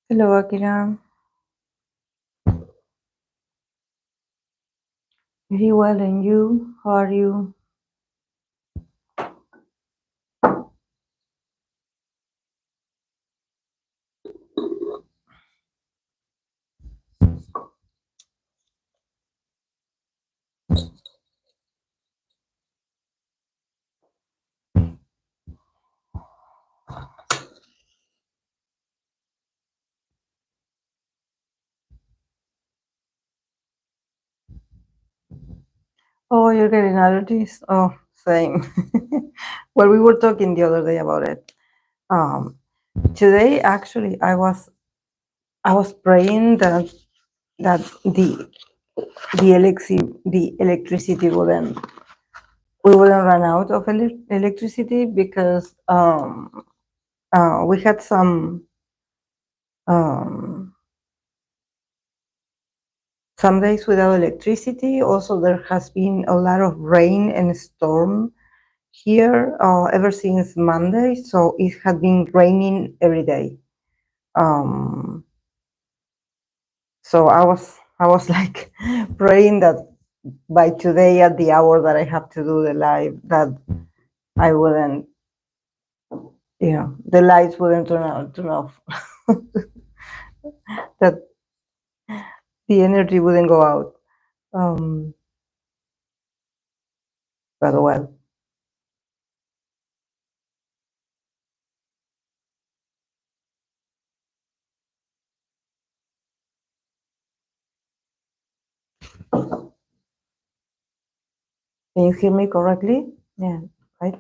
Hello, Akira. Very well, and you? How are you? Oh, you're getting allergies? Oh, same. Well, we were talking the other day about it. Um, Today, actually, I was praying that the electricity wouldn't we wouldn't run out of electricity because we had um, some days without electricity. Also, there has been a lot of rain and storm here ever since Monday, so it had been raining every day. Um, so I was like praying that by today at the hour that I have to do the live, that I wouldn't, the lights wouldn't turn off, that the energy wouldn't go out. Um, but well, can you hear me correctly? Yeah, right.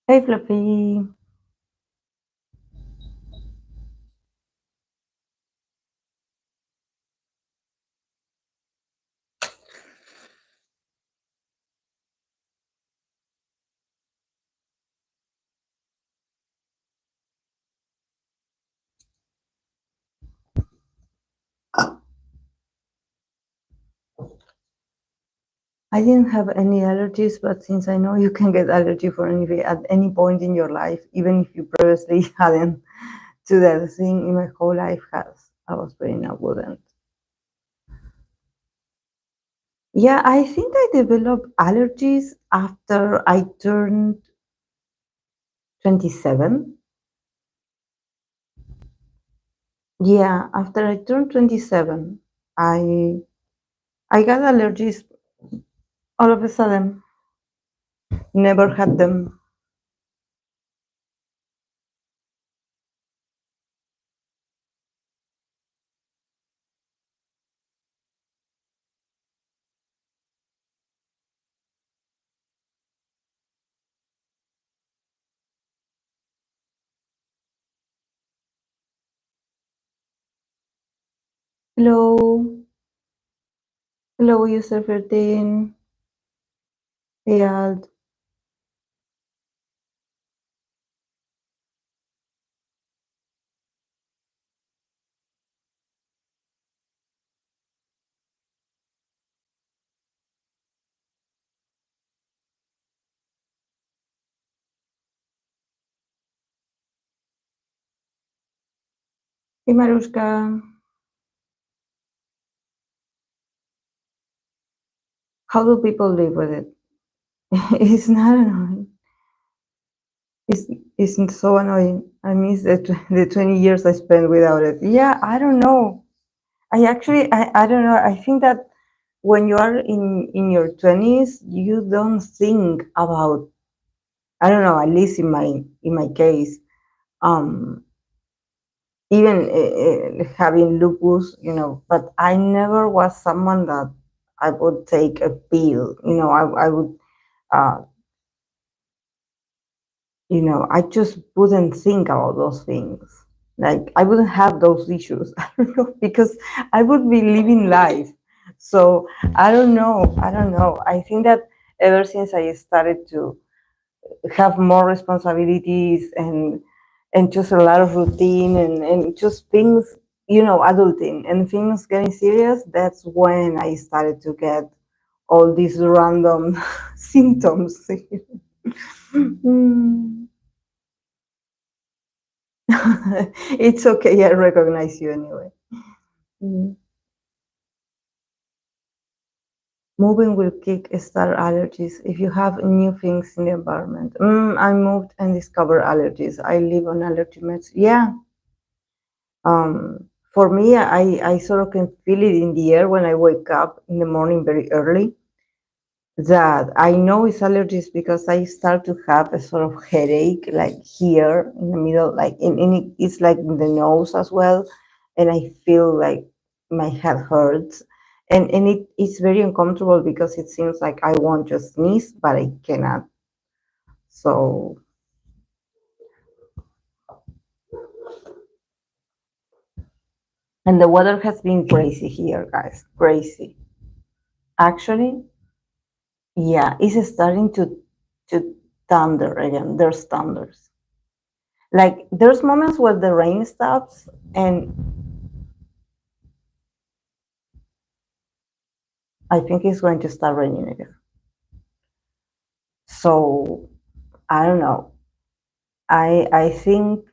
Hey, Fluffy. I didn't have any allergies, but since I know you can get allergy for anything at any point in your life, even if you previously hadn't, to that thing in my whole life I was praying I wouldn't. Yeah, I think I developed allergies after I turned 27. Yeah, after I turned 27, I I got allergies all of a sudden. Never had them. Hello. Hello, user 13. Hey, Alt. Hey, Marushka, how do people live with it? It's not annoying. It's, it's so annoying. I miss the 20 years I spent without it. Yeah, I don't know. I don't know. I think that when you are in your 20s, you don't think about, I don't know, at least in my case, um, even having lupus, but I never was someone that I would take a pill. I would, uh, I just wouldn't think about those things. Like I wouldn't have those issues. I don't know, because I would be living life. So I don't know. I don't know. I think that ever since I started to have more responsibilities and just a lot of routine and just things, adulting and things getting serious, that's when I started to get all these random symptoms. Mm. It's okay. I recognize you anyway. Mm. Moving will kick start allergies if you have new things in the environment. I moved and discovered allergies. I live on allergy meds. Yeah. For me, I sort of can feel it in the air when I wake up in the morning very early. That I know it's allergies because I start to have a sort of headache, like here in the middle, like it's like in the nose as well, and I feel like my head hurts, and it's very uncomfortable because it seems like I want to sneeze, but I cannot. So, and the weather has been crazy here, guys, crazy. Actually, yeah, it's starting to thunder again. There's thunders. Like there's moments where the rain stops and I think it's going to start raining again. So I don't know. I think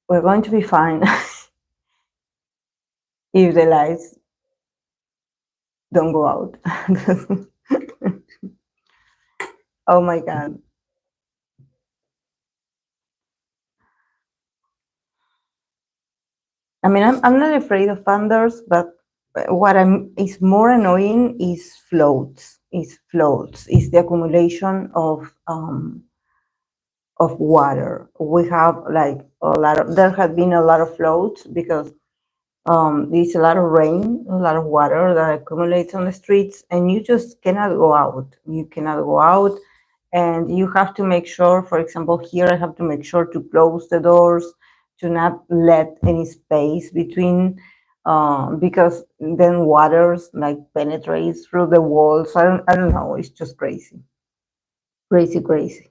we're going to be fine if the lights don't go out. Oh my god. I mean, I'm not afraid of thunders, but what I'm is more annoying is floats. Is floats. Is the accumulation of water. We have like a lot of. There have been a lot of floats because there's a lot of rain, a lot of water that accumulates on the streets, and you just cannot go out. You cannot go out, and you have to make sure, for example, here I have to make sure to close the doors, to not let any space between, because then waters like penetrates through the walls. I don't know. It's just crazy, crazy, crazy.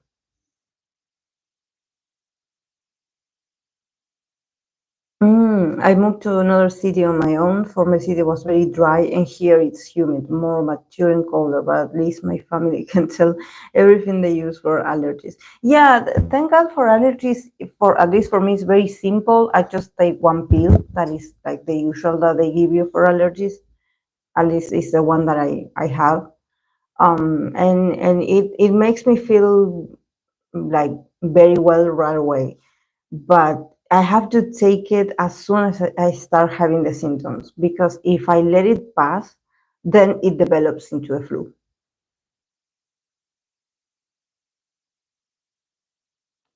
I moved to another city on my own. Former city was very dry, and here it's humid, more mature and colder. But at least my family can tell everything they use for allergies. Yeah, thank God for allergies. For at least for me, it's very simple. I just take one pill that is like the usual that they give you for allergies. At least it's the one that I have. And it makes me feel like very well right away, but I have to take it as soon as I start having the symptoms, because if I let it pass, then it develops into a flu.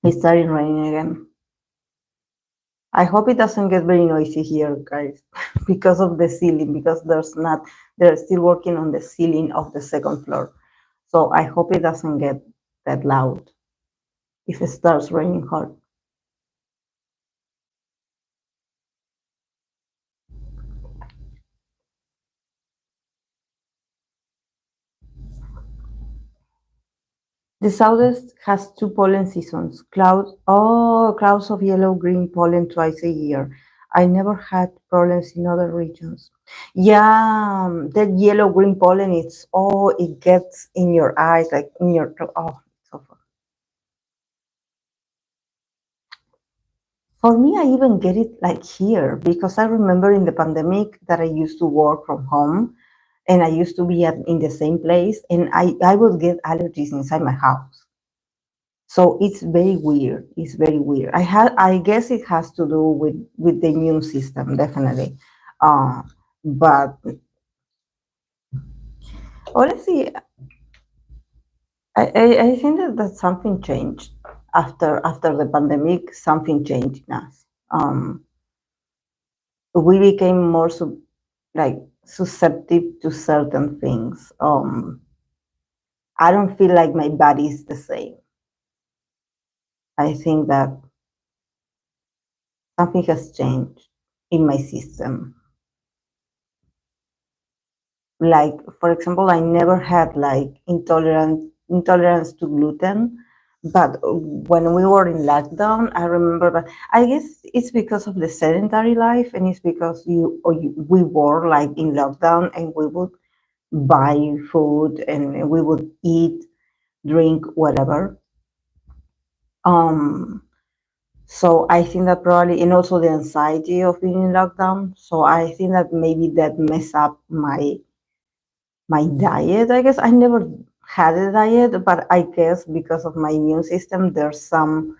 It's starting raining again. I hope it doesn't get very noisy here, guys, because of the ceiling, because they're still working on the ceiling of the second floor. So I hope it doesn't get that loud if it starts raining hard. The southeast has two pollen seasons. Clouds of yellow-green pollen twice a year. I never had problems in other regions. Yeah, that yellow-green pollen, it gets in your eyes, like in your, oh, it's awful. For me, I even get it like here because I remember in the pandemic that I used to work from home and I used to be in the same place and I would get allergies inside my house. So it's very weird. It's very weird. I guess it has to do with the immune system, definitely. Uh, but honestly, I think that something changed after the pandemic. Something changed in us. We became more like susceptible to certain things. I don't feel like my body is the same. I think that something has changed in my system. Like, for example, I never had like intolerance to gluten, but when we were in lockdown, I remember that I guess it's because of the sedentary life, and it's because we were like in lockdown, and we would buy food and we would eat, drink, whatever. Um, so I think that probably, and also the anxiety of being in lockdown. So I think that maybe that mess up my diet. I guess I never had a diet, but I guess because of my immune system, there's some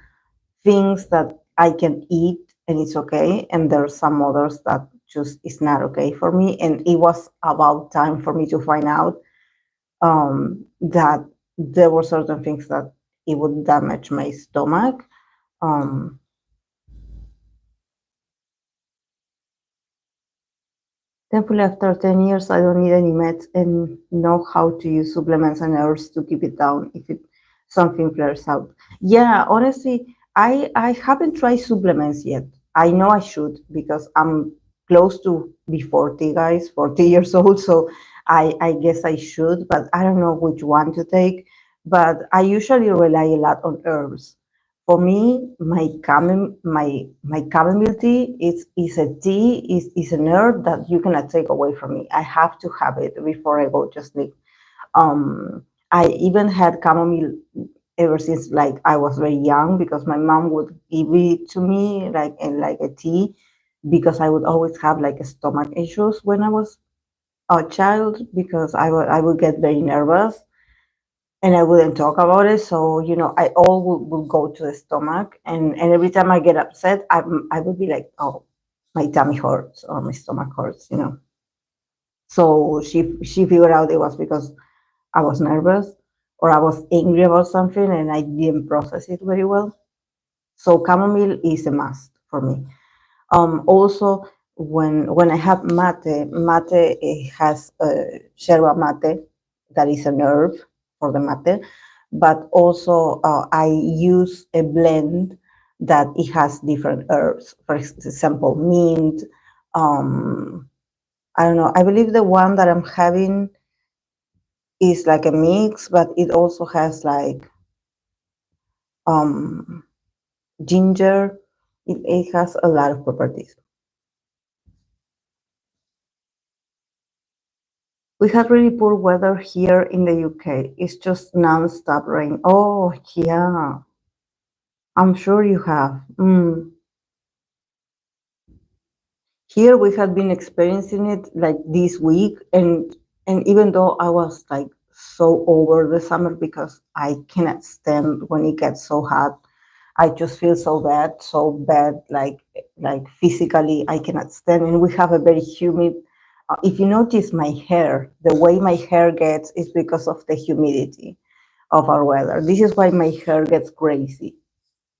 things that I can eat and it's okay, and there's some others that just is not okay for me. And it was about time for me to find out that there were certain things that it would damage my stomach. Um, Thankfully, after 10 years, I don't need any meds and know how to use supplements and herbs to keep it down if it something flares out. Yeah, honestly, I haven't tried supplements yet. I know I should because I'm close to be 40, guys, 40 years old. So I guess I should, but I don't know which one to take. But I usually rely a lot on herbs. For me, my chamomile tea is a tea, is an herb that you cannot take away from me. I have to have it before I go to sleep. I even had chamomile ever since like I was very young because my mom would give it to me like in like a tea because I would always have like stomach issues when I was a child because I would get very nervous and I wouldn't talk about it. So, I all would go to the stomach. And every time I get upset, I would be like, oh, my tummy hurts or my stomach hurts. So she figured out it was because I was nervous or I was angry about something and I didn't process it very well. So chamomile is a must for me. Also, when I have mate has yerba mate, that is a herb for the mate, but also I use a blend that it has different herbs. For example, mint. Um, I don't know. I believe the one that I'm having is like a mix, but it also has like um, ginger. It has a lot of properties. We had really poor weather here in the UK. It's just non-stop rain. Oh, yeah. I'm sure you have. Here we had been experiencing it like this week, and even though I was like so over the summer because I cannot stand when it gets so hot, I just feel so bad, like physically I cannot stand. And we have a very humid. If you notice my hair, the way my hair gets is because of the humidity of our weather. This is why my hair gets crazy.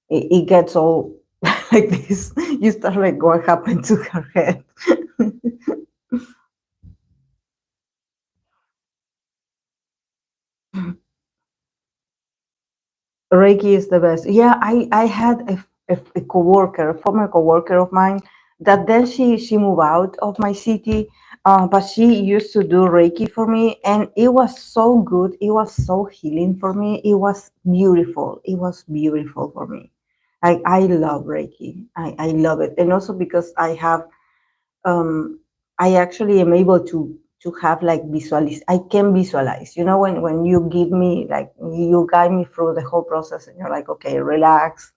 It gets all like this. You start like, what happened to her head? Reiki is the best. Yeah, I had a coworker, a former coworker of mine, that then she moved out of my city, but she used to do Reiki for me, and it was so good. It was so healing for me. It was beautiful. It was beautiful for me. I love Reiki. I love it, and also because I actually am able to have like visualize. I can visualize. When you give me like you guide me through the whole process, and you're like, okay, relax.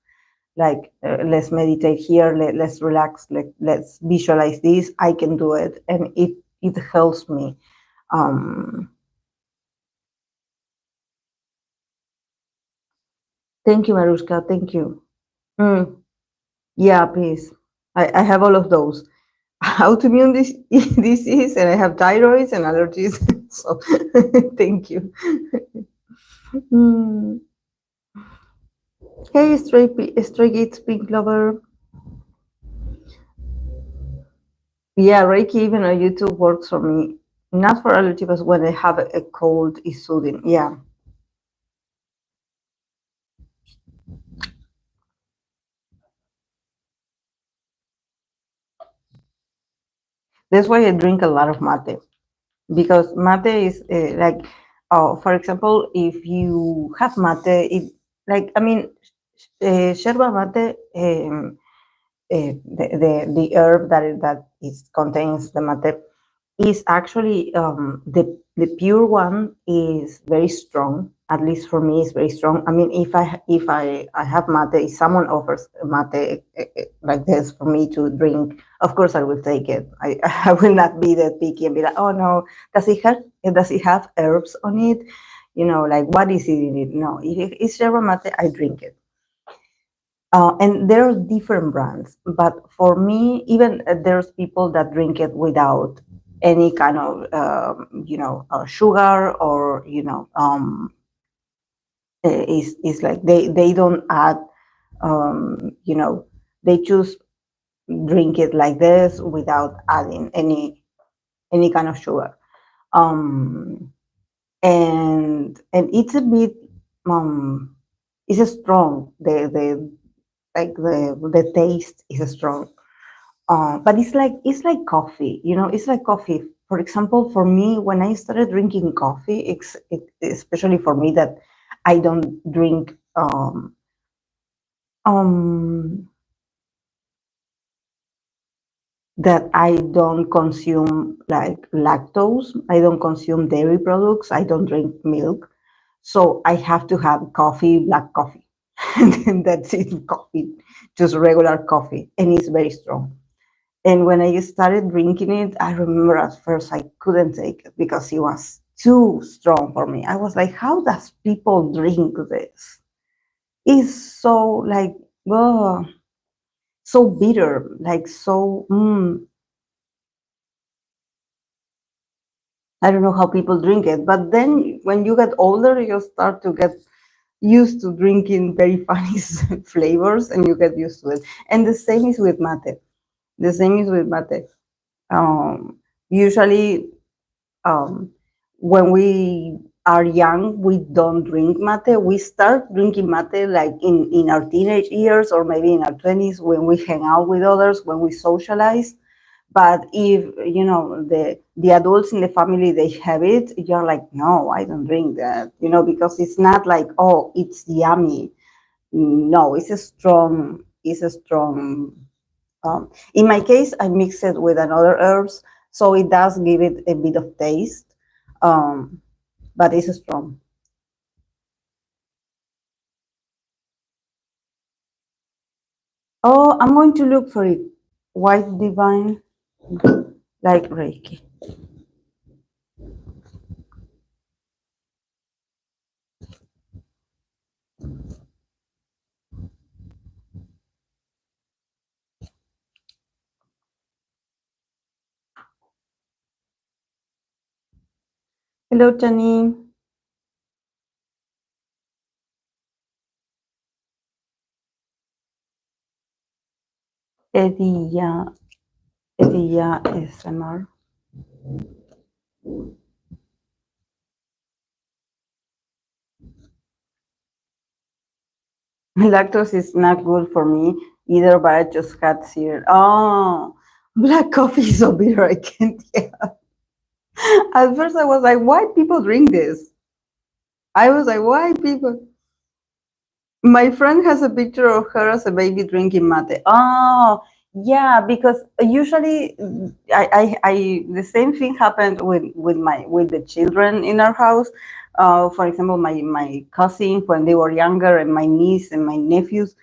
like let's meditate here, let's relax, let's visualize this. I can do it, and it helps me. um Thank you, Marushka, thank you. Mm, yeah, please. I have all of those. Autoimmune disease, and I have thyroids and allergies. So thank you. Mm. Hey, Stray Gates Pink Lover. Yeah, Reiki even on YouTube works for me. Not for allergy, but when I have a cold, it's soothing. Yeah, that's why I drink a lot of mate, because mate is for example, if you have mate, it like I mean, yerba mate. The herb that is contains the mate is actually the pure one is very strong. At least for me, it's very strong. I mean, if I have mate, if someone offers mate like this for me to drink, of course I will take it. I will not be that picky and be like, oh no, does it have herbs on it? Like what is it in it? No, if it's yerba mate, I drink it. And there are different brands, but for me, even there's people that drink it without any kind of, sugar, or is like they don't add, you know, they just drink it like this without adding any kind of sugar. Um, and it's a bit, it's a strong. The taste is strong. But it's like coffee, it's like coffee. For example, for me, when I started drinking coffee, especially for me that I don't drink, um, that I don't consume like lactose, I don't consume dairy products, I don't drink milk. So I have to have coffee, black coffee. And then that's it, coffee, just regular coffee. And it's very strong. And when I started drinking it, I remember at first I couldn't take it because it was too strong for me. I was like, how does people drink this? It's so like, oh, so bitter, like so, I don't know how people drink it. But then when you get older, you start to get used to drinking very funny flavors, and you get used to it. And the same is with mate. The same is with mate. Usually, um, when we are young, we don't drink mate. We start drinking mate like in our teenage years, or maybe in our 20s, when we hang out with others, when we socialize. But if the adults in the family, they have it, you're like, no, I don't drink that, because it's not like, oh, it's yummy. No, it's a strong. In my case, I mix it with another herbs, so it does give it a bit of taste, but it's strong. Oh, I'm going to look for it. White divine, like Reiki. Hello, Janine. Edilla, Edilla SMR. Lactose is not good for me either, but I just had cereal. Oh, black coffee is so bitter. I can't. Yeah. At first, I was like, why people drink this? I was like, why people? My friend has a picture of her as a baby drinking mate. Oh, yeah, because usually the same thing happened with the children in our house. For example, my cousins when they were younger, and my niece and my nephews,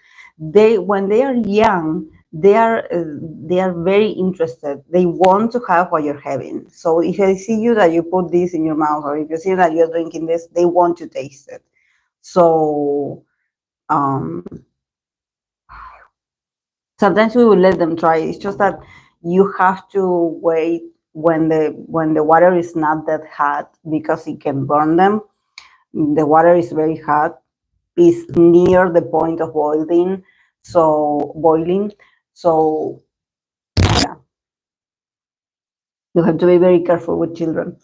they, when they are young, they are very interested. They want to have what you're having. So if they see you that you put this in your mouth, or if you see that you're drinking this, they want to taste it. So um, sometimes we will let them try. It's just that you have to wait when the water is not that hot, because it can burn them. The water is very hot, is near the point of boiling. So yeah, you have to be very careful with children.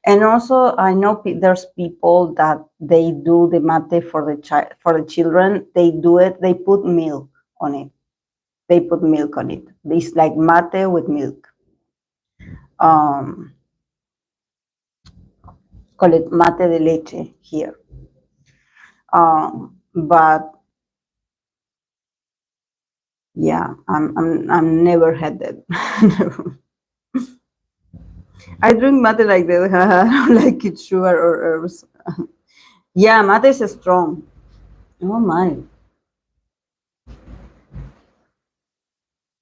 And also, I know there's people that they do the mate for the for the children. They do it. They put milk on it. They put milk on it. It's like mate with milk. Um, Call it mate de leche here. But yeah, I'm never had that. I drink mate like that. I don't like it sugar or herbs. Yeah, mate is strong. Oh my!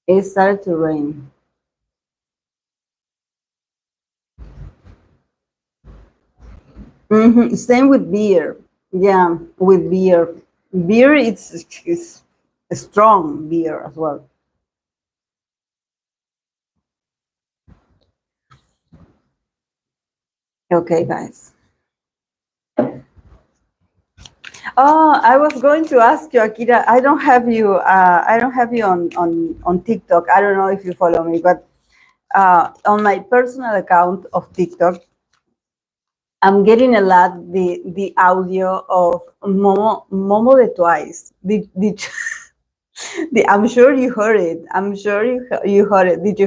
It started to rain. Same with beer. Yeah, with beer. Beer, it's a strong beer as well. Okay, guys. Oh, I was going to ask you, Akira. I don't have you. I don't have you on TikTok. I don't know if you follow me, but on my personal account of TikTok, I'm getting a lot the audio of Momo de Twice. I'm sure you heard it. I'm sure you heard it. Did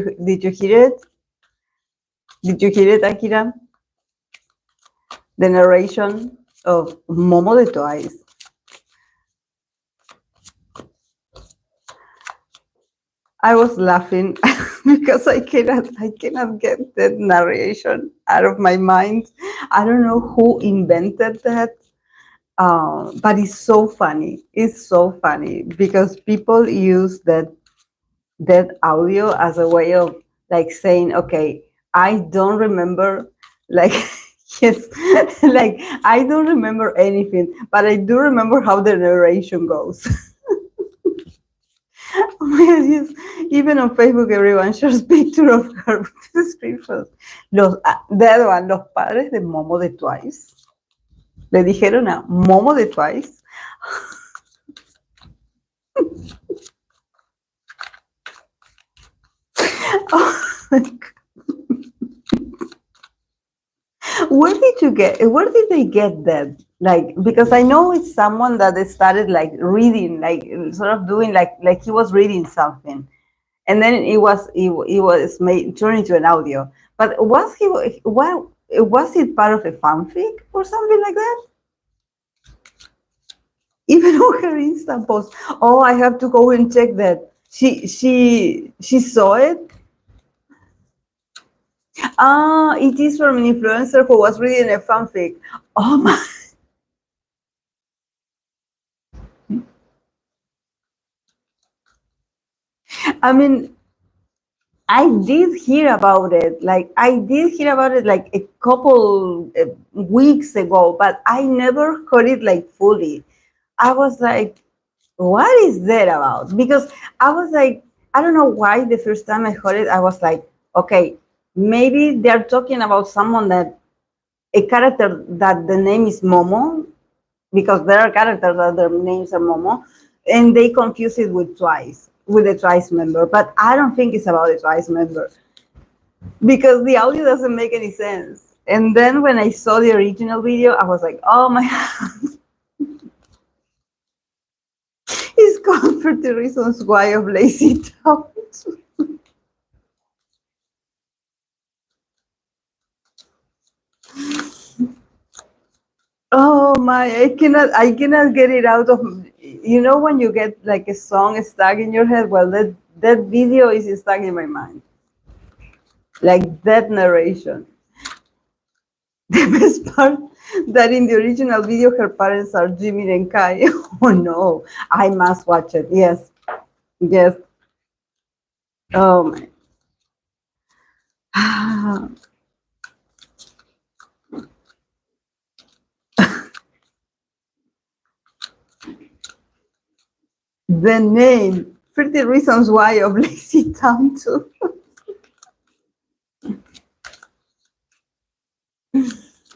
you hear it? Did you hear it, Akira? The narration of Momo de Twice. I was laughing because I cannot get that narration out of my mind. I don't know who invented that, but it's so funny. It's so funny because people use that audio as a way of like saying, okay, I don't remember, like, yes, like I don't remember anything, but I do remember how the narration goes. Oh my God, yes. Even on Facebook, everyone shares picture of her descriptions. The other one, los padres de Momo de Twice. Le dijeron a Momo de Twice. Oh my God. Where did they get that? Like, because I know it's someone that they started like reading, like sort of doing like he was reading something. And then it was made turned into an audio. But was it part of a fanfic or something like that? Even on her Insta post. Oh, I have to go and check that. She saw it. Ah, it is from an influencer who was reading a fanfic. Oh my! I mean, I did hear about it. Like I did hear about it like a couple weeks ago, but I never heard it like fully. I was like, what is that about? Because I was like, I don't know why the first time I heard it, I was like, okay, maybe they're talking about someone that a character that the name is Momo, because there are characters that their names are Momo, and they confuse it with Twice, with a Twice member. But I don't think it's about a Twice member because the audio doesn't make any sense. And then when I saw the original video, I was like, oh my God, it's called 30 Reasons Why of Lazy Tones. Oh my, I cannot get it out of, when you get like a song stuck in your head, well, that video is stuck in my mind. Like that narration. The best part that in the original video her parents are Jimmy and Kai. Oh no, I must watch it. Yes, yes. Oh my. The name, 50 Reasons Why of Lazy Town too.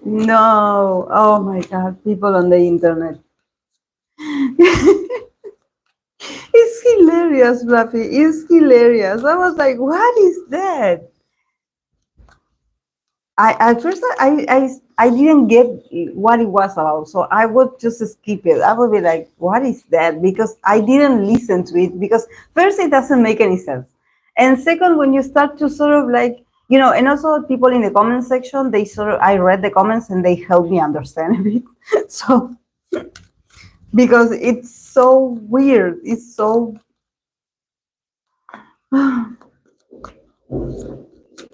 No, oh my God, people on the internet. It's hilarious, Fluffy. It's hilarious. I was like, what is that? I at first I didn't get what it was about, so I would just skip it. I would be like, "What is that?" Because I didn't listen to it. Because first, it doesn't make any sense, and second, when you start to sort of like and also people in the comment section, they sort of I read the comments and they helped me understand a bit. So because it's so weird, it's so.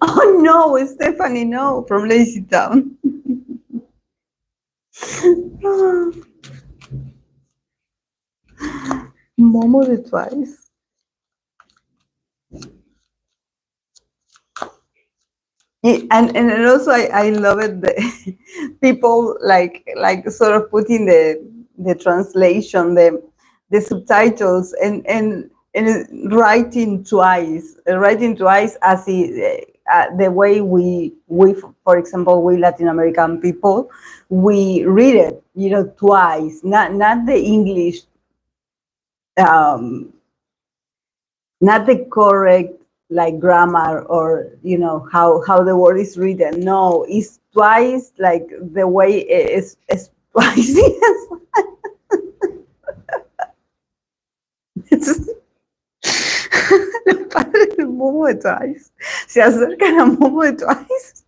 Oh no, Stephanie, no, from Lazy Town. Momo the Twice. And also I love it the people like sort of putting the translation the subtitles and writing twice as the way we for example we Latin American people we read it twice, not the English, um not the correct like grammar or how the word is written. No, it's twice like the way it's twice. Yes. Los padres de Momo de Twice se acercan a Momo de Twice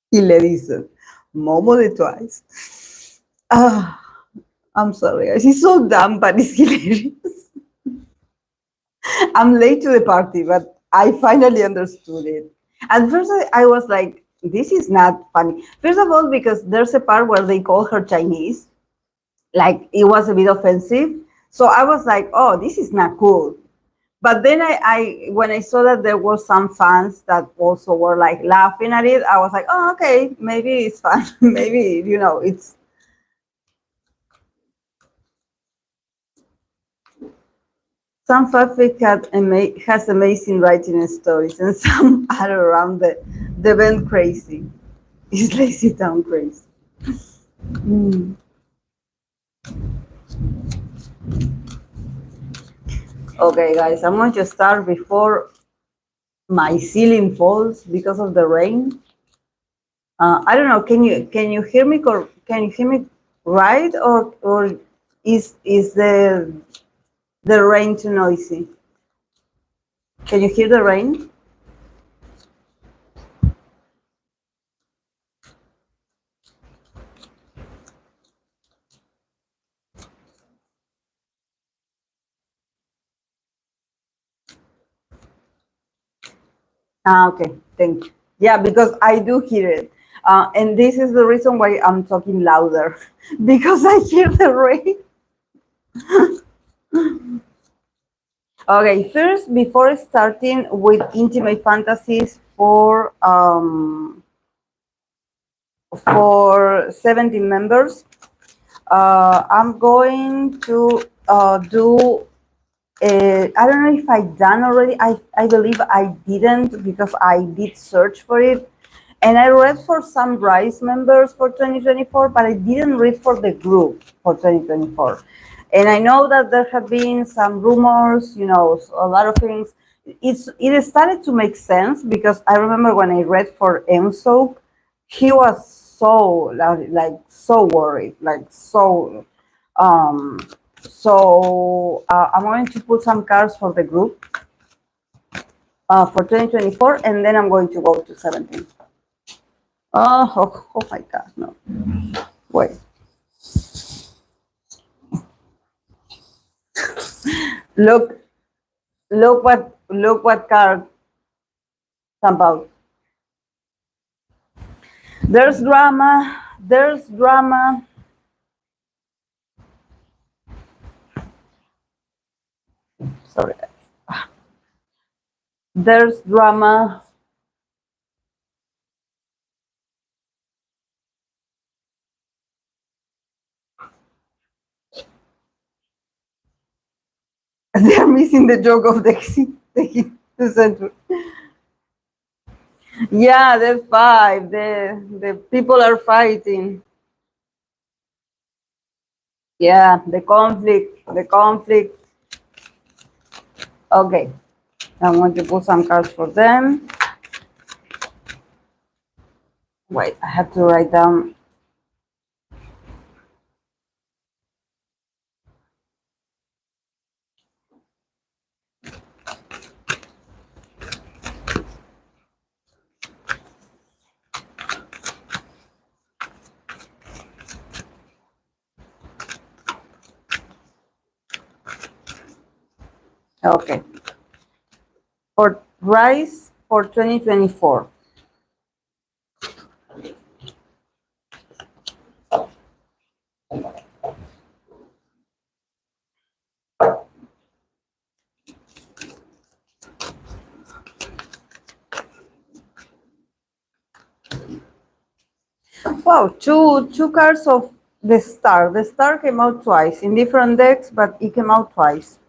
y le dicen Momo de Twice. Ah, I'm sorry guys, it's so dumb but it's hilarious. I'm late to the party, but I finally understood it. At first, I was like, this is not funny. First of all, because there's a part where they call her Chinese, like it was a bit offensive. So I was like, oh, this is not cool. But then I when I saw that there were some fans that also were like laughing at it, I was like, oh, okay, maybe it's fun. Maybe, it's. Some fanfic has amazing writing and stories, and some are around the event crazy. It's Lazy Town crazy. Mm. Okay, guys, I'm going to start before my ceiling falls because of the rain. I don't know. Can you hear me? Can you hear me right, or is the rain too noisy? Can you hear the rain? Ah, okay. Thank you. Yeah, because I do hear it. And this is the reason why I'm talking louder, because I hear the rain. Okay, first, before starting with intimate fantasies for 17 members, I'm going to do. I don't know if I done already. I believe I didn't because I did search for it. And I read for some Riize members for 2024, but I didn't read for the group for 2024. And I know that there have been some rumors, a lot of things. It started to make sense because I remember when I read for Emso, he was so like so worried, like so. Um, I'm going to put some cards for the group for 2024, and then I'm going to go to 17. Oh my God, no. Wait. Look what card. Jump out. There's drama. There's drama. Sorry. There's drama. They're missing the joke of the center. Yeah, the five. The people are fighting. Yeah, the conflict. The conflict. Okay. I'm going to put some cards for them. Wait, I have to write down. Okay. For Riize for 2024. Wow, two cards of the star. The star came out twice in different decks, but it came out twice.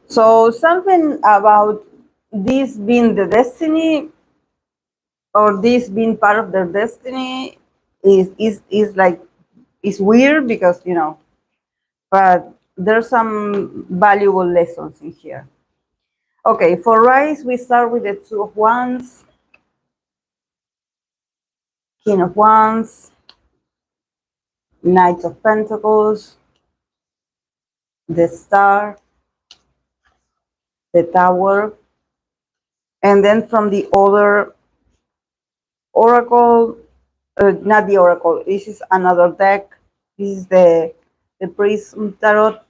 So something about this being the destiny, or this being part of their destiny, is like, is weird because, you know, but there's some valuable lessons in here. Okay, for Riize, we start with the Two of Wands, King of Wands, Knight of Pentacles, the Star, the Tower, and then from the other Oracle, not the Oracle, this is another deck. This is the Prism Tarot,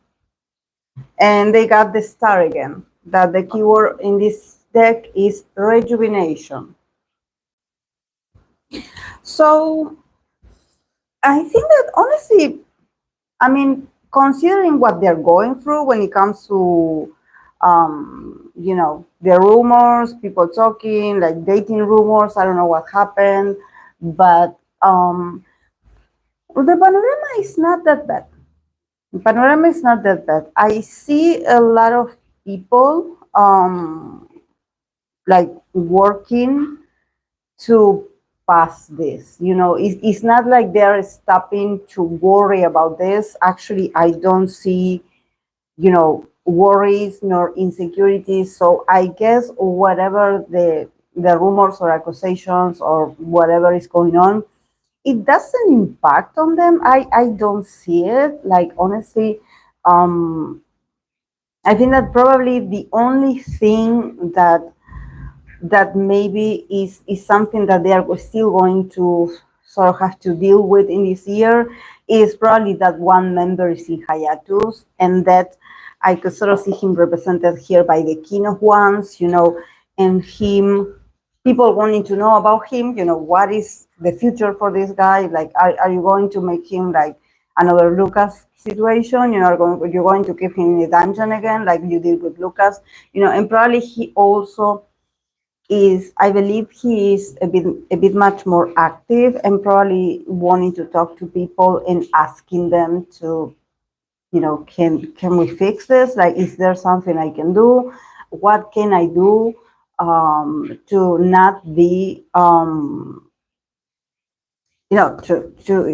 and they got the Star again. That the keyword in this deck is rejuvenation. So I think that honestly, I mean, considering what they're going through when it comes to, you know, the rumors, people talking, like dating rumors, I don't know what happened, but the panorama is not that bad. The panorama is not that bad. I see a lot of people like working to pass this. You know, it's not like they're stopping to worry about this. Actually, I don't see, you know, worries nor insecurities. So I guess whatever the rumors or accusations or whatever is going on, it doesn't impact on them. I don't see it. Like honestly, I think that probably the only thing that maybe is something that they are still going to sort of have to deal with in this year is probably that one member is in hiatus, and that I could sort of see him represented here by the King of Wands, you know, and him, people wanting to know about him, you know, what is the future for this guy? Like, are you going to make him like another Lucas situation? You're going to keep him in the dungeon again, like you did with Lucas, you know, and probably he also is, I believe he is a bit much more active and probably wanting to talk to people and asking them to, you know, can we fix this? Like, is there something I can do? What can I do to not be, you know,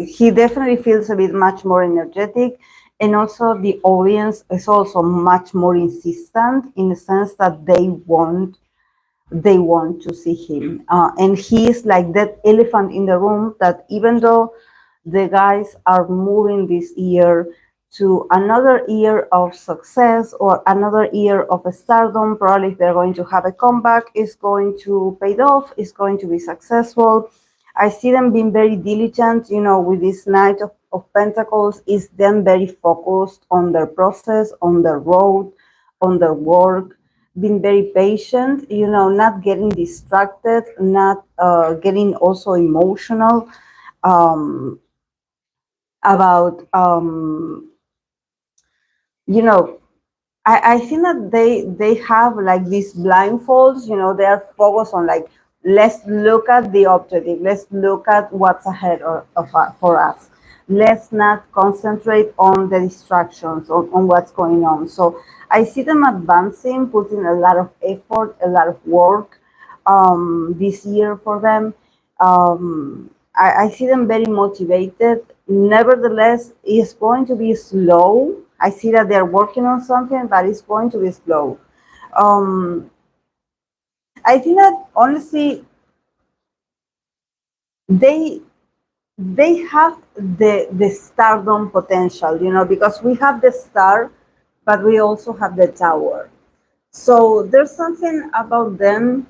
he definitely feels a bit much more energetic. And also the audience is also much more insistent in the sense that they want to see him. And he is like that elephant in the room that even though the guys are moving this year to another year of success or another year of stardom, probably if they're going to have a comeback, it's going to pay off, it's going to be successful. I see them being very diligent, you know, with this Knight of Pentacles, is them very focused on their process, on their road, on their work. been very patient, not getting distracted, not getting also emotional um, about, you know, I think that they have like these blindfolds, they are focused on like, let's look at the objective, let's look at what's ahead for us. Let's not concentrate on the distractions, on what's going on. So I see them advancing, putting a lot of effort, a lot of work this year for them. I see them very motivated. Nevertheless, it's going to be slow. I see that they're working on something, but it's going to be slow. Um, I think that honestly, they they have the stardom potential, because we have the star, but we also have the tower. So there's something about them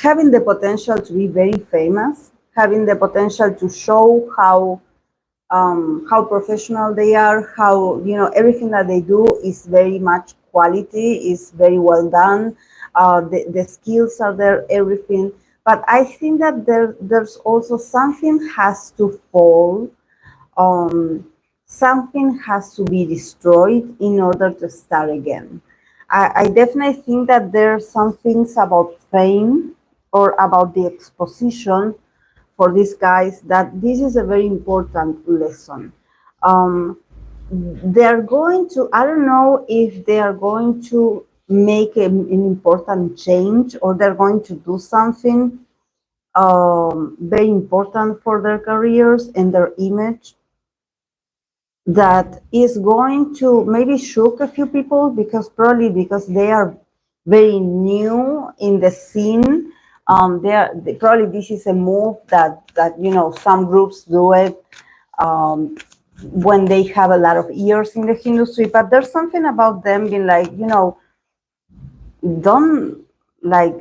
having the potential to be very famous, having the potential to show how professional they are, how everything that they do is very much quality, is very well done. The skills are there, everything. But I think that there's also something has to fall. Um, Something has to be destroyed in order to start again. I definitely think that there are some things about fame or about the exposition for these guys that this is a very important lesson. Um, they're going to, I don't know if they are going to make an important change or they're going to do something very important for their careers and their image that is going to maybe shock a few people because probably because they are very new in the scene. Probably this is a move that some groups do it um, when they have a lot of years in the industry. But there's something about them being like, don't like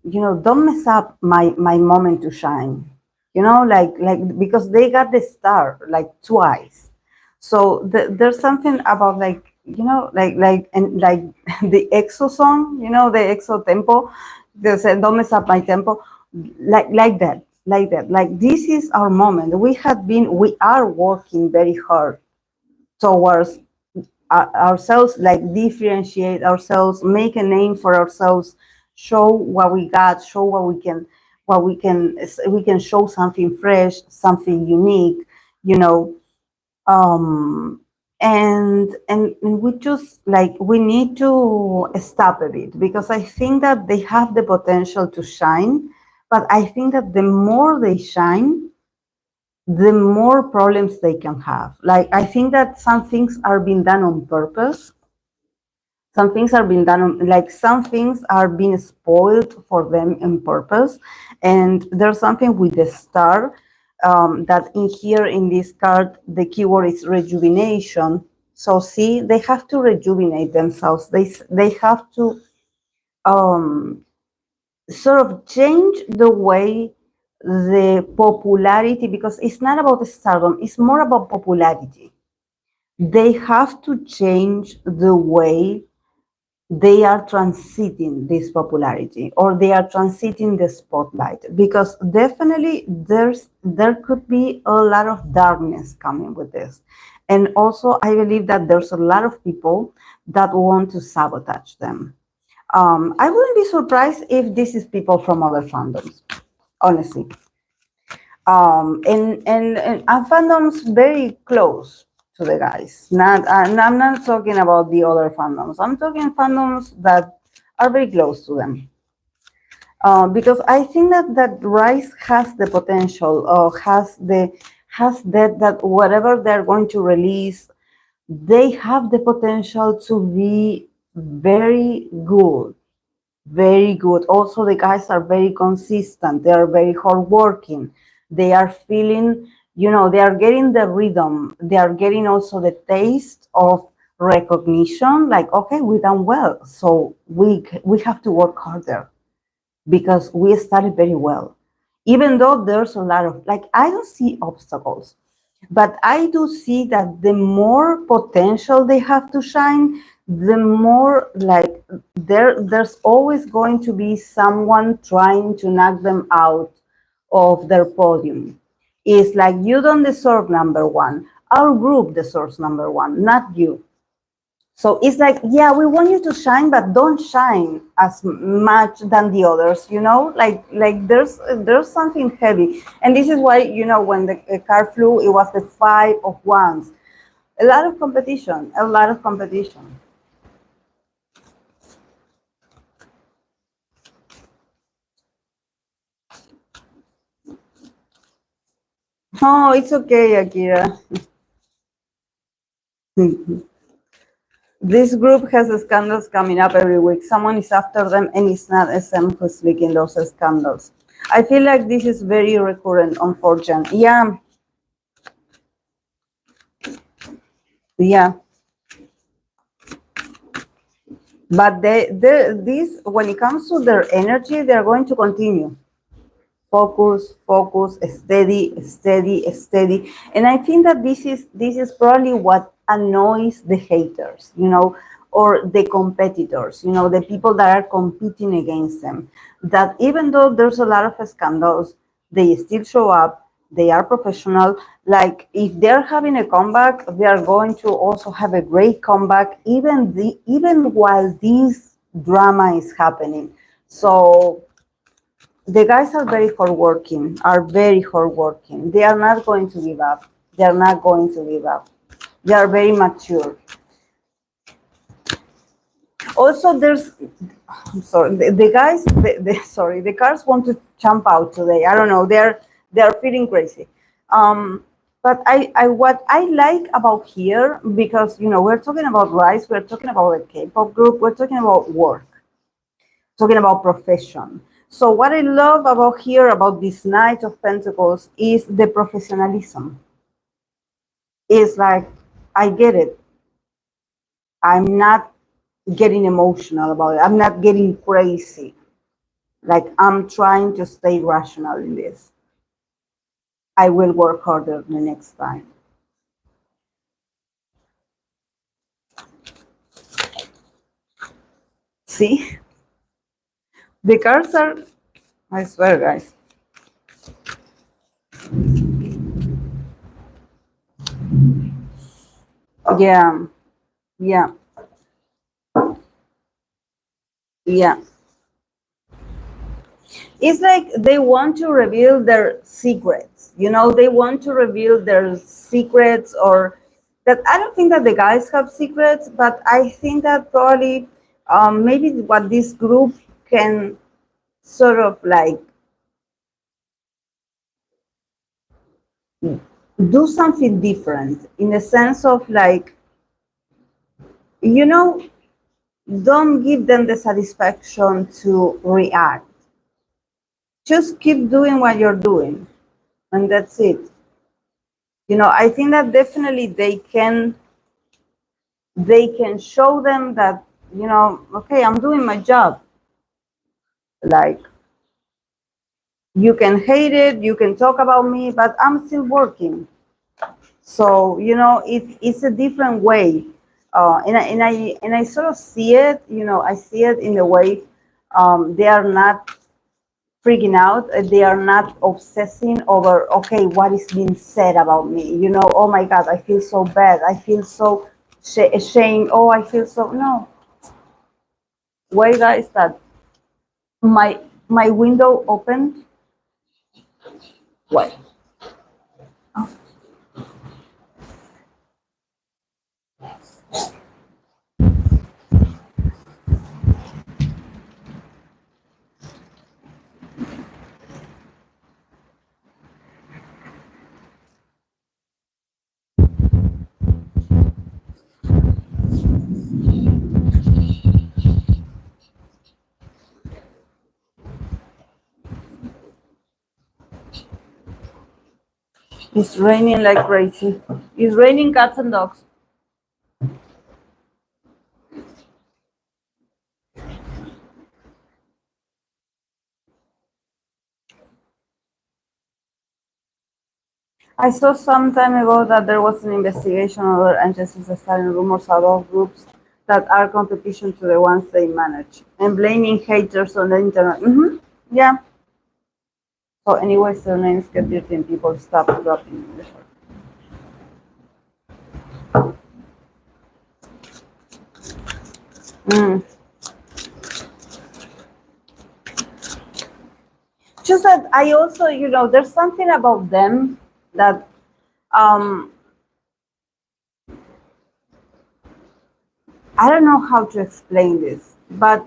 don't mess up my moment to shine. Like because they got the star like twice. So there's something about like and like the EXO song, the EXO tempo. They said, "Don't mess up my tempo," like that. Like this is our moment. We are working very hard towards ourselves, like differentiate ourselves, make a name for ourselves, show what we got, show we can show something fresh, something unique, you know um and we just like we need to stop a bit because I think that they have the potential to shine, but I think that the more they shine, the more problems they can have. Like I think that some things are being done on purpose. Some things are being done like some things are being spoiled for them on purpose. And there's something with the star that in here in this card, the keyword is rejuvenation. So see, they have to rejuvenate themselves. They have to um, sort of change the way the popularity, because it's not about the stardom, it's more about popularity. They have to change the way they are transiting this popularity or they are transiting the spotlight, because definitely there could be a lot of darkness coming with this. And also I believe that there's a lot of people that want to sabotage them. I wouldn't be surprised if this is people from other fandoms, honestly. And fandoms very close to the guys. I'm not talking about the other fandoms. I'm talking fandoms that are very close to them. Because I think that Rice has the potential, has that whatever they're going to release, they have the potential to be very good, very good. Also, the guys are very consistent. They are very hardworking. They are feeling, they are getting the rhythm. They are getting also the taste of recognition. Like, okay, we done well, so we have to work harder because we started very well. Even though there's a lot of like, I don't see obstacles. But I do see that the more potential they have to shine, the more like there's always going to be someone trying to knock them out of their podium. It's like you don't deserve number one. Our group deserves number one, not you. So it's like, yeah, we want you to shine, but don't shine as much than the others, you know? Like there's something heavy. And this is why, you know, when the card flew, it was the 5 of Wands. A lot of competition, a lot of competition. Oh, it's okay, Akira. This group has scandals coming up every week. Someone is after them, and it's not SM who's leaking those scandals. I feel like this is very recurrent on 4chan. Yeah, yeah. But these, when it comes to their energy, they're going to continue. Focus, focus, steady, steady, steady. And I think that this is probably what annoys the haters, you know, or the competitors, you know, the people that are competing against them. That even though there's a lot of scandals, they still show up. They are professional. Like if they're having a comeback, they are going to also have a great comeback, even while this drama is happening. So the guys are very hardworking, are very hardworking. They are not going to give up. They are not going to give up. They are very mature. Also, I'm sorry, the guys, sorry, the cars want to jump out today. I don't know, they're feeling crazy. But what I like about here, because you know we're talking about Riize, we're talking about a K-pop group, we're talking about work, talking about profession. So what I love about here, about this Knight of Pentacles, is the professionalism. It's like, I get it. I'm not getting emotional about it. I'm not getting crazy. Like, I'm trying to stay rational in this. I will work harder the next time. See? The cards are, I swear, guys. Yeah, yeah, yeah. It's like they want to reveal their secrets, you know, they want to reveal their secrets, or that, I don't think that the guys have secrets, but I think that probably maybe what this group can sort of like do something different, in the sense of like, you know, don't give them the satisfaction to react. Just keep doing what you're doing, and that's it. You know, I think that definitely they can show them that, you know, okay, I'm doing my job. Like, you can hate it, you can talk about me, but I'm still working. So, you know, it's a different way. And I sort of see it, you know, I see it in the way they are not freaking out. They are not obsessing over, okay, what is being said about me? You know, oh my God, I feel so bad. I feel so ashamed. Oh, I feel so, no. Why, guys, that my window opened? What? It's raining like crazy. It's raining cats and dogs. I saw some time ago that there was an investigation on other agencies starting rumors about groups that are competition to the ones they manage and blaming haters on the internet. Yeah. So anyways, their names get dirty and people stop dropping. Mm. Just that I also, there's something about them that um, I don't know how to explain this, but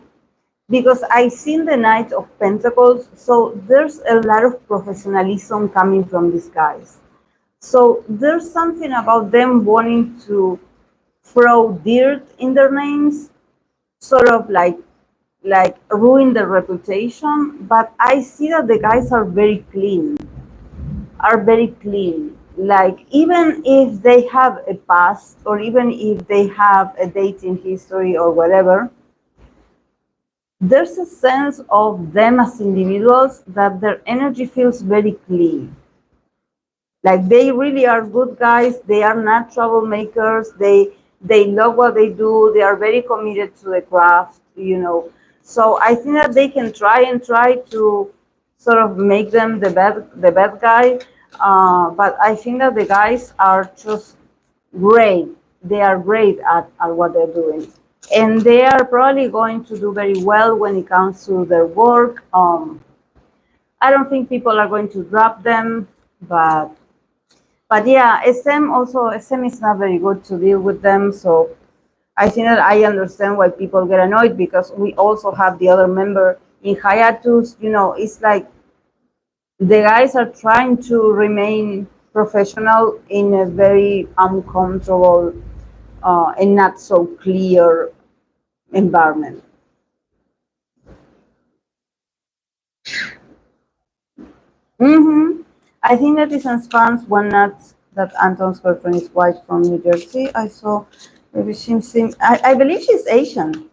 because I seen the Knight of Pentacles, so there's a lot of professionalism coming from these guys. So there's something about them wanting to throw dirt in their names, sort of like ruin their reputation. But I see that the guys are very clean, Like even if they have a past, or even if they have a dating history or whatever, there's a sense of them as individuals that their energy feels very clean. Like they really are good guys. They are not troublemakers. They love what they do. They are very committed to the craft. So I think that they can try to sort of make them the bad guy. But I think that the guys are just great. They are great at what they're doing. And they are probably going to do very well when it comes to their work. I don't think people are going to drop them, but yeah, SM is not very good to deal with them. So I think that I understand why people get annoyed, because we also have the other member in hiatus. It's like the guys are trying to remain professional in a very uncomfortable and not so clear environment. I think netizens fans want not that Anton's girlfriend is white from New Jersey. I saw maybe I believe she's Asian.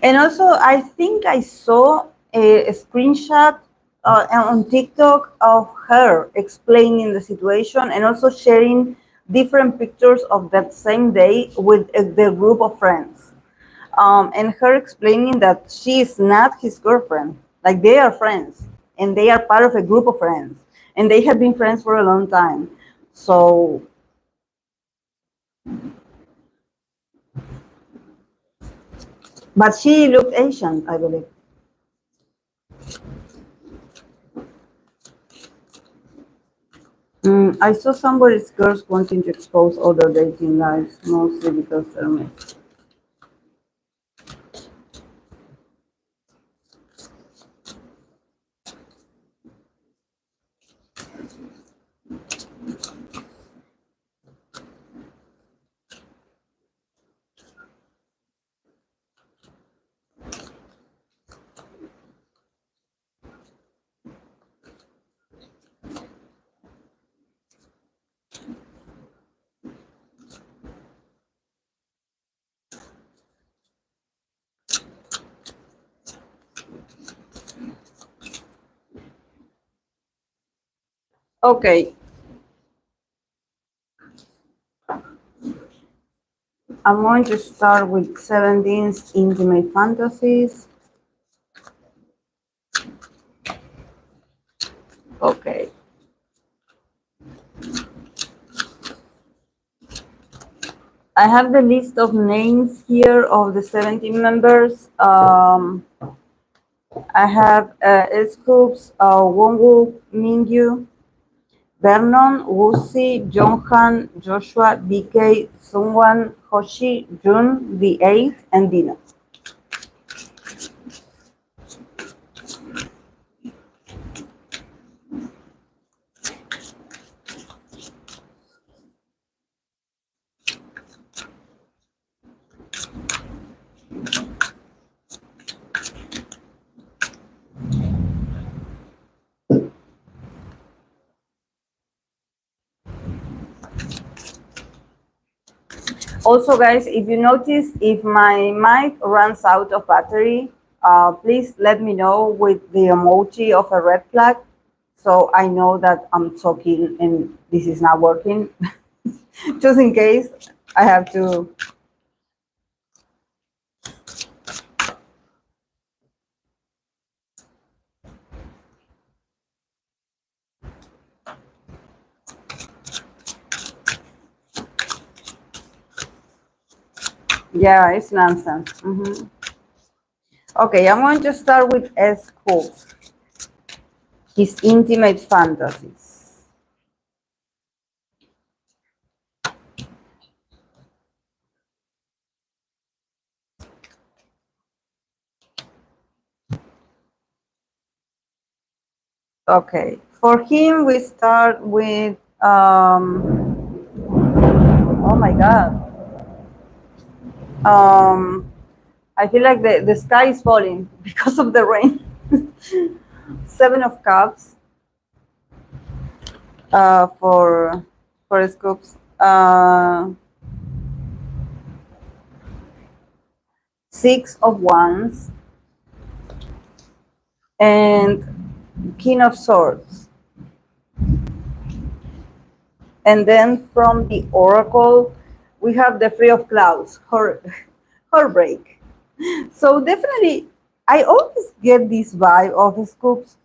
And also, I think I saw a screenshot on TikTok of her explaining the situation and also sharing different pictures of that same day with the group of friends. And her explaining that she is not his girlfriend. Like they are friends and they are part of a group of friends and they have been friends for a long time. So, but she looked Asian, I believe. I saw somebody's girls wanting to expose all their dating lives, mostly because they're mixed. Okay, I'm going to start with 17's Intimate Fantasies. Okay. I have the list of names here of the 17 members. I have Scoops, Wongu, Mingyu, Vernon, Wusi, Jonghan, Joshua, BK, Sungwan, Hoshi, Jun, the 8, and Dina. Also, guys, if you notice, if my mic runs out of battery, please let me know with the emoji of a red flag So I know that I'm talking and this is not working. Just in case, I have to. Yeah, it's nonsense. Okay, I'm going to start with S. Schools, his intimate fantasies. Okay, for him, we start with, oh my God. I feel like the sky is falling because of the rain. Seven of Cups for Scoops. Six of Wands and King of Swords. And then from the Oracle, we have the Three of Clouds, heartbreak. So definitely, I always get this vibe of Scoops.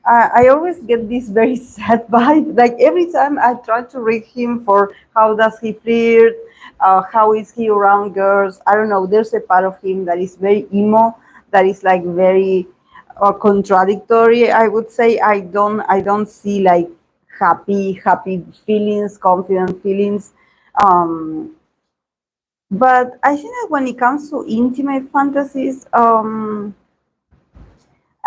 I always get this very sad vibe. Like every time I try to read him for how does he flirt, how is he around girls. I don't know. There's a part of him that is very emo, that is like very contradictory. I would say I don't see like happy feelings, confident feelings. Um, but I think that when it comes to intimate fantasies,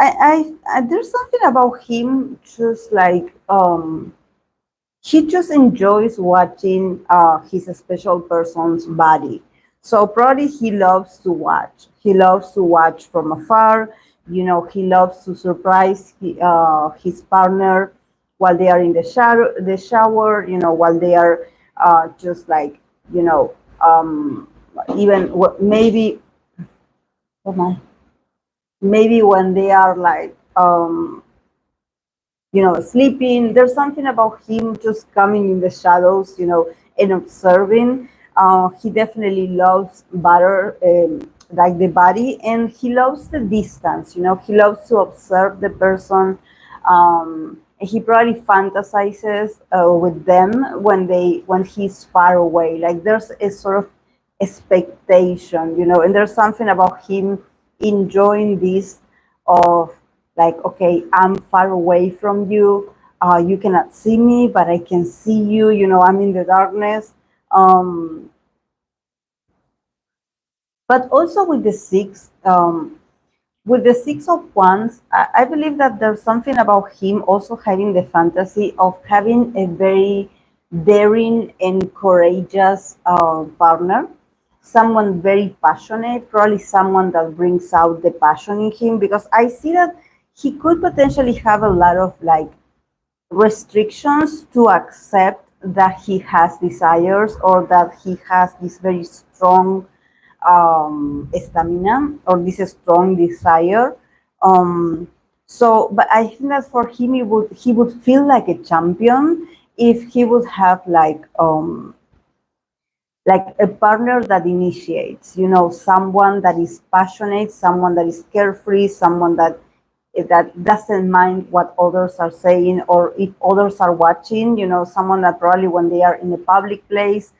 I there's something about him just like he just enjoys watching his special person's body. So probably he loves to watch. He loves to watch from afar. You know, he loves to surprise his partner while they are in the shower. You know, while they are just like you know even maybe oh my maybe when they are like sleeping. There's something about him just coming in the shadows, and observing. He definitely loves butter, like the body, and he loves the distance. He loves to observe the person. And he probably fantasizes with them when he's far away. Like there's a sort of expectation, and there's something about him enjoying this of like, okay, I'm far away from you. You cannot see me, but I can see you. I'm in the darkness. Um, but also with the Six of Wands, I believe that there's something about him also having the fantasy of having a very daring and courageous partner, someone very passionate, probably someone that brings out the passion in him, because I see that he could potentially have a lot of like restrictions to accept that he has desires or that he has this very strong stamina or this strong desire. Um, but I think that for him, he would feel like a champion if he would have like a partner that initiates, someone that is passionate, someone that is carefree, someone that doesn't mind what others are saying or if others are watching, someone that probably when they are in a public place,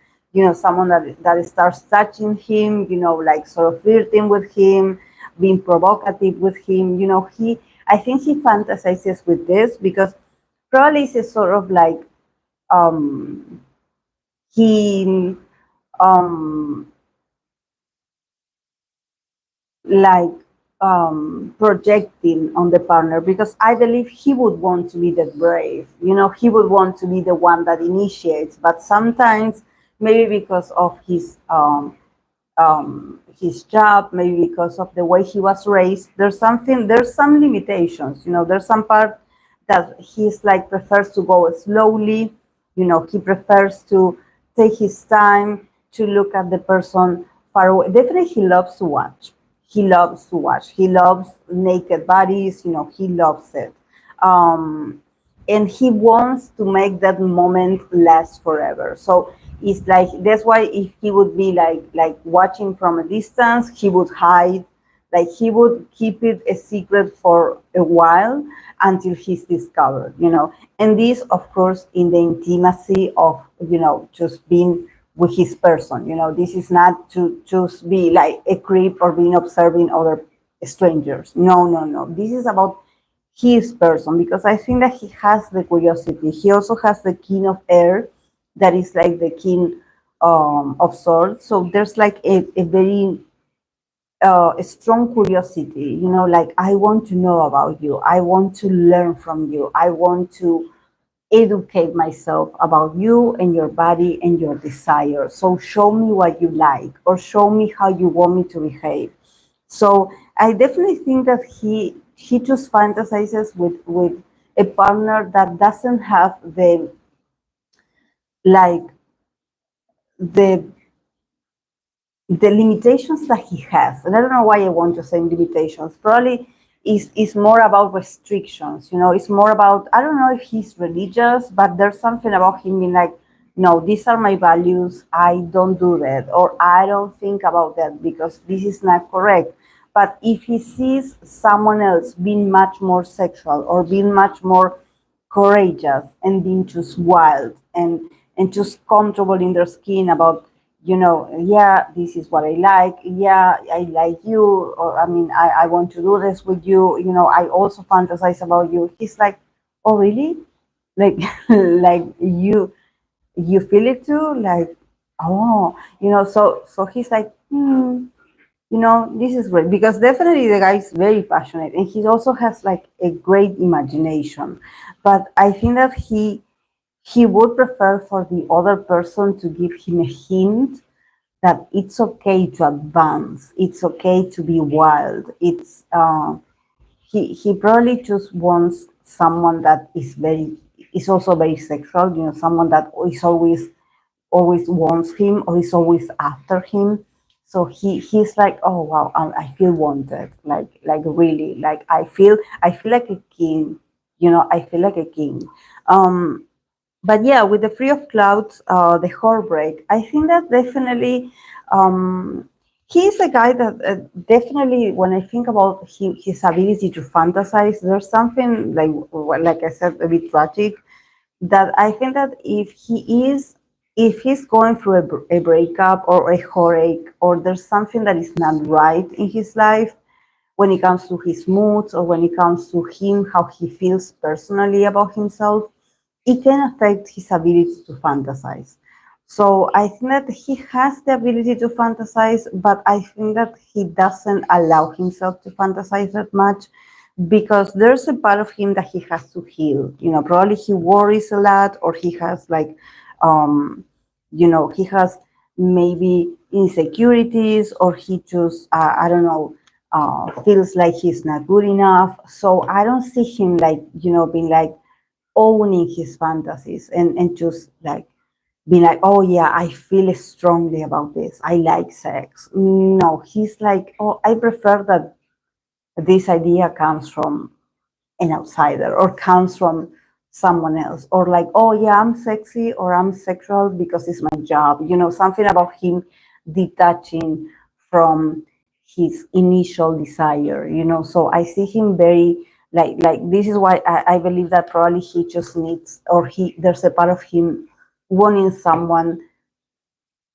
someone that starts touching him, like sort of flirting with him, being provocative with him, I think he fantasizes with this because probably it's a sort of like um, he um, like projecting on the partner because I believe he would want to be the brave, he would want to be the one that initiates, but sometimes maybe because of his job, maybe because of the way he was raised, there's some limitations, there's some part that he's like prefers to go slowly, he prefers to take his time to look at the person far away. Definitely he loves to watch. He loves to watch. He loves naked bodies, he loves it. Um, and he wants to make that moment last forever. So it's like that's why if he would be like watching from a distance, he would hide, like he would keep it a secret for a while until he's discovered, and this of course in the intimacy of just being with his person. This is not to just be like a creep or being observing other strangers. No, no, no, this is about his person, because I think that he has the curiosity. He also has the king of air, that is like the king of swords. So there's like a very a strong curiosity, like I want to know about you. I want to learn from you. I want to educate myself about you and your body and your desire. So show me what you like, or show me how you want me to behave. So I definitely think that he just fantasizes with a partner that doesn't have like the the limitations that he has. And I don't know why I want to say limitations. Probably is more about restrictions. It's more about, I don't know if he's religious, but there's something about him being like, no, these are my values. I don't do that, or I don't think about that because this is not correct. But if he sees someone else being much more sexual or being much more courageous and being just wild and just comfortable in their skin about, yeah, this is what I like. Yeah, I like you. Or, I mean, I want to do this with you. I also fantasize about you. He's like, oh, really? Like, like you feel it too? Like, oh, so he's like, this is great, because definitely the guy is very passionate and he also has like a great imagination. But I think that he would prefer for the other person to give him a hint that it's okay to advance, it's okay to be wild. He probably just wants someone that is also very sexual, someone that is always wants him or is always after him. So he's like, oh wow, I feel wanted, like really, like I feel like a king, I feel like a king. But yeah, with the Free of Clouds, the heartbreak, I think that definitely he's a guy that definitely, when I think about his ability to fantasize, there's something like I said, a bit tragic, that I think that if he's going through a breakup or a heartache, or there's something that is not right in his life when it comes to his moods, or when it comes to him, how he feels personally about himself, it can affect his ability to fantasize. So I think that he has the ability to fantasize, but I think that he doesn't allow himself to fantasize that much, because there's a part of him that he has to heal. Probably he worries a lot, or he has like, he has maybe insecurities, or he just, I don't know, feels like he's not good enough. So I don't see him like, being like owning his fantasies and just like being like, oh yeah, I feel strongly about this. I like sex. No, he's like, oh, I prefer that this idea comes from an outsider or comes from someone else, or like, oh yeah, I'm sexy or I'm sexual because it's my job. Something about him detaching from his initial desire. So I see him very like this is why I believe that probably he just needs, or there's a part of him wanting someone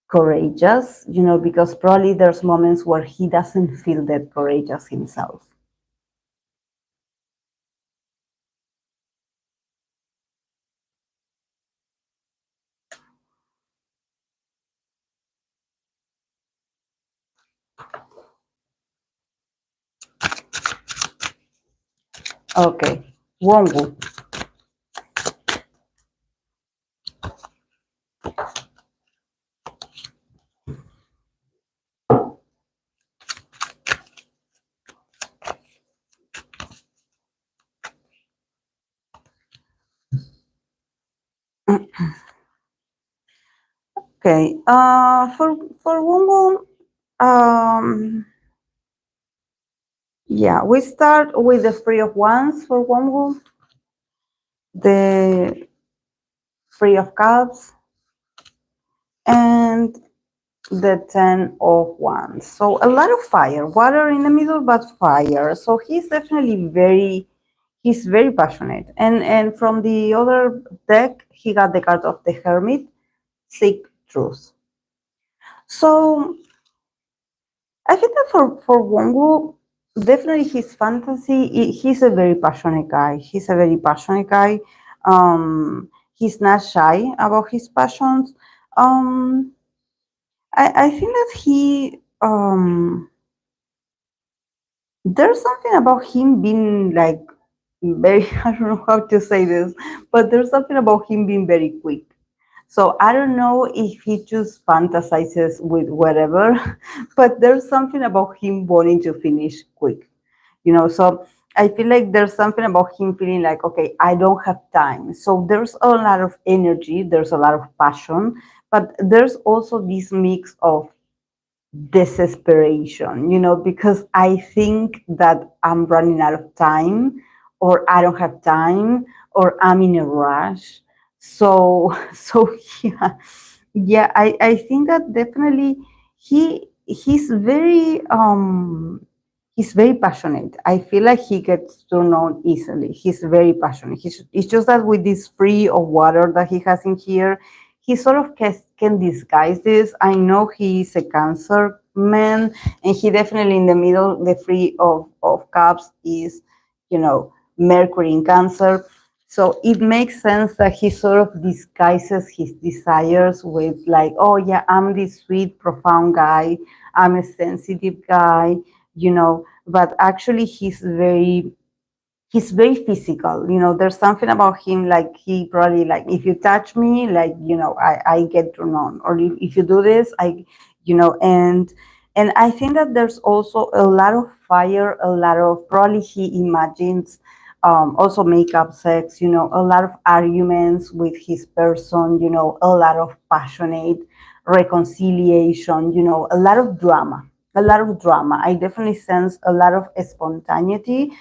courageous, because probably there's moments where he doesn't feel that courageous himself. Okay, Wongu. Okay. For Wongu, yeah, we start with the Three of Wands for Wongu. the Three of Cups, and the Ten of Wands. So a lot of fire, water in the middle, but fire. So he's very passionate. And from the other deck, he got the card of the Hermit, Seek Truth. So I think that for Wongu, definitely his fantasy, he's a very passionate guy. He's a very passionate guy. He's not shy about his passions. Um, I think that there's something about him being like very, I don't know how to say this, but there's something about him being very quick. So I don't know if he just fantasizes with whatever, but there's something about him wanting to finish quick, So I feel like there's something about him feeling like, okay, I don't have time. So there's a lot of energy, there's a lot of passion, but there's also this mix of desperation, because I think that I'm running out of time, or I don't have time, or I'm in a rush. So, so yeah, yeah, I think that definitely he's very passionate. I feel like he gets turned on easily. He's very passionate. It's just that with this free of water that he has in here, he sort of can disguise this. I know he's a Cancer man, and he definitely in the middle, the Three of Cups is, Mercury in Cancer. So it makes sense that he sort of disguises his desires with like, oh yeah, I'm this sweet, profound guy. I'm a sensitive guy, but actually he's very physical. There's something about him, like he probably like, if you touch me, like, I get turned on, or if you do this, and I think that there's also a lot of fire, a lot of, probably he imagines also makeup sex, a lot of arguments with his person, a lot of passionate reconciliation, a lot of drama. I definitely sense a lot of spontaneity,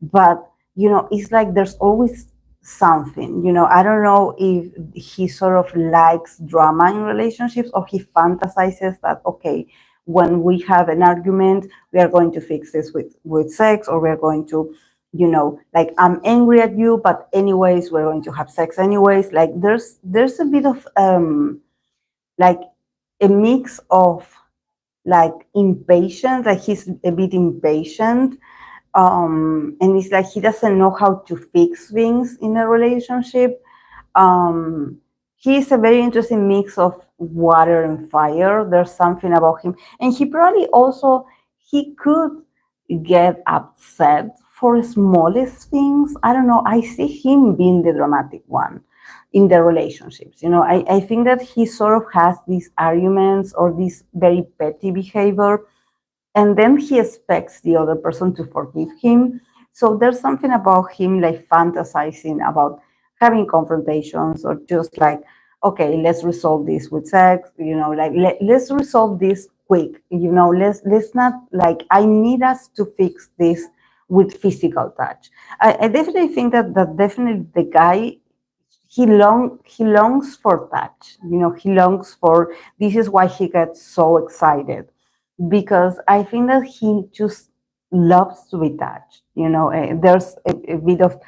but it's like there's always something. I don't know if he sort of likes drama in relationships, or he fantasizes that, okay, when we have an argument, we are going to fix this with sex, or we're going to, like, I'm angry at you, but anyways, we're going to have sex anyways. Like there's a bit of like a mix of like impatience, like he's a bit impatient, and it's like he doesn't know how to fix things in a relationship. um he's a very interesting mix of water and fire. There's something about him, and he probably also, he could get upset for smallest things. I don't know, I see him being the dramatic one in the relationships. I think that he sort of has these arguments or this very petty behavior, and then he expects the other person to forgive him. So there's something about him like fantasizing about having confrontations, or just like, okay, let's resolve this with sex, like let's resolve this quick, let's not, like, I need us to fix this with physical touch. I definitely think that definitely the guy, he longs for touch, he longs for, this is why he gets so excited, because I think that he just loves to be touched. There's a bit of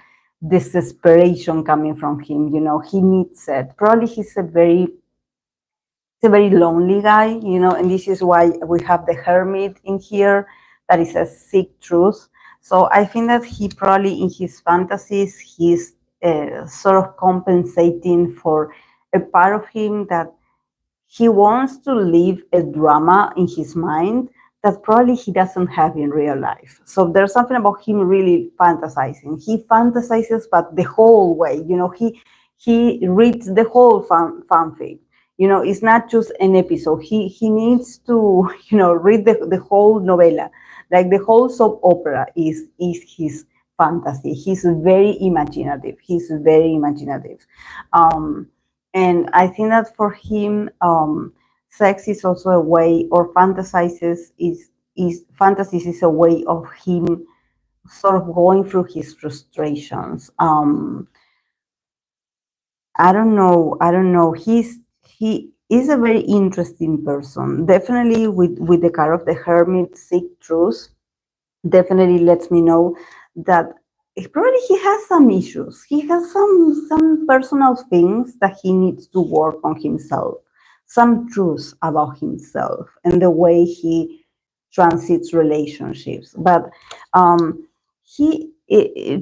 desperation coming from him. He needs it. Probably he's a very lonely guy. And this is why we have the Hermit in here, that is a seek truth. So I think that he probably in his fantasies, he's sort of compensating for a part of him that he wants to live a drama in his mind that probably he doesn't have in real life. So there's something about him really fantasizing. He fantasizes, but the whole way. He reads the whole fanfic. It's not just an episode. He needs to read the whole novela, like the whole soap opera is his fantasy. He's very imaginative. Um, and I think that for him, sex is also a way, or fantasies is a way of him sort of going through his frustrations. I don't know. I don't know. He is a very interesting person. Definitely with the card of the Hermit, seek truth. Definitely lets me know that probably he has some issues. He has some personal things that he needs to work on himself. Some truth about himself and the way he transits relationships. But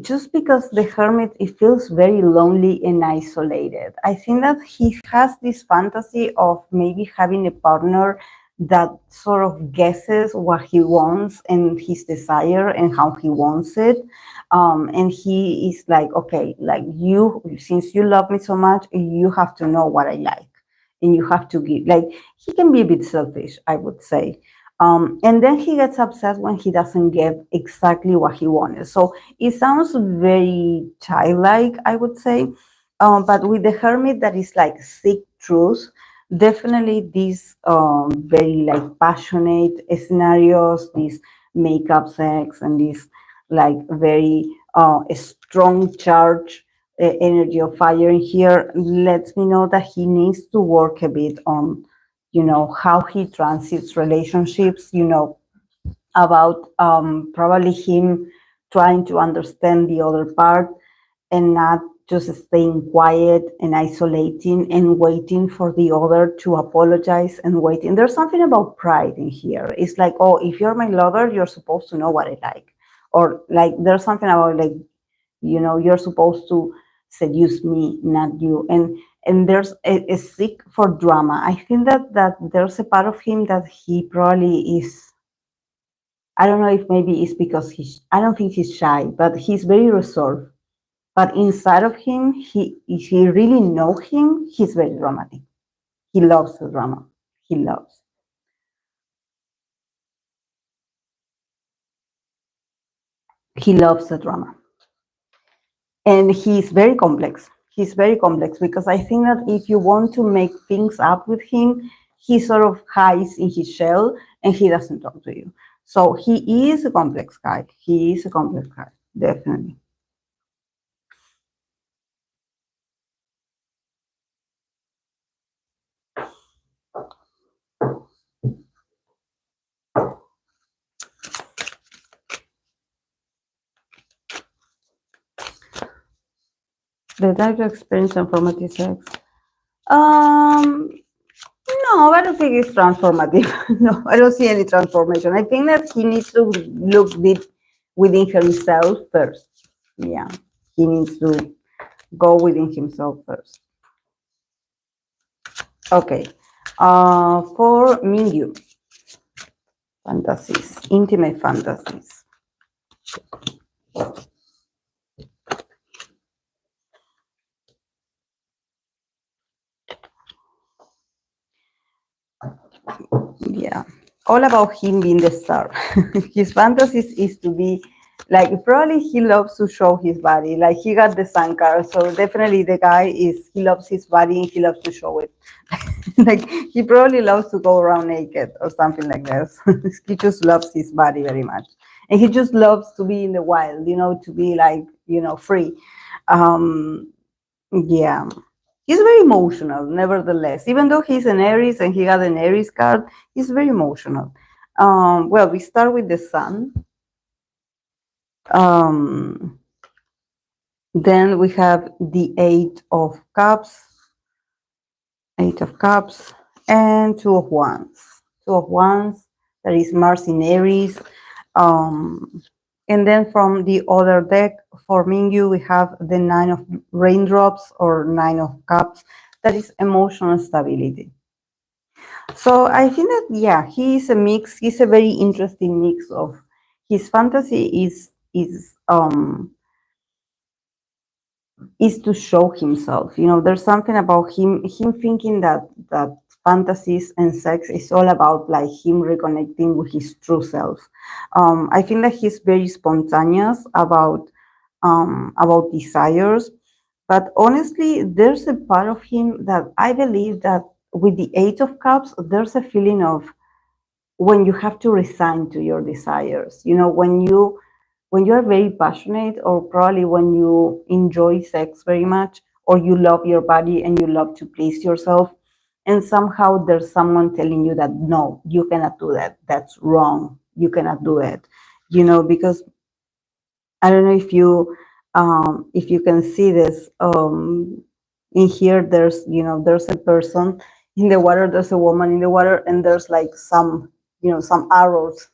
just because the hermit, it feels very lonely and isolated. I think that he has this fantasy of maybe having a partner that sort of guesses what he wants and his desire and how he wants it. And he is like, okay, like you, since you love me so much, you have to know what I like. And you have to give, like, he can be a bit selfish, I would say. And then he gets upset when he doesn't get exactly what he wanted. So it sounds very childlike, I would say. But with the hermit that is like seek truth, definitely these very like passionate scenarios, these makeup sex, and this like very strong charge energy of fire in here lets me know that he needs to work a bit on, how he transits relationships, about probably him trying to understand the other part and not just staying quiet and isolating and waiting for the other to apologize and waiting. There's something about pride in here. It's like, oh, if you're my lover, you're supposed to know what I like. Or like there's something about like, you're supposed to seduce me, not you. And there's a seek for drama. I think that there's a part of him that he probably is. I don't know if maybe it's because I don't think he's shy, but he's very reserved. But inside of him, if you really know him, he's very dramatic. He loves the drama. He loves. He loves the drama. And he's very complex. He's very complex because I think that if you want to make things up with him, he sort of hides in his shell and he doesn't talk to you. So he is a complex guy. He is a complex guy, definitely. The type of experience and formative sex. Um, no, I don't think it's transformative. No, I don't see any transformation. I think that he needs to look deep within himself first. Yeah, he needs to go within himself first. Okay. For Mingyu, fantasies, intimate fantasies. Yeah, all about him being the star. His fantasies is to be like, probably he loves to show his body. Like he got the sun card, so definitely the guy is, he loves his body and he loves to show it. Like he probably loves to go around naked or something like that. He just loves his body very much, and he just loves to be in the wild. To be like, free. Um, yeah. He's very emotional, nevertheless. Even though he's an Aries and he got an Aries card, he's very emotional. Well, we start with the sun. Um, then we have the Eight of Cups, and Two of Wands. Two of Wands, that is Mars in Aries. And then from the other deck, for Mingyu, we have the Nine of Raindrops or Nine of Cups, that is emotional stability. So I think that, yeah, he is a mix. He's a very interesting mix of his fantasy is to show himself. There's something about him thinking that fantasies and sex is all about like him reconnecting with his true self. I think that he's very spontaneous about desires, but honestly, there's a part of him that I believe that with the Eight of Cups, there's a feeling of when you have to resign to your desires. When you are very passionate, or probably when you enjoy sex very much, or you love your body and you love to please yourself, and somehow there's someone telling you that no, you cannot do that, that's wrong, you cannot do it, because I don't know if you can see this, in here. There's a person in the water. There's a woman in the water, and there's like some arrows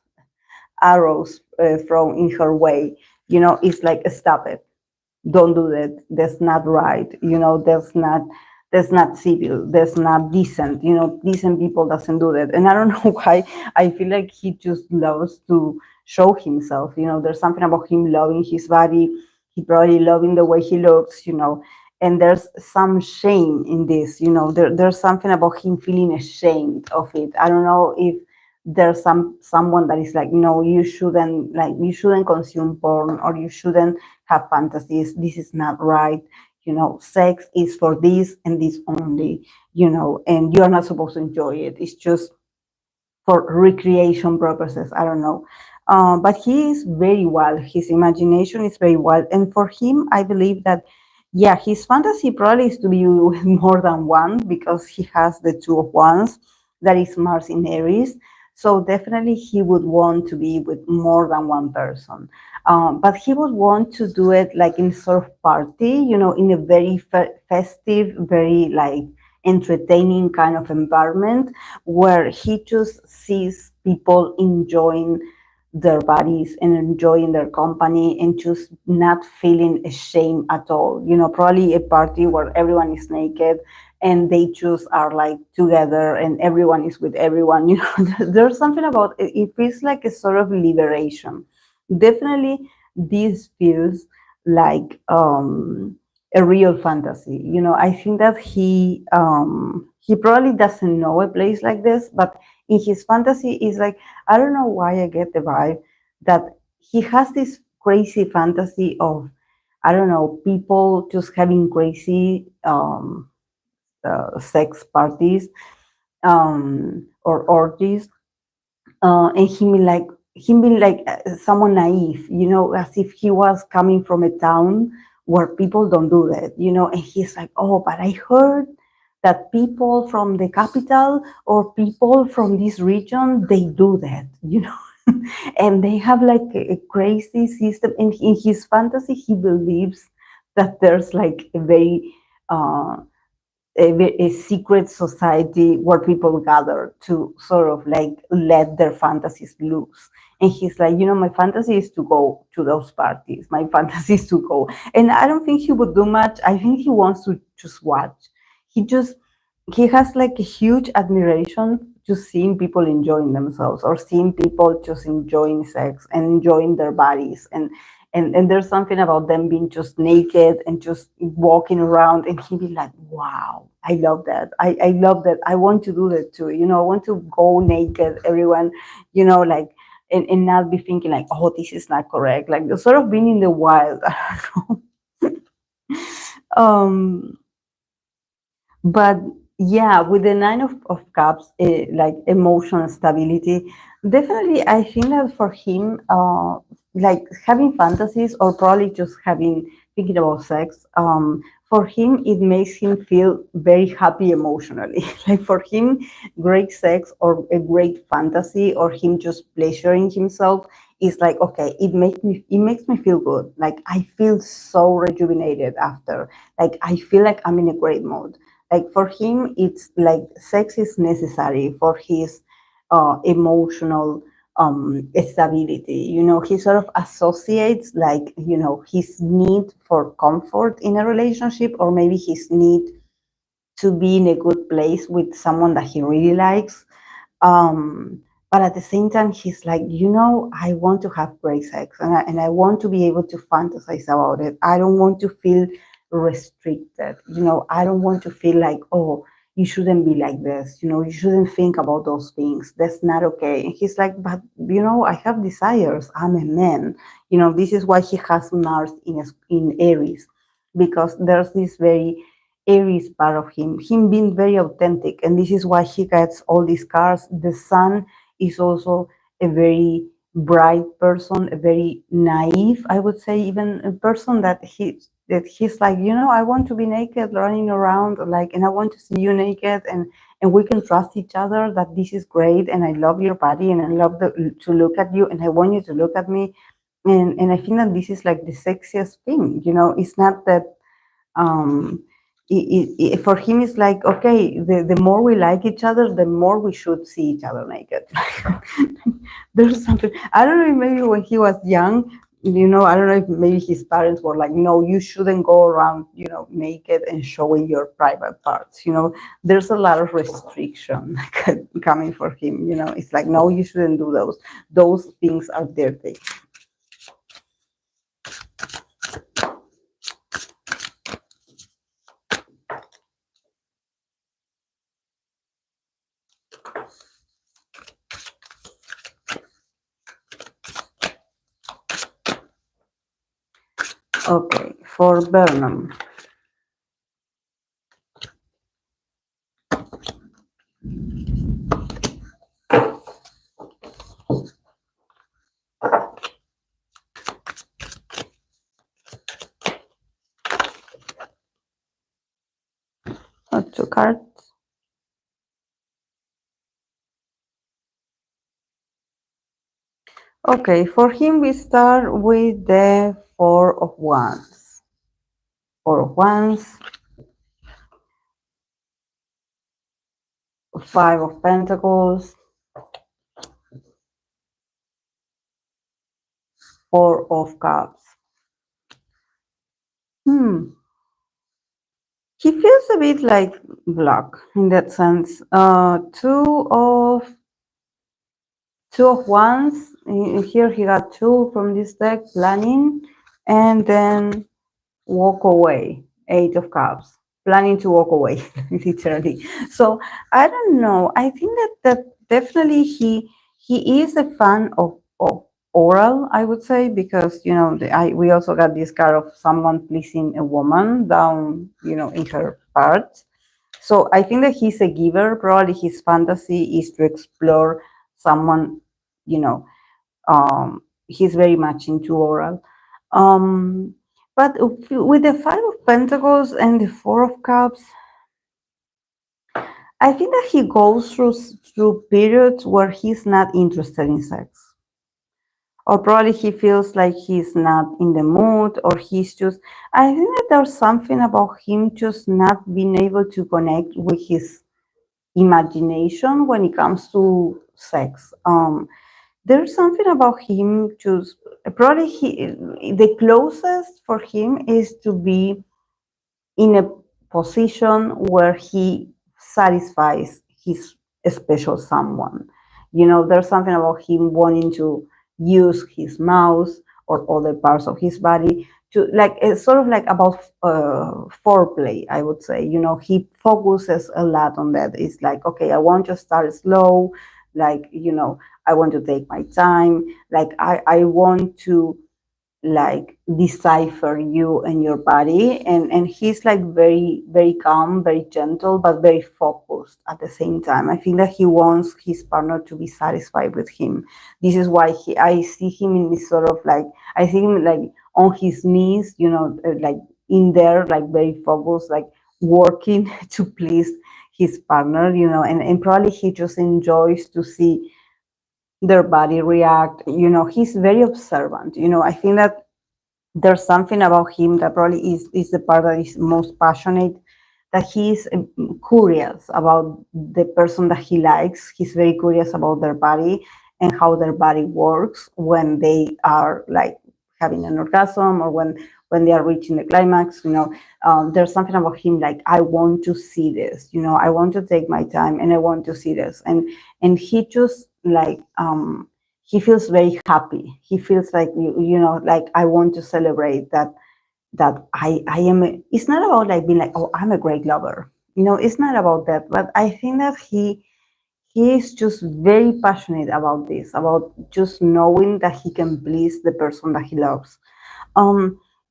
thrown in her way. It's like, stop it, don't do that, that's not right, that's not civil, that's not decent. Decent people doesn't do that. And I don't know why, I feel like he just loves to show himself. There's something about him loving his body, he probably loving the way he looks. And there's some shame in this. There's something about him feeling ashamed of it. I don't know if there's someone that is like, no, you shouldn't consume porn, or you shouldn't have fantasies, this is not right. Sex is for this and this only. And you're not supposed to enjoy it, it's just for recreation purposes. I don't know. But he is very wild. His imagination is very wild. And for him, I believe that, yeah, his fantasy probably is to be with more than one, because he has the Two of Wands, that is Mars in Aries. So definitely he would want to be with more than one person. But he would want to do it like in sort of party, in a very festive, very like entertaining kind of environment, where he just sees people enjoying their bodies and enjoying their company and just not feeling ashamed at all. Probably a party where everyone is naked and they just are like together and everyone is with everyone. There's something about it. It feels like a sort of liberation. Definitely, this feels like a real fantasy. I think that he probably doesn't know a place like this, but in his fantasy is like, I don't know why I get the vibe that he has this crazy fantasy of, I don't know, people just having crazy sex parties, or orgies, and him being like someone naive, as if he was coming from a town where people don't do that, and he's like, oh, but I heard that people from the capital or people from this region, they do that, and they have like a crazy system. And in his fantasy, he believes that there's like uh, a secret society where people gather to sort of like let their fantasies loose. And he's like, my fantasy is to go to those parties. My fantasy is to go. And I don't think he would do much. I think he wants to just watch. He just, he has like a huge admiration to seeing people enjoying themselves, or seeing people just enjoying sex and enjoying their bodies. And there's something about them being just naked and just walking around, and he'd be like, wow, I love that. I love that. I want to do that too. I want to go naked, everyone, like, and not be thinking like, oh, this is not correct. Like, the sort of being in the wild. I don't know. But yeah, with the Nine of Cups, like emotional stability, definitely, I think that for him, like having fantasies, or probably just thinking about sex, for him, it makes him feel very happy emotionally. Like for him, great sex or a great fantasy, or him just pleasuring himself, is like, okay, it makes me feel good. Like I feel so rejuvenated after. Like I feel like I'm in a great mood. Like for him, it's like sex is necessary for his emotional stability. He sort of associates like, his need for comfort in a relationship, or maybe his need to be in a good place with someone that he really likes. But at the same time, he's like, I want to have great sex, and I want to be able to fantasize about it. I don't want to feel restricted. I don't want to feel like, oh, you shouldn't be like this. You shouldn't think about those things. That's not okay. And he's like, but I have desires. I'm a man. This is why he has Mars in Aries, because there's this very Aries part of him being very authentic, and this is why he gets all these cars. The sun is also a very bright person, a very naive, I would say, even a person that that he's like, you know, I want to be naked running around, like, and I want to see you naked, and we can trust each other that this is great, and I love your body, and I love to look at you, and I want you to look at me, and I think that this is like the sexiest thing, you know. It's not that um for him it's like, okay, the more we like each other, the more we should see each other naked. There's something, I don't know, maybe when he was young, you know, I don't know if maybe his parents were like, no, you shouldn't go around, you know, naked and showing your private parts, you know. There's a lot of restriction coming for him, you know. It's like, no, you shouldn't do those things are dirty. Okay, for Burnham. Two cards. Okay, for him we start with the Four of Wands. Four of Wands, Five of Pentacles, Four of Cups. He feels a bit like block in that sense. Two of Wands. Here he got two from this deck, planning, and then walk away. Eight of Cups, planning to walk away, literally. So I don't know. I think that definitely he is a fan of oral, I would say, because, you know, we also got this card of someone pleasing a woman down, you know, in her parts. So I think that he's a giver. Probably his fantasy is to explore someone, you know, he's very much into oral. But with the Five of Pentacles and the Four of Cups, I think that he goes through periods where he's not interested in sex. Or probably he feels like he's not in the mood, or he's just, I think that there's something about him just not being able to connect with his imagination when it comes to sex. There's something about him just, probably the closest for him is to be in a position where he satisfies his special someone. You know, there's something about him wanting to use his mouth or other parts of his body to, like, it's sort of like about foreplay, I would say. You know, he focuses a lot on that. It's like, okay, I want to start slow, like, you know, I want to take my time, like I want to, like, decipher you and your body, and he's like very, very calm, very gentle, but very focused at the same time. I think that he wants his partner to be satisfied with him. This is why I see him in this sort of, like, I see him like on his knees, you know, like in there, like very focused, like working to please his partner, you know, and probably he just enjoys to see their body react. You know, he's very observant. You know, I think that there's something about him that probably is the part that is most passionate, that he's curious about the person that he likes. He's very curious about their body and how their body works when they are, like, having an orgasm, or when they are reaching the climax. You know, there's something about him, like, I want to see this, you know, I want to take my time and I want to see this. And he just, like, he feels very happy. He feels like, you know, like, I want to celebrate that I am it's not about, like, being like, oh, I'm a great lover, you know. It's not about that. But I think that he is just very passionate about this, about just knowing that he can please the person that he loves.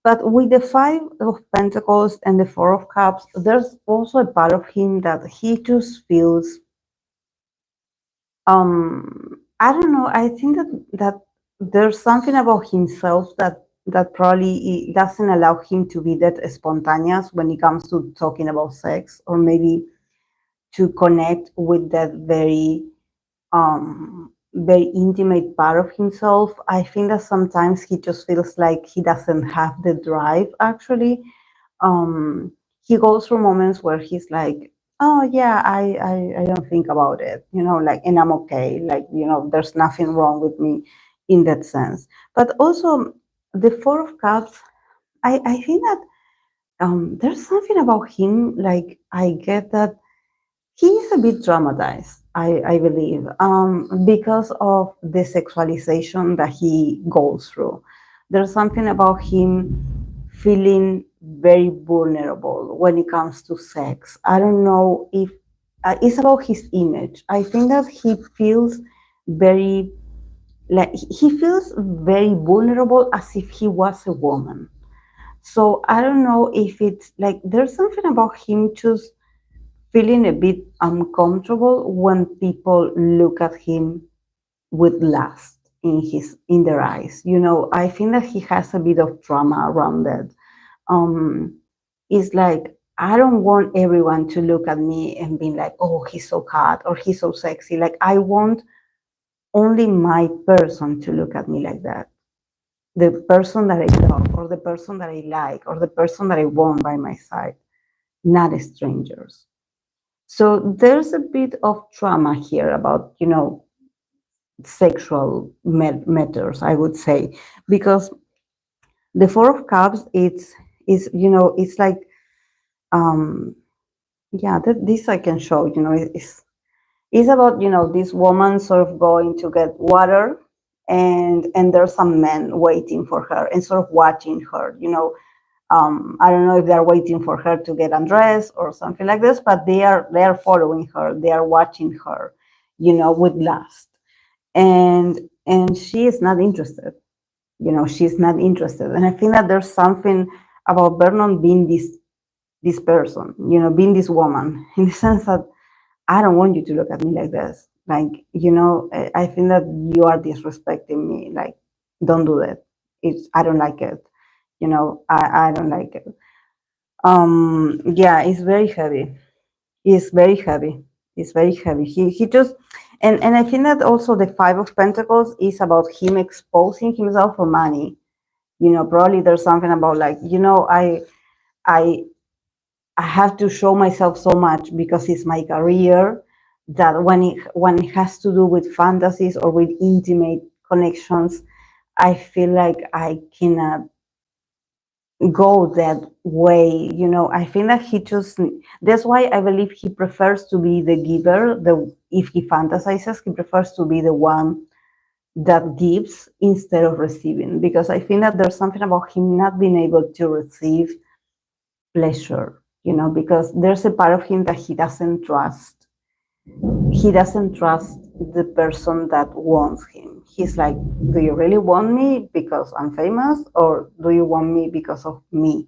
But with the Five of Pentacles and the Four of Cups, there's also a part of him that he just feels, I don't know, I think that there's something about himself that that probably it doesn't allow him to be that spontaneous when it comes to talking about sex, or maybe to connect with that very intimate part of himself. I think that sometimes he just feels like he doesn't have the drive actually. um he goes through moments where he's like, oh yeah, I don't think about it, like, and I'm okay, like, there's nothing wrong with me in that sense. But also the Four of Cups, I think that there's something about him, like, I get that he's a bit traumatized, I believe, because of the sexualization that he goes through. There's something about him feeling very vulnerable when it comes to sex. I don't know if it's about his image. I think that very, he feels very vulnerable as if he was a woman. So I don't know if it's like there's something about him just feeling a bit uncomfortable when people look at him with lust in their eyes. I think that he has a bit of trauma around that. Um, it's like, I don't want everyone to look at me and be like, oh, he's so hot or he's so sexy. Like, I want only my person to look at me like that. The person that I love, or the person that I like, or the person that I want by my side, not strangers. So there's a bit of trauma here about, sexual matters, I would say, because the Four of Cups, it's like, um, yeah, this I can show, it's about, this woman sort of going to get water, and there's some men waiting for her and sort of watching her, I don't know if they're waiting for her to get undressed or something like this, but they are following her, they are watching her, with lust. And she is not interested. She's not interested. And I think that there's something about Vernon being this person, being this woman, in the sense that I don't want you to look at me like this. Like, I think that you are disrespecting me. Like, don't do that. I don't like it. I don't like it. Yeah, it's very heavy. It's very heavy. It's very heavy. He just, and I think that also the Five of Pentacles is about him exposing himself for money. Probably there's something about, like, I I have to show myself so much because it's my career, that when it has to do with fantasies or with intimate connections, I feel like I cannot go that way. I think that he just, that's why I believe he prefers to be the giver. If he fantasizes, he prefers to be the one that gives instead of receiving, because I think that there's something about him not being able to receive pleasure, because there's a part of him that he doesn't trust the person that wants him. He's like, do you really want me because I'm famous, or do you want me because of me,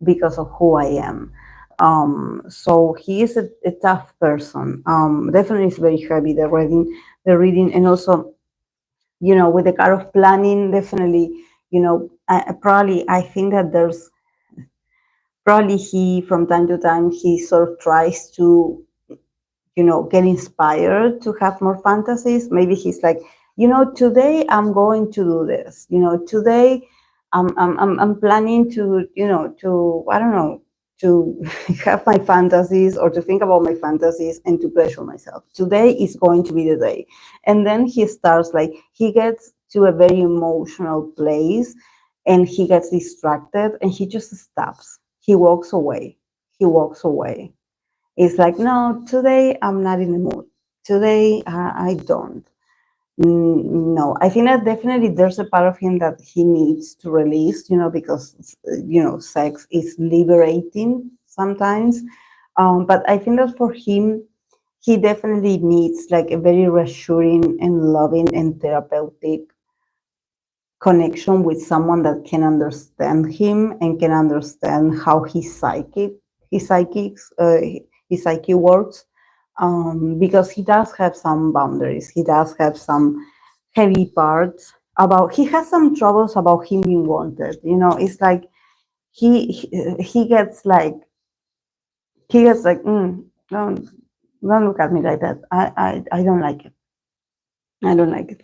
because of who I am? So he is a tough person. Definitely is very heavy, the reading, and also, with the card of planning, definitely, probably, I think that there's probably, he, from time to time, he sort of tries to, get inspired to have more fantasies. Maybe he's like, today I'm going to do this. Today I'm planning to, I don't know, to have my fantasies, or to think about my fantasies, and to pleasure myself. Today is going to be the day. And then he starts, like, he gets to a very emotional place, and he gets distracted, and he just stops. He walks away. He walks away. It's like, no, today I'm not in the mood. Today I don't. No, I think that definitely there's a part of him that he needs to release, because, sex is liberating sometimes. But I think that for him, he definitely needs, like, a very reassuring and loving and therapeutic connection with someone that can understand him and can understand how his psyche works, because he does have some boundaries. He does have some heavy parts, about he has some troubles about him being wanted. It's like he gets like don't look at me like that. I don't like it. I don't like it.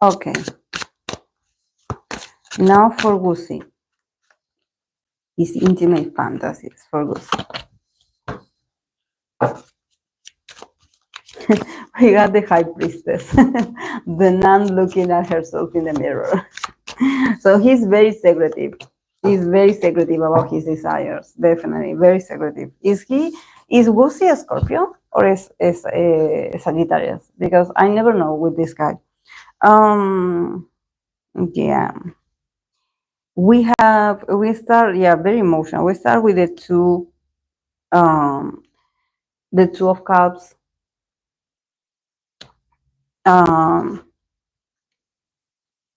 Okay, now for Gucci. His intimate fantasies for Gucci. We got the high priestess, the nun looking at herself in the mirror. So he's very secretive. He's very secretive about his desires. Definitely, very secretive. Is Gucci a Scorpio or is a Sagittarius? Because I never know with this guy. Yeah. We start, yeah, very emotional. We start with um, the two of cups, um,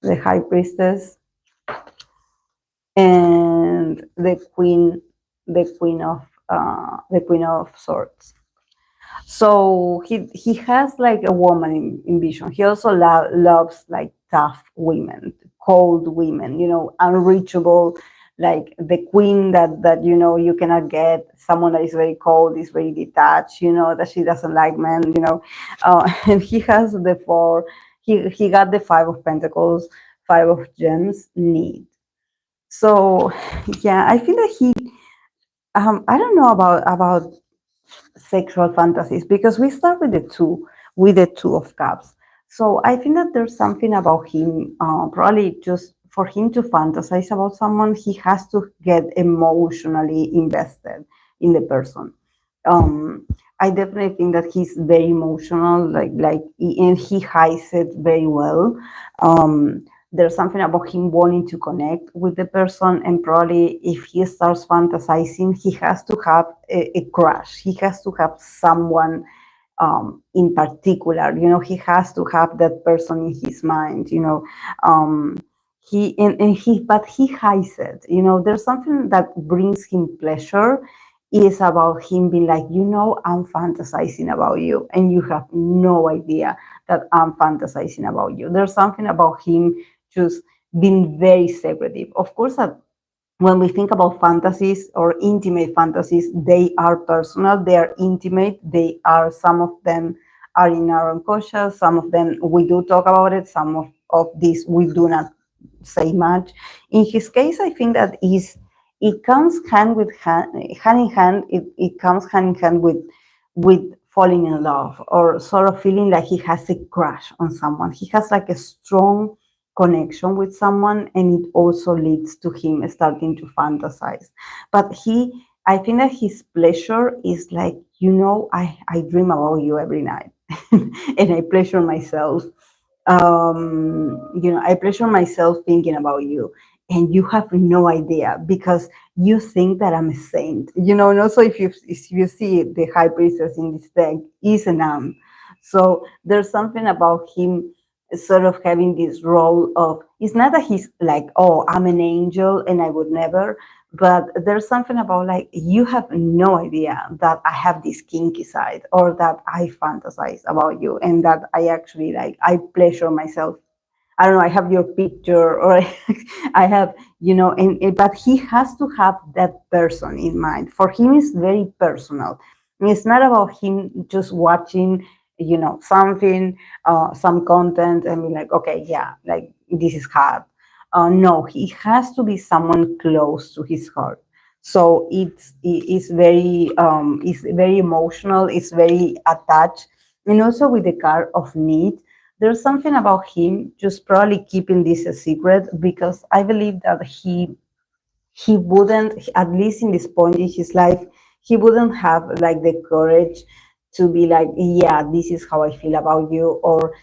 the high priestess, and the queen of swords. So he has like a woman in vision. He also loves like tough women, cold women, unreachable, like the queen that you cannot get, someone that is very cold, is very detached, that she doesn't like men, and he has the four. He got the five of pentacles, five of gems, need. So yeah, I feel that he I don't know about sexual fantasies because we start with the two of cups. So I think that there's something about him, probably just for him to fantasize about someone, he has to get emotionally invested in the person. um I definitely think that he's very emotional, and he hides it very well. There's something about him wanting to connect with the person, and probably if he starts fantasizing, he has to have a crush. He has to have someone in particular. He has to have that person in his mind. But he hides it. There's something that brings him pleasure. Is about him being like, I'm fantasizing about you, and you have no idea that I'm fantasizing about you. There's something about him just being very secretive. Of course, that when we think about fantasies or intimate fantasies, they are personal, they are intimate, some of them are in our unconscious, some of them we do talk about it, some of these we do not say much. In his case, I think that it comes hand in hand, it comes hand in hand with falling in love, or sort of feeling like he has a crush on someone. He has like a strong connection with someone, and it also leads to him starting to fantasize. But I think that his pleasure is like, I dream about you every night and I pleasure myself. I pleasure myself thinking about you, and you have no idea because you think that I'm a saint, and also if you see the high priestess in this deck is an so there's something about him sort of having this role of, it's not that he's like, oh, I'm an angel and I would never, but there's something about like, you have no idea that I have this kinky side, or that I fantasize about you, and that I actually like, I pleasure myself. I don't know, I have your picture, or I have, but he has to have that person in mind. For him, it's very personal. It's not about him just watching, something, some content, and be like, okay, yeah, like this is hard. No, he has to be someone close to his heart. So it's very emotional. It's very attached. And also with the card of need, there's something about him just probably keeping this a secret, because I believe that he wouldn't, at least in this point in his life, he wouldn't have like the courage to be like, yeah, this is how I feel about you, or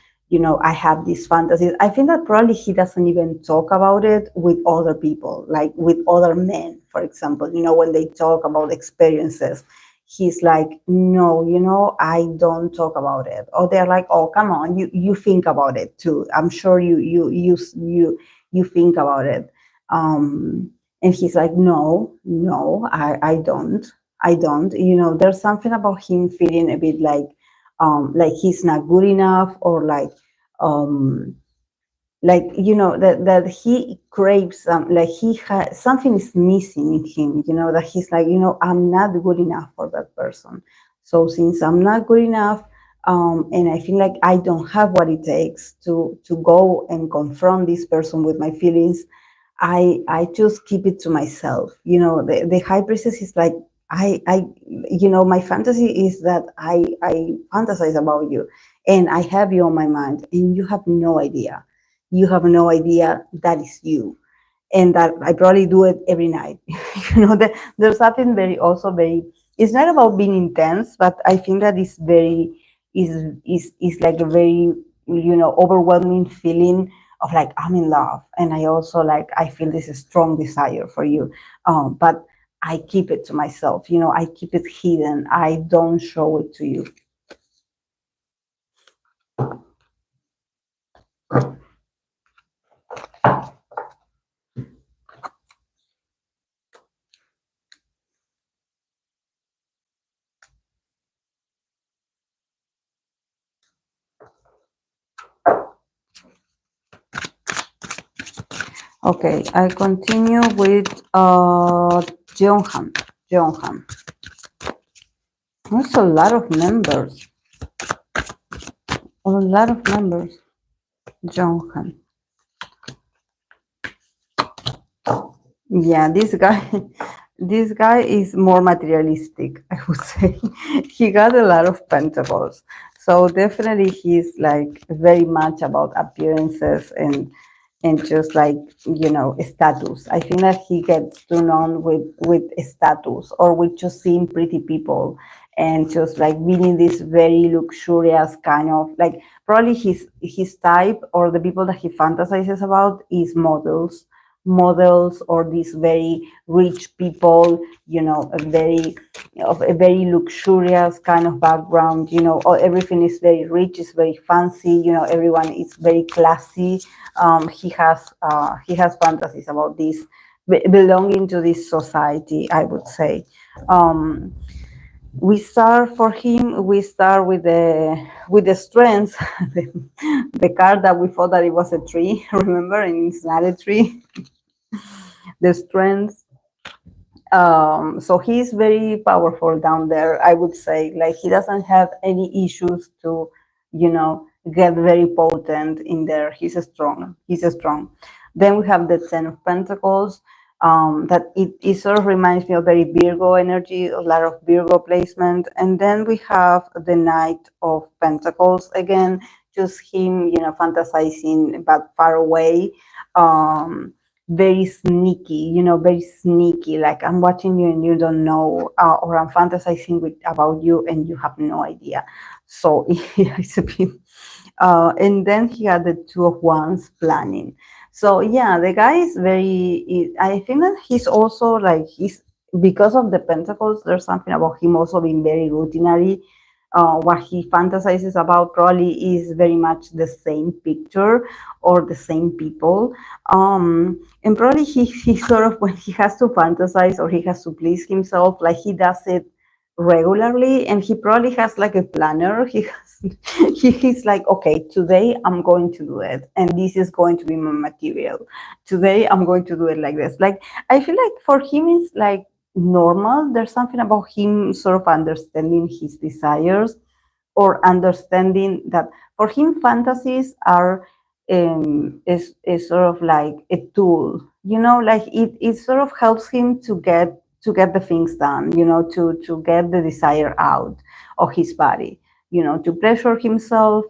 I have these fantasies. I think that probably he doesn't even talk about it with other people, like with other men, for example. When they talk about experiences, he's like, no, I don't talk about it. Or they're like, oh, come on, you think about it too. I'm sure you think about it. And he's like, no, no, I don't. I don't. There's something about him feeling a bit like he's not good enough, or um, that he craves, like something is missing in him, that he's like, I'm not good enough for that person. So since I'm not good enough, and I feel like I don't have what it takes to go and confront this person with my feelings, I just keep it to myself. The high priestess is like, I my fantasy is that I fantasize about you, and I have you on my mind, and you have no idea. You have no idea that is you, and that I probably do it every night. That there's something very. It's not about being intense, but I think that is very is like a very overwhelming feeling of like, I'm in love, and I also like, I feel this strong desire for you, but I keep it to myself. I keep it hidden. I don't show it to you. Okay, I continue with Jeonhan. Jeonhan. There's a lot of members. A lot of members. Jeonhan. Yeah, this guy this guy is more materialistic, I would say. He got a lot of pentacles. So definitely he's like very much about appearances and just like status. I think that he gets too known with status, or with just seeing pretty people, and just like being in this very luxurious kind of like, probably his type, or the people that he fantasizes about, is models, or these very rich people, a very luxurious kind of background, or everything is very rich, is very fancy, everyone is very classy. He has fantasies about this, belonging to this society, I would say. We start with the strengths. The card that we thought that it was a tree, remember, and it's not a tree. The strengths. So he's very powerful down there, I would say. Like, he doesn't have any issues to, get very potent in there. He's strong. Then we have the Ten of Pentacles. That it sort of reminds me of very Virgo energy, a lot of Virgo placement. And then we have the Knight of Pentacles again, just him, fantasizing but far away. Very sneaky, very sneaky. Like, I'm watching you and you don't know, or I'm fantasizing about you and you have no idea. So it's a bit. And then he had the Two of Wands, planning. So yeah, the guy is very. I think that he's also like, because of the Pentacles. There's something about him also being very routinary. What he fantasizes about probably is very much the same picture or the same people. And probably he sort of, when he has to fantasize or he has to please himself, like, he does it regularly, and he probably has like a planner. He's like, okay, today I'm going to do it, and this is going to be my material. Today I'm going to do it like this. Like, I feel like for him it's like normal. There's something about him sort of understanding his desires, or understanding that for him fantasies are is sort of like a tool, like it sort of helps him to get the things done, to get the desire out of his body. to pleasure himself,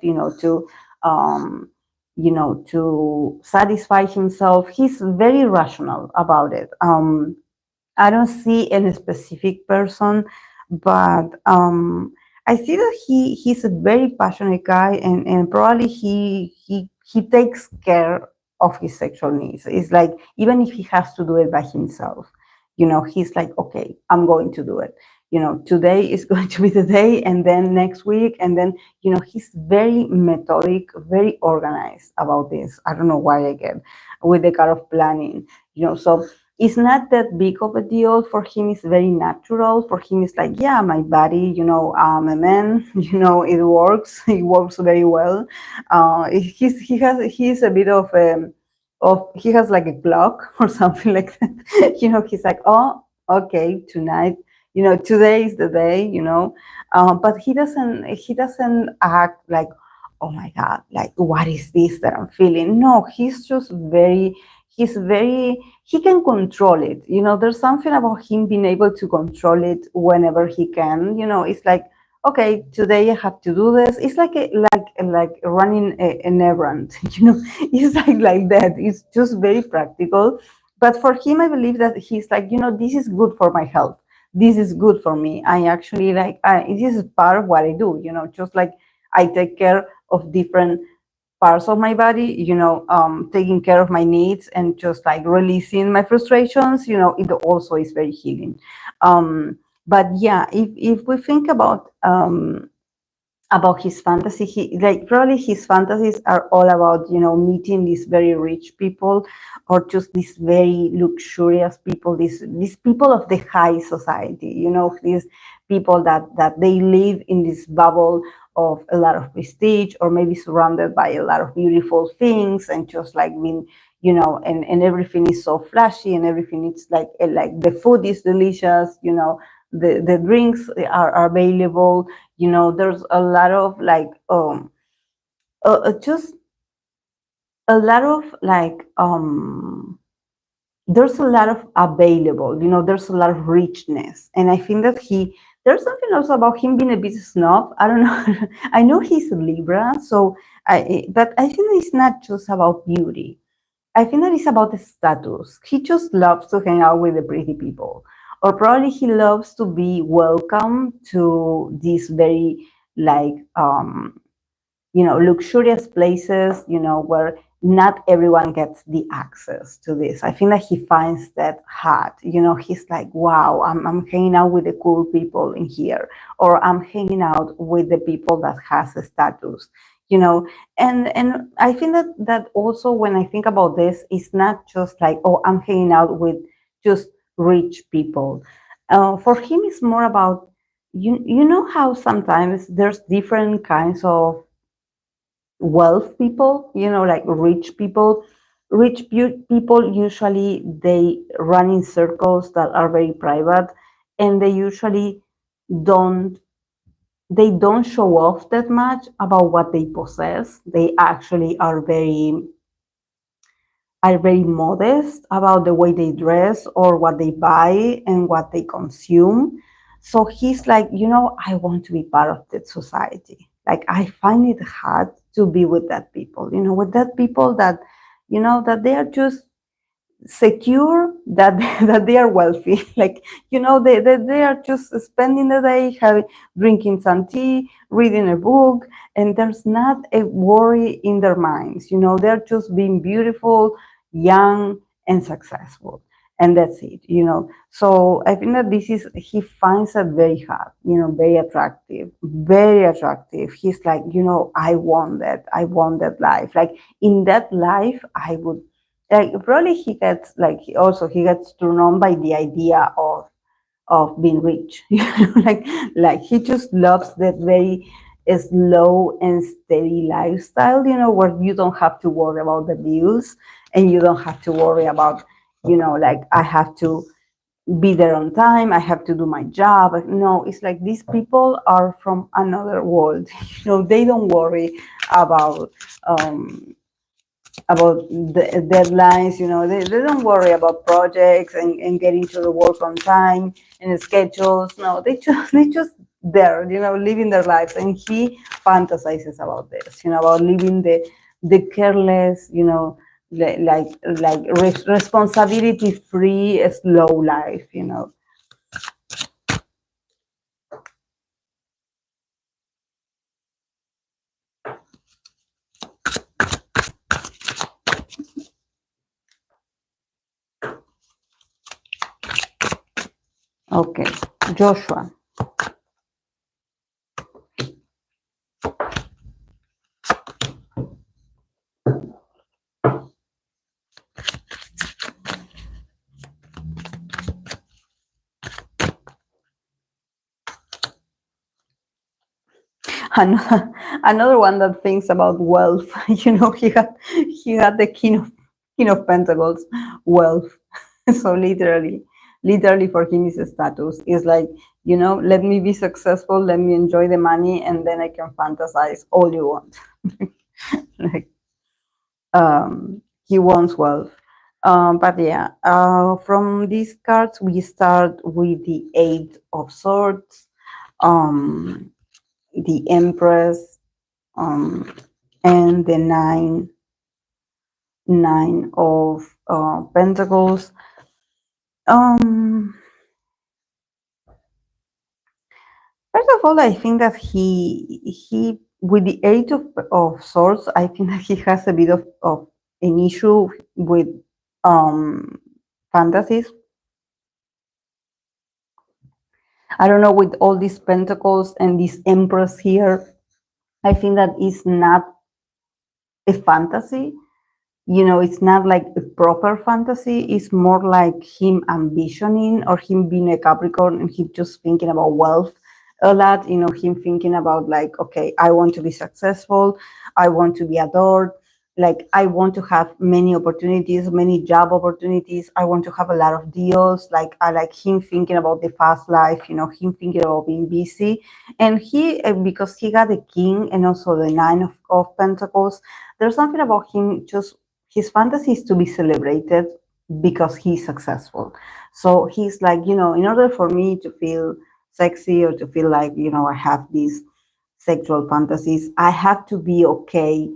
um, to satisfy himself. He's very rational about it. I don't see any specific person, but I see that he's a very passionate guy, and probably he takes care of his sexual needs. It's like even if he has to do it by himself, he's like, okay, I'm going to do it. Today is going to be the day, and then next week, and then he's very methodic, very organized about this. I don't know why I get with the kind of planning, so it's not that big of a deal for him. It's very natural for him. It's like, yeah, my body, I'm a man. It works. It works very well. He's a bit of he has like a clock or something like that. He's like, oh, okay, tonight. Today is the day. But he doesn't act like, oh my God, like what is this that I'm feeling? No, he's very he can control it. There's something about him being able to control it whenever he can. It's like, okay, today I have to do this. It's like running an errand. It's like that. It's just very practical. But for him, I believe that he's like, this is good for my health. This is good for me. I actually this is part of what I do. Just like I take care of different parts of my body, taking care of my needs and just like releasing my frustrations, it also is very healing. But yeah, if we think about his fantasy, he like probably his fantasies are all about meeting these very rich people, or just these very luxurious people, these people of the high society, these people that they live in this bubble of a lot of prestige, or maybe surrounded by a lot of beautiful things, and just like being and everything is so flashy, and everything is like the food is delicious, the drinks are available. There's a lot of just a lot of there's a lot of available, there's a lot of richness. And I think that there's something also about him being a bit snob. I don't know. I know he's a Libra, but I think it's not just about beauty. I think that it's about the status. He just loves to hang out with the pretty people. Or probably he loves to be welcome to these very like luxurious places, where not everyone gets the access to this. I think that he finds that hot. He's like, wow, I'm hanging out with the cool people in here, or I'm hanging out with the people that has a status. And I think that also when I think about this, it's not just like, oh, I'm hanging out with just rich people. For him, it's more about you know how sometimes there's different kinds of wealth people, like rich people. People usually they run in circles that are very private, and they usually don't don't show off that much about what they possess. They actually are very modest about the way they dress, or what they buy and what they consume. So he's like, I want to be part of that society. Like, I find it hard to be with that people, with that people that, that they are just secure, that that they are wealthy. Like, they are just spending the day drinking some tea, reading a book, and there's not a worry in their minds. They're just being beautiful, young, and successful, and that's it. So I think that he finds that very hard, very attractive, very attractive. He's like, I want that life. Like, in that life, I would, like, probably he gets like, he gets turned on by the idea of being rich. Like he just loves that very slow and steady lifestyle, where you don't have to worry about the bills, and you don't have to worry about, like, I have to be there on time, I have to do my job. No, it's like these people are from another world. They don't worry about the deadlines. They don't worry about projects and getting to the work on time and the schedules. No, they just there, living their lives, and he fantasizes about this, about living the careless, like responsibility free, slow life. Okay, Joshua. Another one that thinks about wealth. He had the king of pentacles, wealth. So literally for him is a status. It's like, let me be successful, let me enjoy the money, and then I can fantasize all you want. Like, he wants wealth. But yeah, from these cards we start with the Eight of Swords, the Empress, and the nine of Pentacles. First of all, I think that he with the Eight of Swords, I think that he has a bit of an issue with fantasies. I don't know, with all these pentacles and this Empress here, I think that is not a fantasy. It's not like a proper fantasy. It's more like him ambitioning, or him being a Capricorn and him just thinking about wealth a lot. Him thinking about, like, okay, I want to be successful. I want to be adored. Like, I want to have many opportunities, many job opportunities. I want to have a lot of deals. Like, I like him thinking about the fast life, him thinking about being busy. And because he got the King and also the Nine of Pentacles, there's something about him, just his fantasy is to be celebrated because he's successful. So he's like, in order for me to feel sexy, or to feel like, I have these sexual fantasies, I have to be okay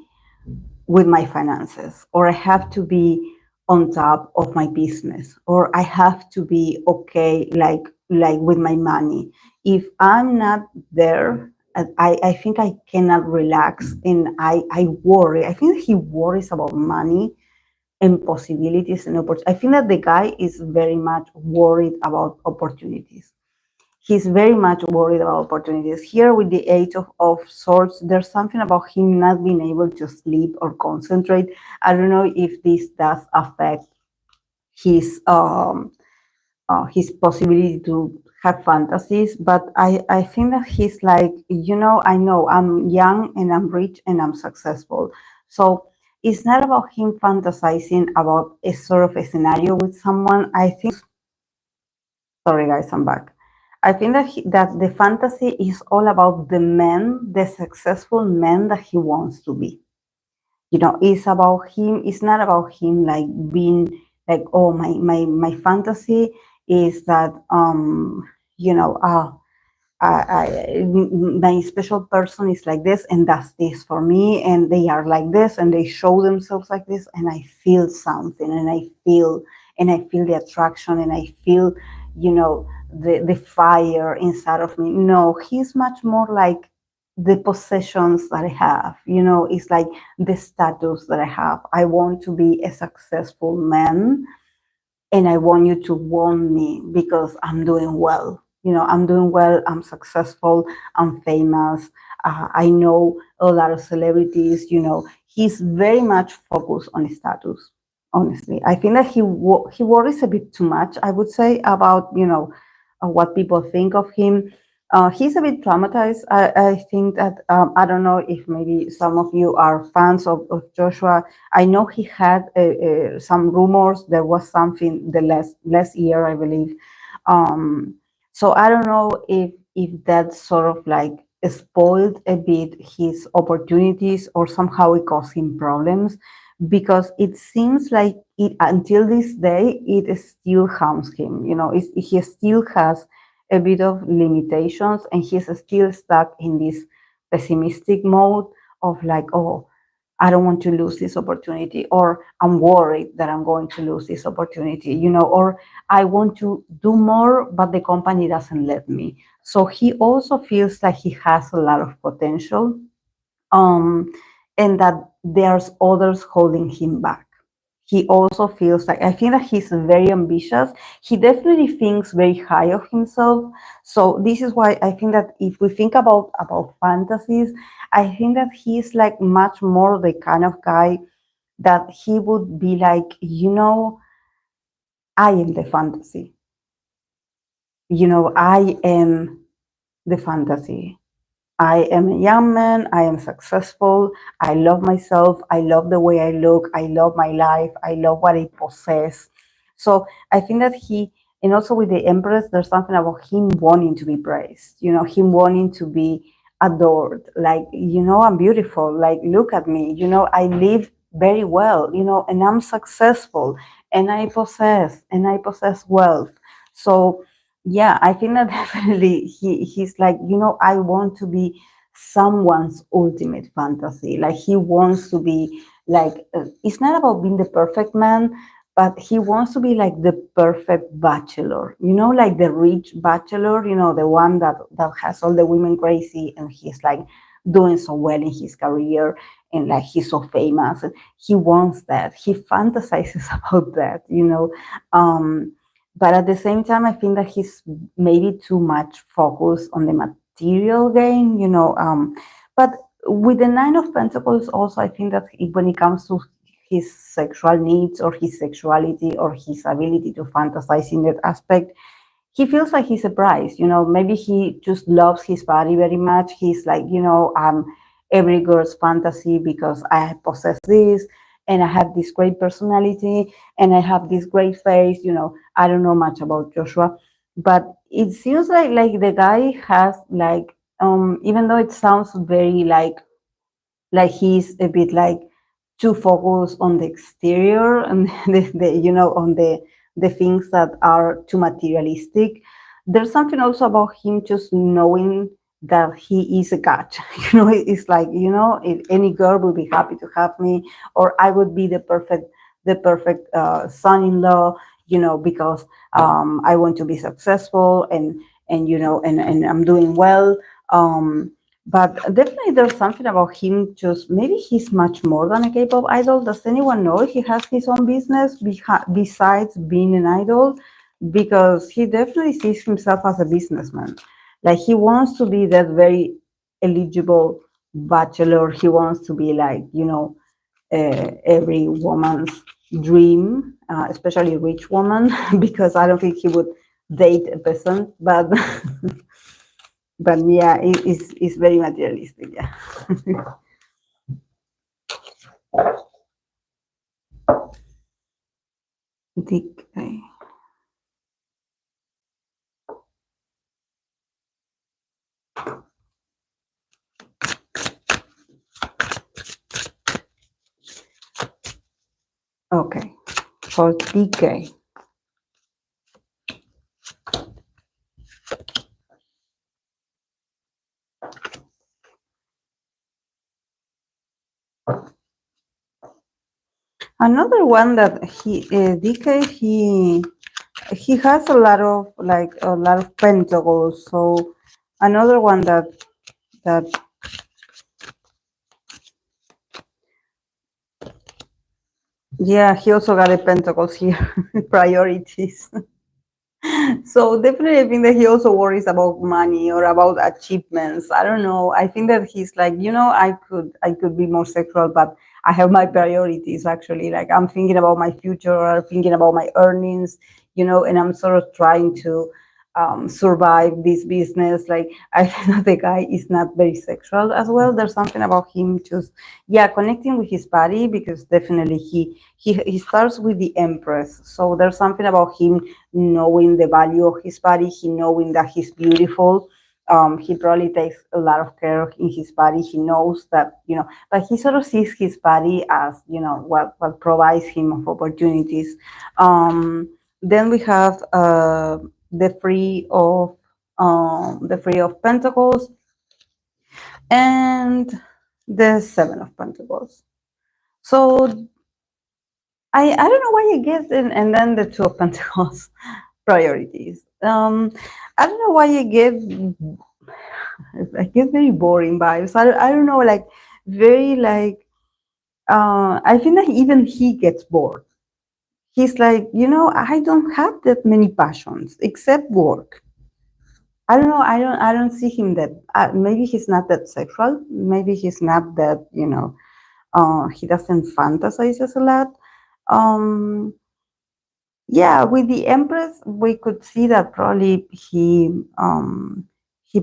with my finances, or I have to be on top of my business, or I have to be okay, like with my money. If I'm not there, I think I cannot relax, and I worry. I think he worries about money and possibilities and opportunities. I think that the guy is very much worried about opportunities. He's very much worried about opportunities. Here with the Eight of Swords, there's something about him not being able to sleep or concentrate. I don't know if this does affect his possibility to have fantasies, but I think that he's like, I know I'm young and I'm rich and I'm successful. So it's not about him fantasizing about a sort of a scenario with someone. I think, sorry guys, I'm back. I think that the fantasy is all about the successful man that he wants to be. It's about him. It's not about him like being like, oh, my fantasy is that my special person is like this and does this for me, and they are like this and they show themselves like this, and I feel something, and I feel the attraction, and I feel the fire inside of me. No, he's much more like the possessions that I have. It's like the status that I have. I want to be a successful man, and I want you to want me because I'm doing well. I'm doing well, I'm successful, I'm famous. I know a lot of celebrities. He's very much focused on status. Honestly, I think that he worries a bit too much, I would say, about what people think of him. He's a bit traumatized. I think that I don't know if maybe some of you are fans of Joshua. I know he had some rumors. There was something the last year, I believe. So I don't know if that sort of like spoiled a bit his opportunities, or somehow it caused him problems, because it seems like it, until this day, it still harms him. He still has a bit of limitations, and he's still stuck in this pessimistic mode of like, oh, I don't want to lose this opportunity, or I'm worried that I'm going to lose this opportunity, or I want to do more, but the company doesn't let me. So he also feels like he has a lot of potential, um, and that there's others holding him back. He also feels like, I think that he's very ambitious. He definitely thinks very high of himself. So this is why I think that if we think about fantasies, I think that he's like much more the kind of guy that he would be like, I am the fantasy. I am the fantasy. I am a young man. I am successful. I love myself. I love the way I look. I love my life. I love what I possess. So I think that and also with the Empress, there's something about him wanting to be praised, him wanting to be adored. Like, I'm beautiful. Like, look at me. I live very well, and I'm successful, and I possess wealth. So yeah, I think that definitely he's like, I want to be someone's ultimate fantasy. Like, he wants to be like, it's not about being the perfect man, but he wants to be like the perfect bachelor, like the rich bachelor, the one that has all the women crazy, and he's like doing so well in his career, and like he's so famous, and he wants that. He fantasizes about that, but at the same time, I think that he's maybe too much focused on the material gain, but with the Nine of Pentacles, also, I think that when it comes to his sexual needs or his sexuality or his ability to fantasize in that aspect, he feels like he's a prize. Maybe he just loves his body very much. He's like, I'm every girl's fantasy because I possess this, and I have this great personality, and I have this great face. I don't know much about Joshua, but it seems like the guy has like, even though it sounds very like he's a bit like too focused on the exterior and on the things that are too materialistic. There's something also about him just knowing that he is a catch. It's like, if any girl would be happy to have me, or I would be the perfect son-in-law, because I want to be successful, and I'm doing well. But definitely there's something about him, just maybe he's much more than a K-pop idol. Does anyone know if he has his own business besides being an idol? Because he definitely sees himself as a businessman. Like, he wants to be that very eligible bachelor. He wants to be like, every woman's dream, especially rich woman, because I don't think he would date a peasant, but but yeah, it's very materialistic. Yeah. Dick. Okay, for DK. Another one that DK, he has a lot of pentacles. So another one that yeah, he also got a pentacles here. Priorities. So definitely, I think that he also worries about money or about achievements. I don't know. I think that he's like, I could be more sexual, but I have my priorities actually. Like, I'm thinking about my future, or thinking about my earnings, and I'm sort of trying to survive this business. Like, I think that the guy is not very sexual as well. There's something about him just, yeah, connecting with his body, because definitely he starts with the Empress. So there's something about him knowing the value of his body, he knowing that he's beautiful. He probably takes a lot of care in his body. He knows that, but he sort of sees his body as, what provides him of opportunities. Then we have the Free of the Three of Pentacles, and the Seven of Pentacles. So I don't know why I get, and then the Two of Pentacles priorities. I don't know why I get very boring vibes. I don't know, like very like I think that even he gets bored. He's like, I don't have that many passions except work. I don't know. I don't see him that. Maybe he's not that sexual. Maybe he's not that. He doesn't fantasize a lot. Um, yeah, with the Empress, we could see that probably he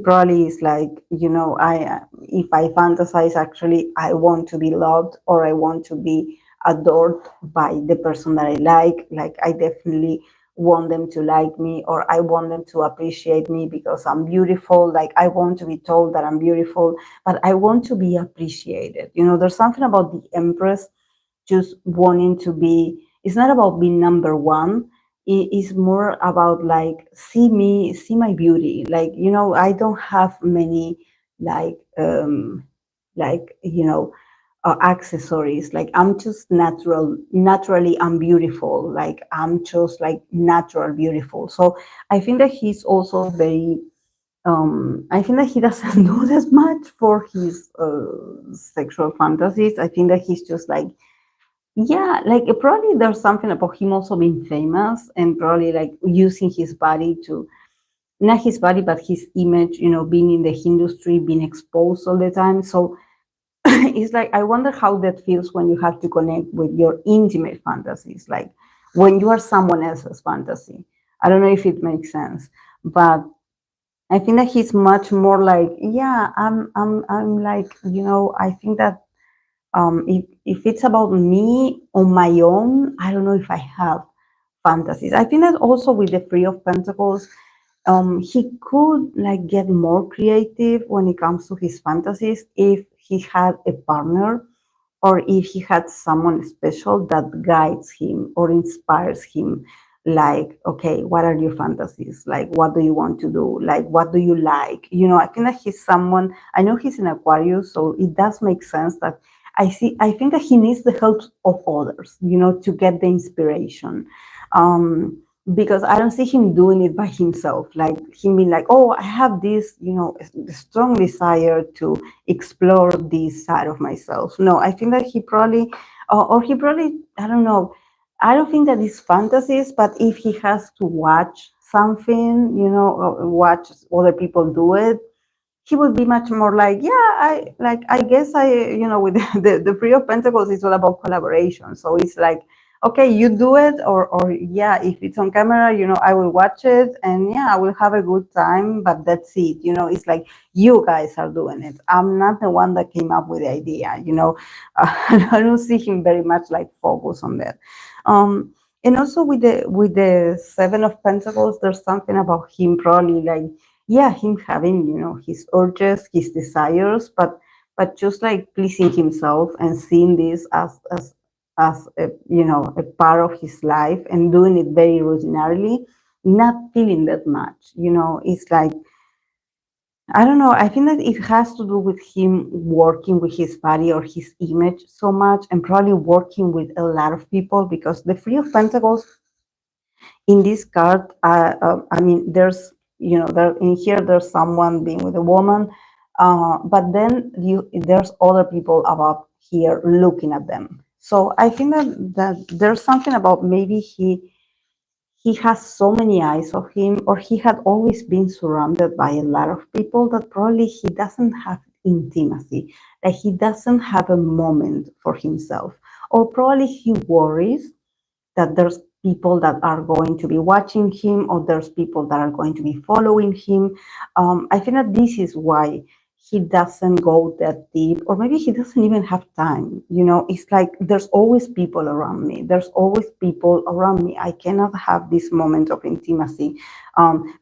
probably is like, I if I fantasize, actually I want to be loved, or I want to be adored by the person that I like. Like, I definitely want them to like me, or I want them to appreciate me because I'm beautiful. Like, I want to be told that I'm beautiful, but I want to be appreciated. There's something about the Empress just wanting to be. It's not about being number one. It's more about, like, see me, see my beauty. Like, I don't have many, like, accessories. Like, I'm just naturally I'm beautiful. Like, I'm just like natural beautiful. So I think that he's also very, I think that he doesn't do that much for his sexual fantasies. I think that he's just like, yeah, like, probably there's something about him also being famous, and probably like using his body to, not his body, but his image, being in the industry, being exposed all the time. So it's like, I wonder how that feels when you have to connect with your intimate fantasies, like when you are someone else's fantasy. I don't know if it makes sense, but I think that he's much more like, yeah, I'm like, I think that if it's about me on my own, I don't know if I have fantasies. I think that also with the Three of Pentacles, he could like get more creative when it comes to his fantasies if he had a partner, or if he had someone special that guides him or inspires him. Like, okay, what are your fantasies? Like, what do you want to do? Like, what do you like? I think that he's someone, I know he's an Aquarius, so it does make sense that I think that he needs the help of others, to get the inspiration. Because I don't see him doing it by himself, like him being like, oh, I have this, strong desire to explore this side of myself. No, I think that he probably, or he probably, I don't know. I don't think that it's fantasies, but if he has to watch something, or watch other people do it, he would be much more like, yeah, I guess with the Three of Pentacles, it's all about collaboration. So it's like, okay, you do it, or yeah, if it's on camera, I will watch it, and yeah, I will have a good time, but that's it. It's like, you guys are doing it. I'm not the one that came up with the idea. I don't see him very much like focus on that. And also with the Seven of Pentacles, there's something about him probably like, yeah, him having, his urges, his desires, but just like pleasing himself and seeing this as a, a part of his life, and doing it very routinarily, not feeling that much. It's like, I don't know. I think that it has to do with him working with his body or his image so much, and probably working with a lot of people, because the Three of Pentacles in this card, I mean, there's, there in here, there's someone being with a woman, but then there's other people above here looking at them. So I think that there's something about, maybe he has so many eyes of him, or he had always been surrounded by a lot of people, that probably he doesn't have intimacy, like he doesn't have a moment for himself, or probably he worries that there's people that are going to be watching him, or there's people that are going to be following him. I think that this is why he doesn't go that deep, or maybe he doesn't even have time. It's like, there's always people around me. There's always people around me. I cannot have this moment of intimacy,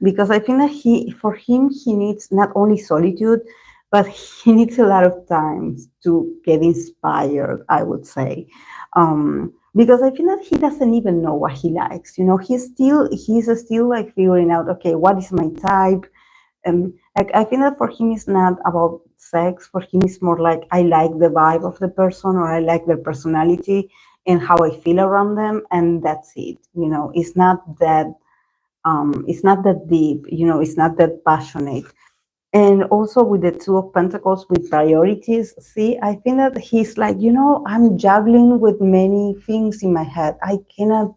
because I think that for him, he needs not only solitude, but he needs a lot of time to get inspired, I would say. Because I feel that he doesn't even know what he likes. He's still like figuring out, okay, what is my type? like I think that for him it's not about sex. For him it's more like I like the vibe of the person, or I like their personality and how I feel around them, and that's it. It's not that deep, it's not that passionate. And also with the Two of Pentacles with priorities, see, I think that he's like, I'm juggling with many things in my head. I cannot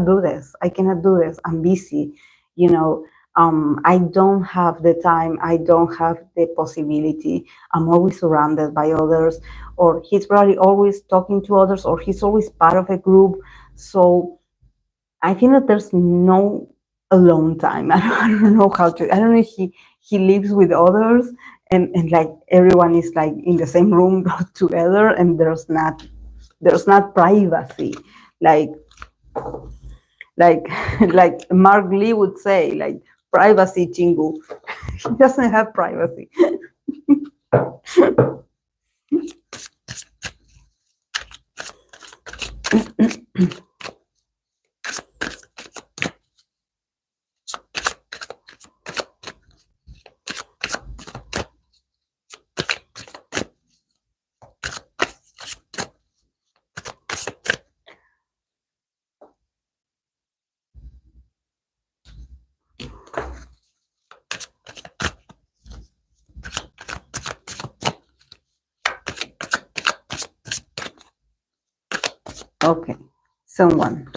do this. I cannot do this. I'm busy. You know, I don't have the time. I don't have the possibility. I'm always surrounded by others, or he's probably always talking to others, or he's always part of a group. So I think that there's no alone time. I don't know how to. I don't know if he lives with others, and like everyone is like in the same room together, and there's not privacy, like like like Mark Lee would say, like privacy, Chingu. He doesn't have privacy. Okay, someone.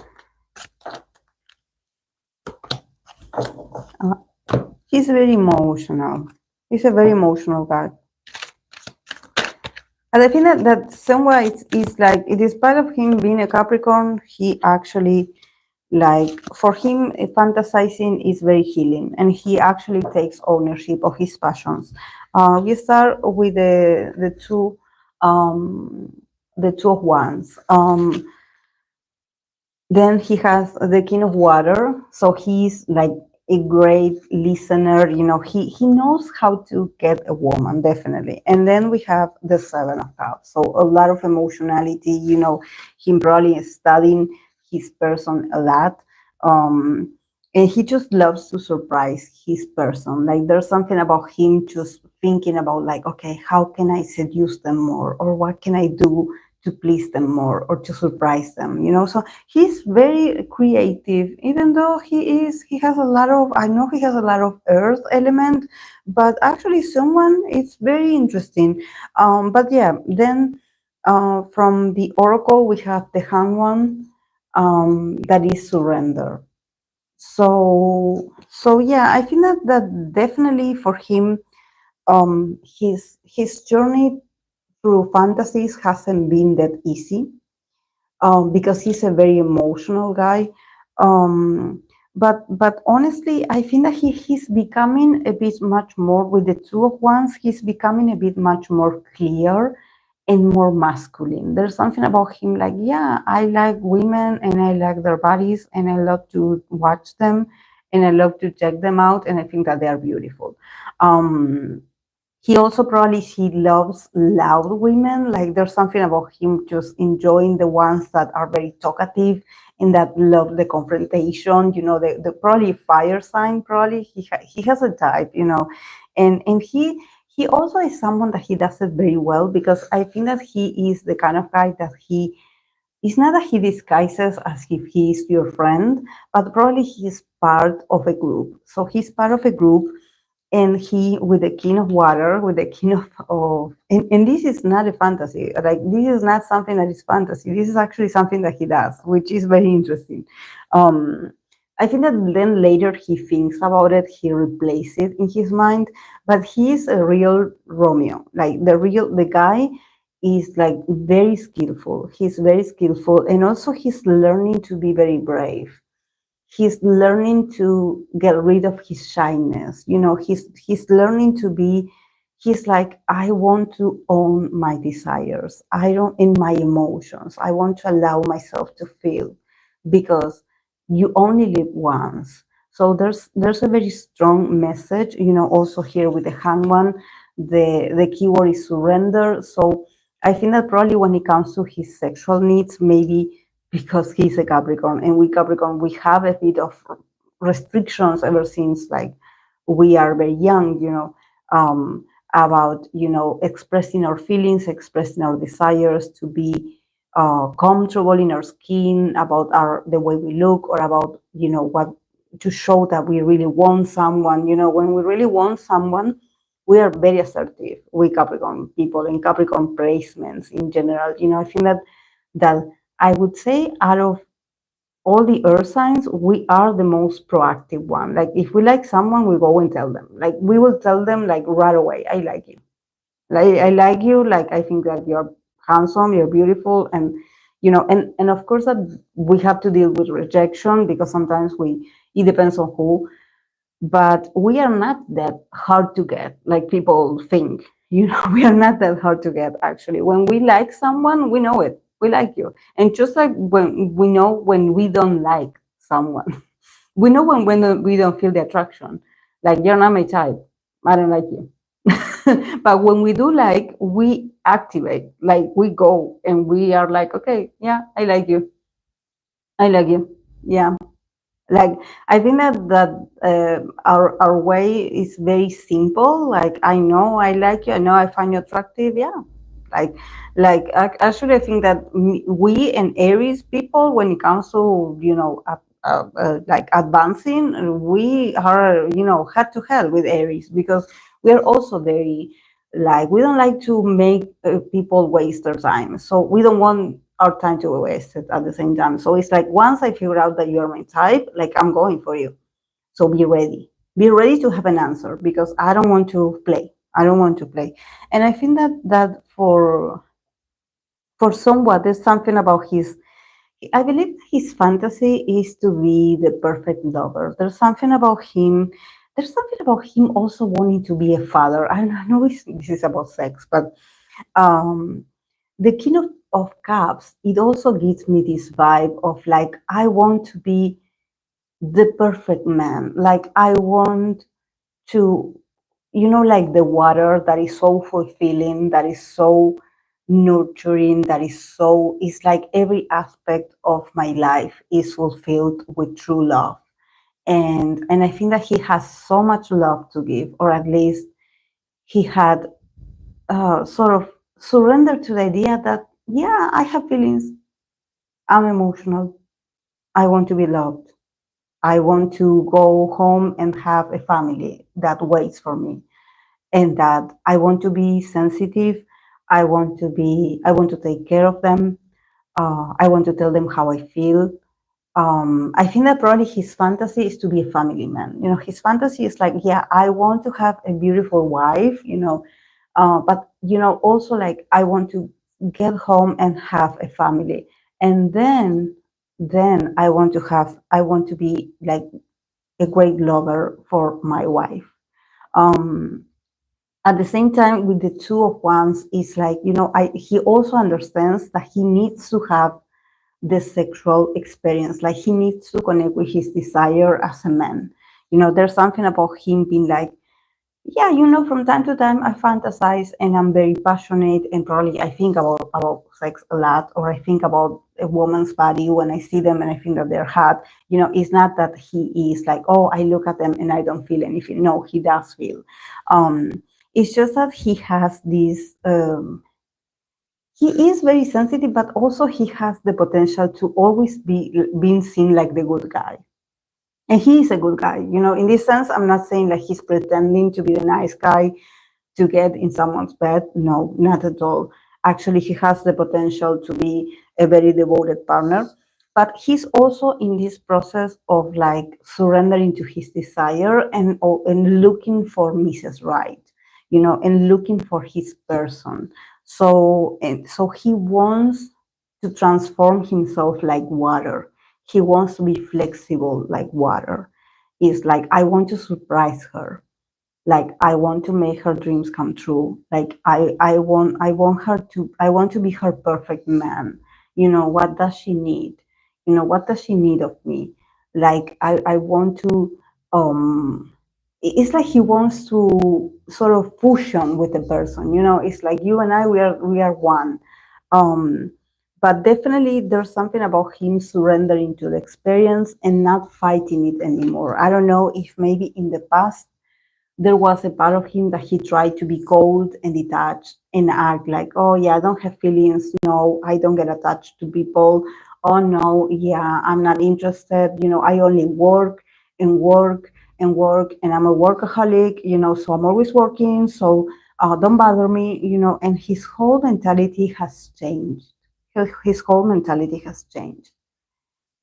He's very emotional. He's a very emotional guy. And I think that somewhere it's like, it is part of him being a Capricorn. He actually, like, for him, fantasizing is very healing, and he actually takes ownership of his passions. We start with the Two of Wands. Then he has the King of Water, so he's like a great listener. He knows how to get a woman, definitely. And then we have the Seven of Cups, so a lot of emotionality. Him probably studying his person a lot, and he just loves to surprise his person. Like there's something about him just thinking about, like, okay, how can I seduce them more, or what can I do to please them more, or to surprise them. So he's very creative, even though he has a lot of, I know he has a lot of earth element, but actually someone, it's very interesting. But yeah, then from the oracle we have the Hanged One, that is surrender. So yeah, I think that definitely for him, his journey through fantasies hasn't been that easy, because he's a very emotional guy. But honestly, I think that he's becoming a bit much more with the Two of Wands. He's becoming a bit much more clear and more masculine. There's something about him, like, yeah, I like women and I like their bodies and I love to watch them and I love to check them out, and I think that they are beautiful. He also probably, he loves loud women. Like there's something about him just enjoying the ones that are very talkative and that love the confrontation. The probably fire sign. Probably he has a type. And he also is someone that he does it very well, because I think that he is the kind of guy that it's not that he disguises as if he is your friend, but probably he's part of a group. So he's part of a group, and he, with the King of Water, with the King and this is not a fantasy. Like, this is not something that is fantasy. This is actually something that he does, which is very interesting. I think that then later he thinks about it, he replaces it in his mind, but he's a real Romeo. Like the guy is like very skillful. He's very skillful, and also he's learning to be very brave. He's learning to get rid of his shyness. He's learning to be, he's like, I want to own my desires. I don't, in my emotions. I want to allow myself to feel, because you only live once. So there's a very strong message, also here with the Hanged One. The keyword is surrender. So I think that probably when it comes to his sexual needs, maybe because he's a Capricorn, and we Capricorn, we have a bit of restrictions ever since, like, we are very young, about, expressing our feelings, expressing our desires, to be comfortable in our skin, about the way we look, or about, what to show that we really want someone. When we really want someone, we are very assertive. We Capricorn people and Capricorn placements in general. I think that I would say, out of all the earth signs, we are the most proactive one. Like, if we like someone, we go and tell them. Like, we will tell them, like, right away, I like you. Like, I like you. Like, I think that you're handsome, you're beautiful, and and of course that we have to deal with rejection, because sometimes it depends on who, but we are not that hard to get like people think. We are not that hard to get, actually. When we like someone, we know it, we like you. And just like when we know when we don't like someone, we know when we don't feel the attraction. Like, you're not my type, I don't like you. But when we do like, we activate, like, we go and we are like, okay, yeah, I like you, I like you, yeah. Like, I think that our way is very simple. Like, I know I like you, I know I find you attractive, yeah. like Actually, I think that we and Aries people, when it comes to, like, advancing, we are, head to head with Aries, because we are also very, like, we don't like to make people waste their time, so we don't want our time to be wasted at the same time. So it's like, once I figure out that you're my type, like, I'm going for you. So be ready. Be ready to have an answer, because I don't want to play. I don't want to play. And I think that for somewhat, there's something about his. I believe his fantasy is to be the perfect lover. There's something about him. There's something about him also wanting to be a father. I know this is about sex, but um, the King of Cups, it also gives me this vibe of, like, I want to be the perfect man. Like, I want to, like the water that is so fulfilling, that is so nurturing, that is so, it's like every aspect of my life is fulfilled with true love. And I think that he has so much love to give, or at least he had sort of surrendered to the idea that, yeah, I have feelings, I'm emotional, I want to be loved, I want to go home and have a family that waits for me, and that I want to be sensitive. I want to take care of them. I want to tell them how I feel. I think that probably his fantasy is to be a family man. His fantasy is like, yeah, I want to have a beautiful wife, but, also, like, I want to get home and have a family. And then I want to be like a great lover for my wife. Um, at the same time, with the Two of Wands, is like, he also understands that he needs to have the sexual experience. Like, he needs to connect with his desire as a man. There's something about him being like, yeah, from time to time I fantasize and I'm very passionate, and probably I think about sex a lot, or I think about a woman's body when I see them and I think that they're hot. It's not that he is like, oh, I look at them and I don't feel anything. No, he does feel. It's just that he has this. He is very sensitive, but also he has the potential to always be being seen like the good guy. And he is a good guy. In this sense, I'm not saying that he's pretending to be the nice guy to get in someone's bed. No, not at all. Actually, he has the potential to be a very devoted partner. But he's also in this process of, like, surrendering to his desire, and looking for Mrs. Right, and looking for his person. So he wants to transform himself like water. He wants to be flexible like water. It's like, I want to surprise her. Like, I want to make her dreams come true. Like, I want to be her perfect man. What does she need? What does she need of me? Like, I want to, it's like he wants to sort of fusion with the person. It's like, you and I, we are one. um but definitely there's something about him surrendering to the experience and not fighting it anymore. I don't know if maybe in the past there was a part of him that he tried to be cold and detached and act like, oh yeah, I don't have feelings. No, I don't get attached to people. Oh no, yeah, I'm not interested. I only work and work and work, and I'm a workaholic. So I'm always working. So don't bother me. And his whole mentality has changed. His whole mentality has changed.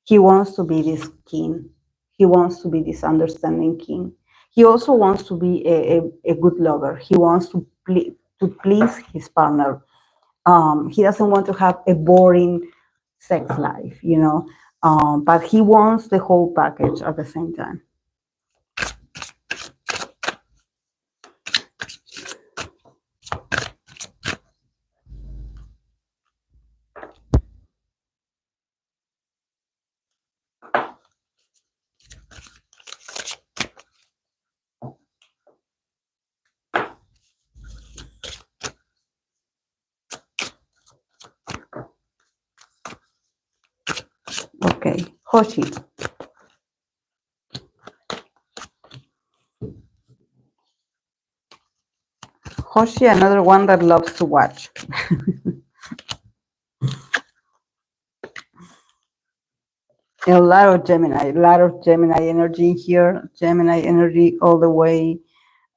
He wants to be this king. He wants to be this understanding king. He also wants to be a good lover. He wants to please his partner. He doesn't want to have a boring sex life. But he wants the whole package at the same time. Okay, Hoshi. Hoshi, another one that loves to watch. A lot of Gemini energy here. Gemini energy all the way.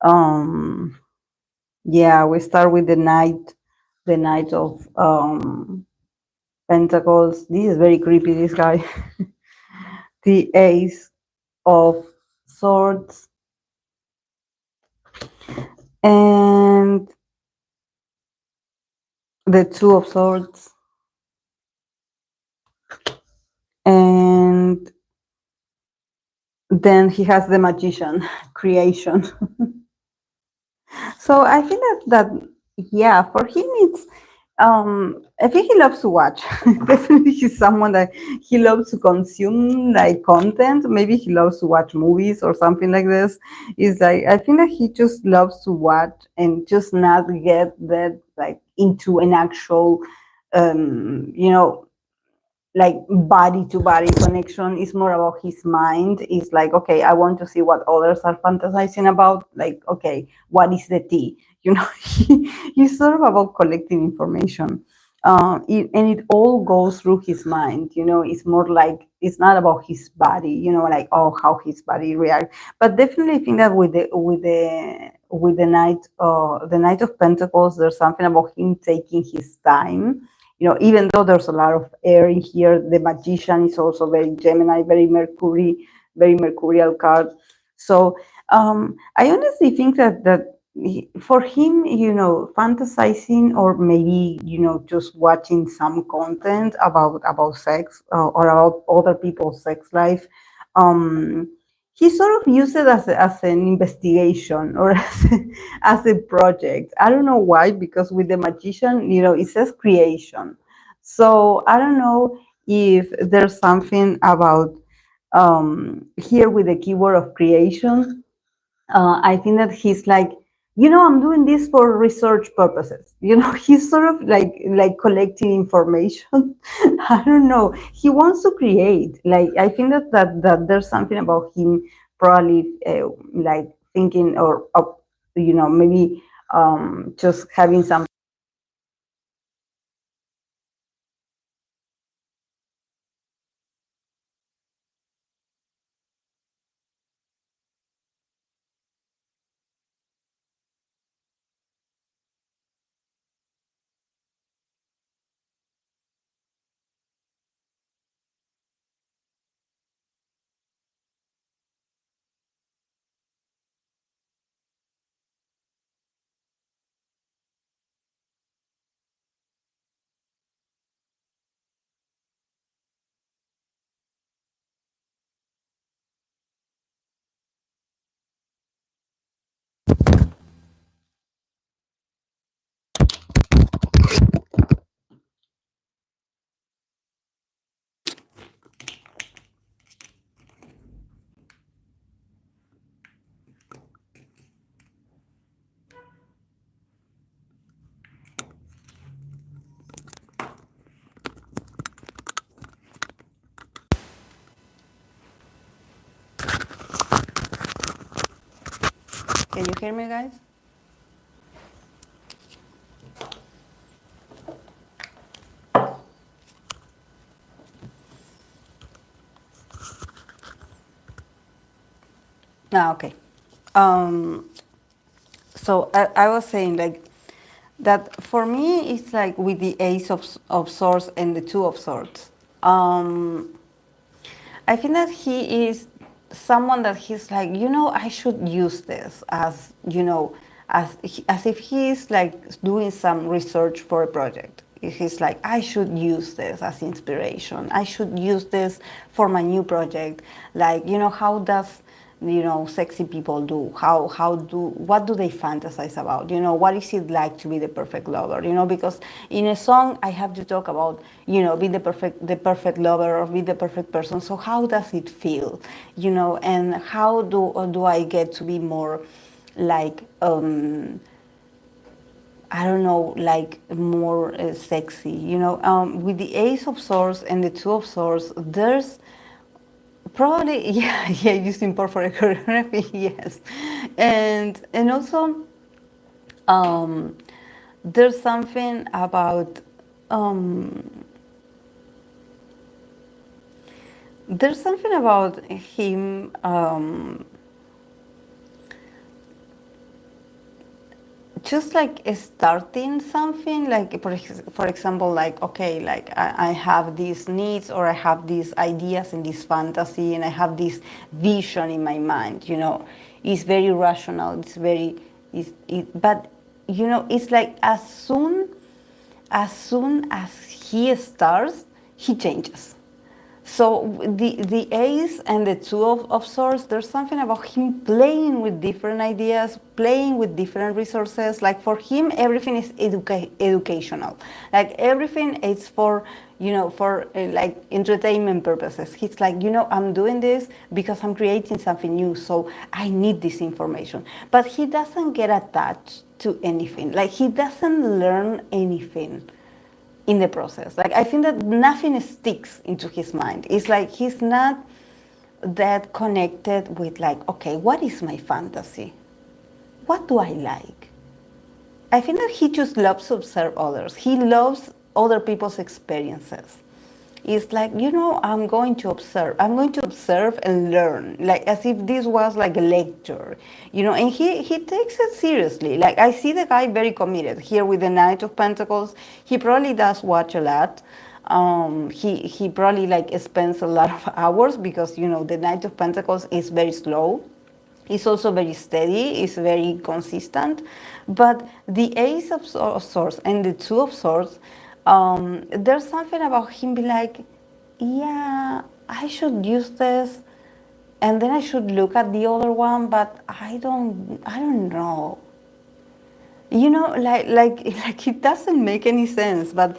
Um, yeah, we start with the Knight of Pentacles. This is very creepy, this guy. The Ace of Swords. And the Two of Swords. And then he has the Magician, creation. So I think that yeah, for him it's I think he loves to watch. Definitely he's someone that he loves to consume like content. Maybe he loves to watch movies or something like this. Is like I think that he just loves to watch and just not get that like into an actual like body to body connection. Is more about his mind. It's like, okay, I want to see what others are fantasizing about. Like, okay, what is the tea? He's sort of about collecting information. And it all goes through his mind. It's more like it's not about his body. Like, oh, how his body reacts. But definitely, I think that with the Knight of Pentacles, there's something about him taking his time. Even though there's a lot of air in here, the Magician is also very Gemini, very Mercurial card. So I honestly think that for him, fantasizing or maybe just watching some content about sex or about other people's sex life. Um, he sort of used it as an investigation or as a project. I don't know why, because with the Magician, it says creation. So I don't know if there's something about here with the keyword of creation. I think that he's like, I'm doing this for research purposes. He's sort of like collecting information. I don't know. He wants to create. Like I think that there's something about him probably like thinking or maybe just having some. Can you hear me, guys? Ah, okay. Um, so I was saying like that for me it's like with the ace of swords and the two of swords. I think that he is someone that he's like, I should use this as, as if he's like doing some research for a project. He's like, I should use this as inspiration. I should use this for my new project. Like, how does sexy people do? What do they fantasize about? What is it like to be the perfect lover? Because in a song I have to talk about, be the perfect lover or be the perfect person. So how does it feel? And how do I get to be more like I don't know, like more sexy, with the Ace of Swords and the Two of Swords, there's probably, yeah, using for choreography, yes, and also there's something about him. Just like starting something, like for example, like okay, like I have these needs or I have these ideas and this fantasy and I have this vision in my mind. It's very rational. It's very, but it's like as he starts, he changes. So the ace and the two of swords, there's something about him playing with different ideas, playing with different resources. Like for him, everything is educational. Like everything is for, for like entertainment purposes. He's like, I'm doing this because I'm creating something new. So I need this information. But he doesn't get attached to anything. Like he doesn't learn anything in the process. Like I think that nothing sticks into his mind. It's like he's not that connected with like, okay, what is my fantasy? What do I like? I think that he just loves to observe others. He loves other people's experiences. It's like, I'm going to observe. I'm going to observe and learn, like as if this was like a lecture, and he takes it seriously. Like I see the guy very committed here with the Knight of Pentacles. He probably does watch a lot. He probably like spends a lot of hours because, the Knight of Pentacles is very slow. It's also very steady, it's very consistent. But the Ace of Swords and the Two of Swords, there's something about him be like, yeah, I should use this, and then I should look at the other one, but I don't know. Like it doesn't make any sense, but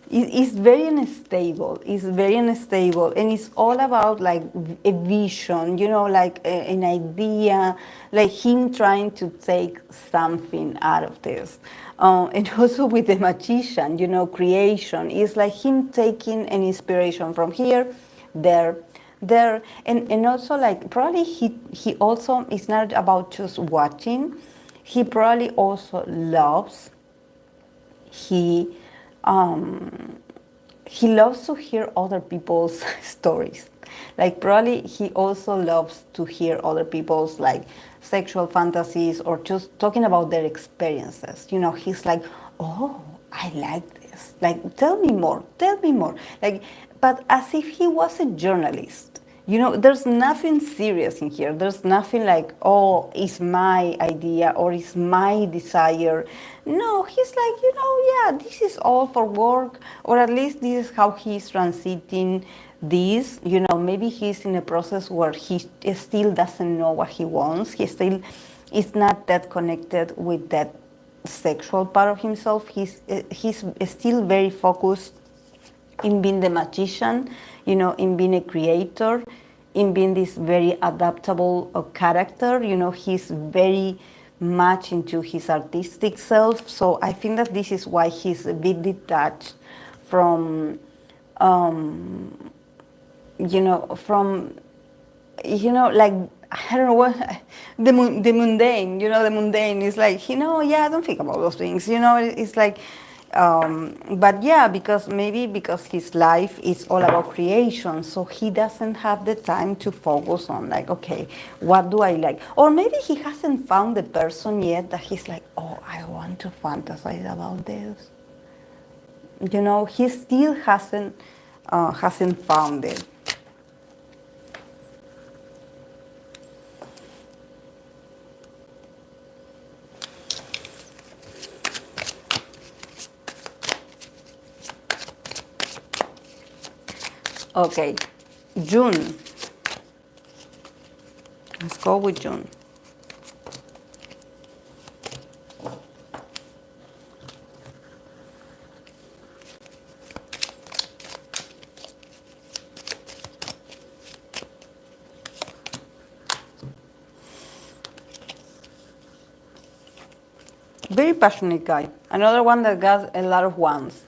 it's very unstable. It's very unstable, and it's all about like a vision, like an idea, like him trying to take something out of this. And also with the magician, creation is like him taking an inspiration from here, there, and also like probably he also is not about just watching. He probably also loves. He he loves to hear other people's stories. Like probably he also loves to hear other people's like sexual fantasies or just talking about their experiences. He's like, oh, I like this. Like, tell me more, tell me more. Like, but as if he was a journalist. There's nothing serious in here. There's nothing like, oh, it's my idea or it's my desire. No, he's like, yeah, this is all for work, or at least this is how he's transiting this. Maybe he's in a process where he still doesn't know what he wants. He still is not that connected with that sexual part of himself. He's still very focused in being the magician, in being a creator, in being this very adaptable character. He's very much into his artistic self. So I think that this is why he's a bit detached from, from like I don't know what the mundane, the mundane is like, yeah, don't think about those things, it's like, but yeah, because maybe because his life is all about creation, so he doesn't have the time to focus on like, okay, what do I like? Or maybe he hasn't found the person yet that he's like, oh, I want to fantasize about this. He still hasn't found it. Okay, June. Let's go with June. Very passionate guy. Another one that got a lot of wands.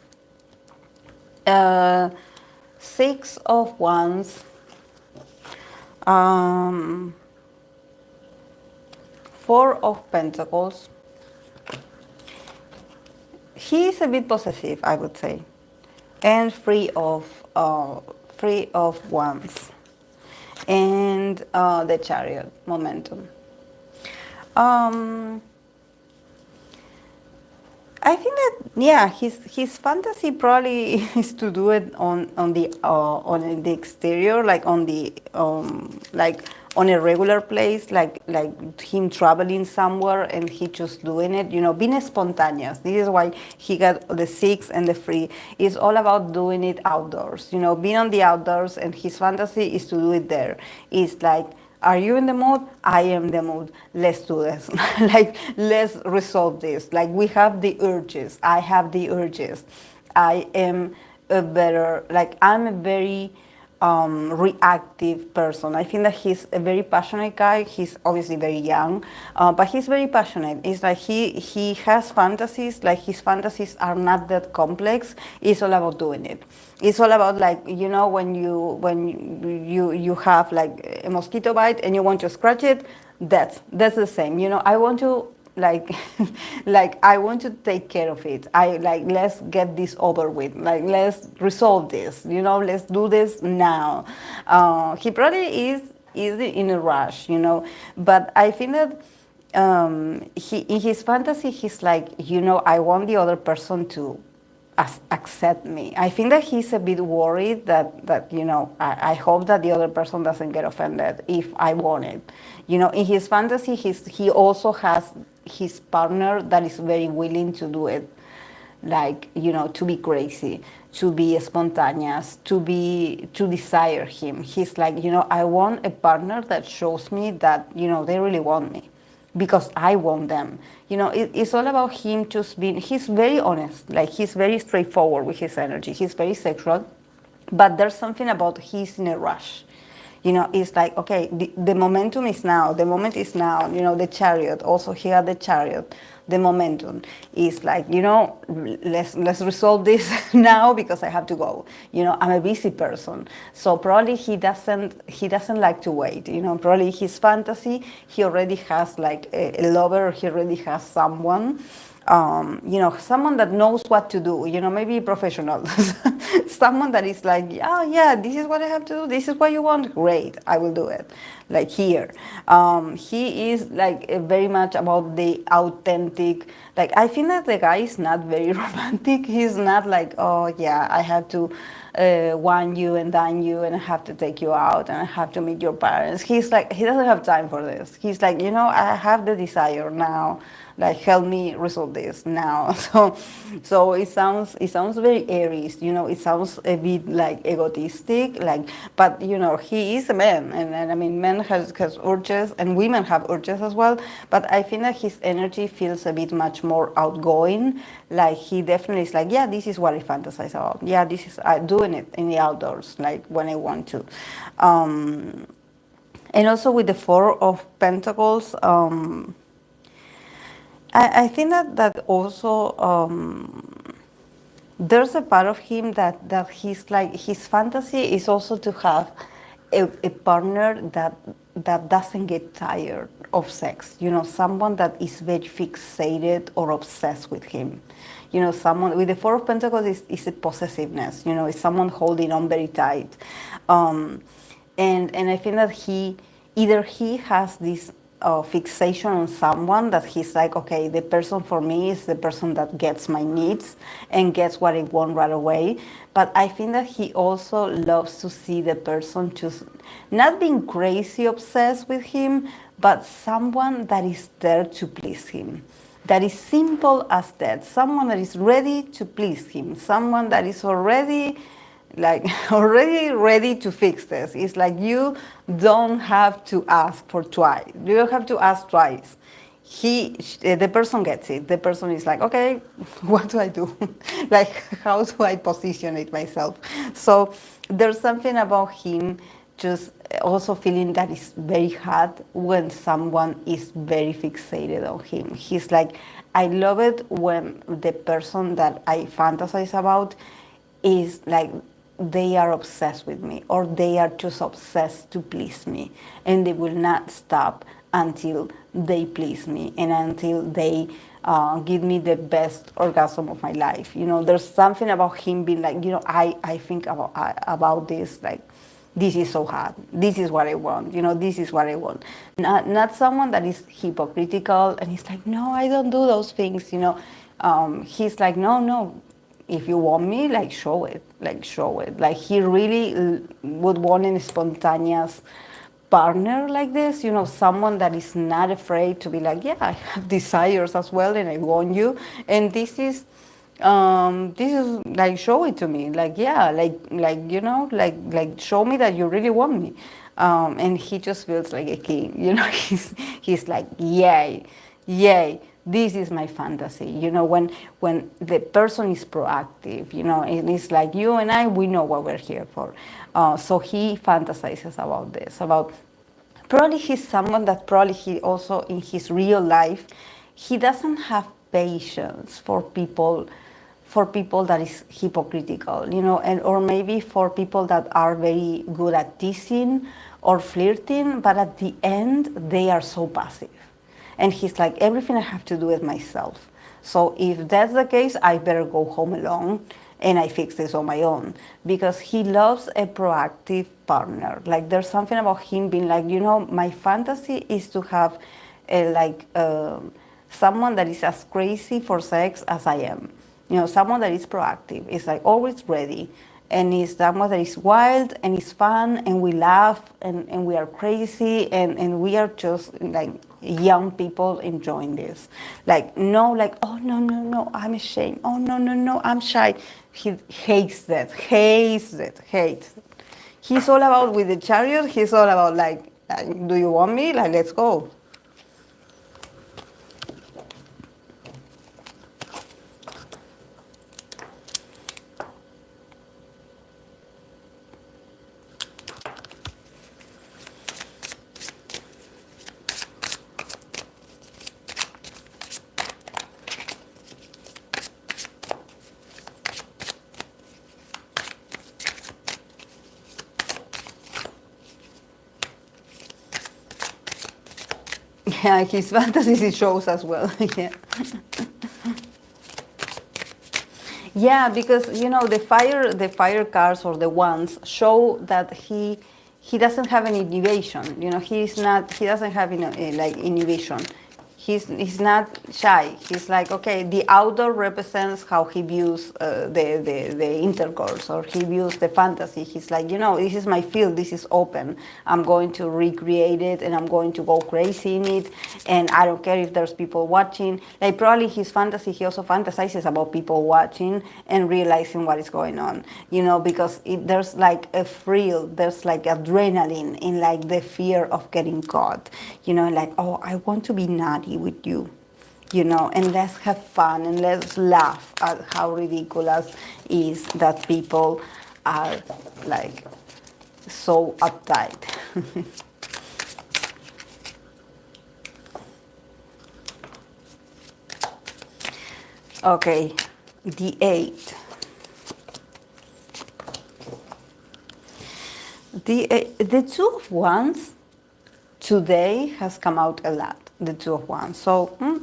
6 of wands. 4 of pentacles. He is a bit possessive, I would say, and 3 of wands, and the chariot momentum. I think that, yeah, his fantasy probably is to do it on the exterior, like on the like on a regular place, like him traveling somewhere and he just doing it, being spontaneous. This is why he got the 6 and the 3. It's all about doing it outdoors, being on the outdoors, and his fantasy is to do it there. It's like, are you in the mood? I am in the mood. Let's do this. Like, let's resolve this. Like, we have the urges. I have the urges. I am I'm a very reactive person. I think that he's a very passionate guy. He's obviously very young, but he's very passionate. It's like he has fantasies. Like, his fantasies are not that complex. It's all about doing it. It's all about, like, when you have like a mosquito bite and you want to scratch it. That's the same. I want to, like like, I want to take care of it. Let's get this over with. Like, let's resolve this. Let's do this now. He probably is in a rush. But I think that he, in his fantasy, he's like, I want the other person to accept me. I think that he's a bit worried that I hope that the other person doesn't get offended if I want it. In his fantasy, he also has his partner that is very willing to do it, like, to be crazy, to be spontaneous, to desire him. He's like, I want a partner that shows me that they really want me, because I want them. It's all about him just being, he's very honest, like, he's very straightforward with his energy. He's very sexual, but there's something about he's in a rush. It's like, okay, the momentum is now, the moment is now, the chariot, also here the chariot, the momentum is like, let's resolve this now, because I have to go. I'm a busy person. So probably he doesn't like to wait. Probably his fantasy, he already has like a lover, he already has someone. Someone that knows what to do, maybe professional, someone that is like, oh yeah, this is what I have to do, this is what you want, great, I will do it. Like, here, he is like very much about the authentic, like, I think that the guy is not very romantic. He's not like, oh yeah, I have to wine you and dine you, and I have to take you out, and I have to meet your parents. He's like, he doesn't have time for this. He's like, I have the desire now, like, help me resolve this now. So it sounds very Aries, it sounds a bit like egotistic, like, but he is a man, and I mean, men has urges, and women have urges as well, but I think that his energy feels a bit much more outgoing. Like, he definitely is like, yeah, this is what I fantasize about. Yeah, this is, I doing it in the outdoors, like, when I want to. And also with the 4 of Pentacles, I think that also there's a part of him that he's like, his fantasy is also to have a partner that that doesn't get tired of sex. You know, someone that is very fixated or obsessed with him. You know, someone with the Four of Pentacles is a possessiveness. You know, it's someone holding on very tight. And I think that either he has this fixation on someone that he's like, okay, the person for me is the person that gets my needs and gets what I want right away. But I think that he also loves to see the person just not being crazy obsessed with him, but someone that is there to please him. That is simple as that. Someone that is ready to please him. Someone that is already already ready to fix this. It's like you don't have to ask for twice. You don't have to ask twice. The person gets it. The person is like, okay, what do I do? Like, how do I position it myself? So there's something about him just also feeling that it's very hard when someone is very fixated on him. He's like, I love it when the person that I fantasize about is like, they are obsessed with me, or they are just obsessed to please me, and they will not stop until they please me and until they give me the best orgasm of my life. You know, there's something about him being like, you know, I think about this, like, this is so hard. This is what I want. You know, this is what I want. Not someone that is hypocritical and he's like, no, I don't do those things. You know, he's like, no. If you want me, like, show it. Like, show it. Like, he really would want a spontaneous partner like this. You know, someone that is not afraid to be like, yeah, I have desires as well, and I want you. And this is like, show it to me, like, yeah, like you know, like show me that you really want me. And he just feels like a king, you know. He's like, yay, this is my fantasy, you know, when the person is proactive, you know, and it's like, you and I, we know what we're here for. So he fantasizes about this, about, probably he's someone that probably he also in his real life, he doesn't have patience for people that is hypocritical, you know, and or maybe for people that are very good at teasing or flirting, but at the end they are so passive. And he's like, everything I have to do it myself. So if that's the case, I better go home alone and I fix this on my own, because he loves a proactive partner. Like, there's something about him being like, you know, my fantasy is to have someone that is as crazy for sex as I am. You know, someone that is proactive, is like always ready, and is someone that is wild and is fun, and we laugh and we are crazy, and we are just like young people enjoying this. Like, no, like, oh, no, I'm ashamed. Oh, no, I'm shy. He hates that, hates it. He's all about, with the Chariot, he's all about like, do you want me? Like, let's go. Yeah, his fantasies he shows as well. Yeah. Yeah, because you know the fire cards or the wands show that he doesn't have any inhibition. You know, he doesn't have like inhibition. He's not shy. He's like, okay, the outdoor represents how he views the intercourse, or he views the fantasy. He's like, you know, this is my field. This is open. I'm going to recreate it, and I'm going to go crazy in it. And I don't care if there's people watching. Like, probably his fantasy, he also fantasizes about people watching and realizing what is going on. You know, because there's like a thrill. There's like adrenaline in like the fear of getting caught. You know, like, oh, I want to be naughty with you, you know, and let's have fun and let's laugh at how ridiculous is that people are like so uptight. Okay, the 8. The 2 of Wands today has come out a lot, the Two of Wands. So, oh,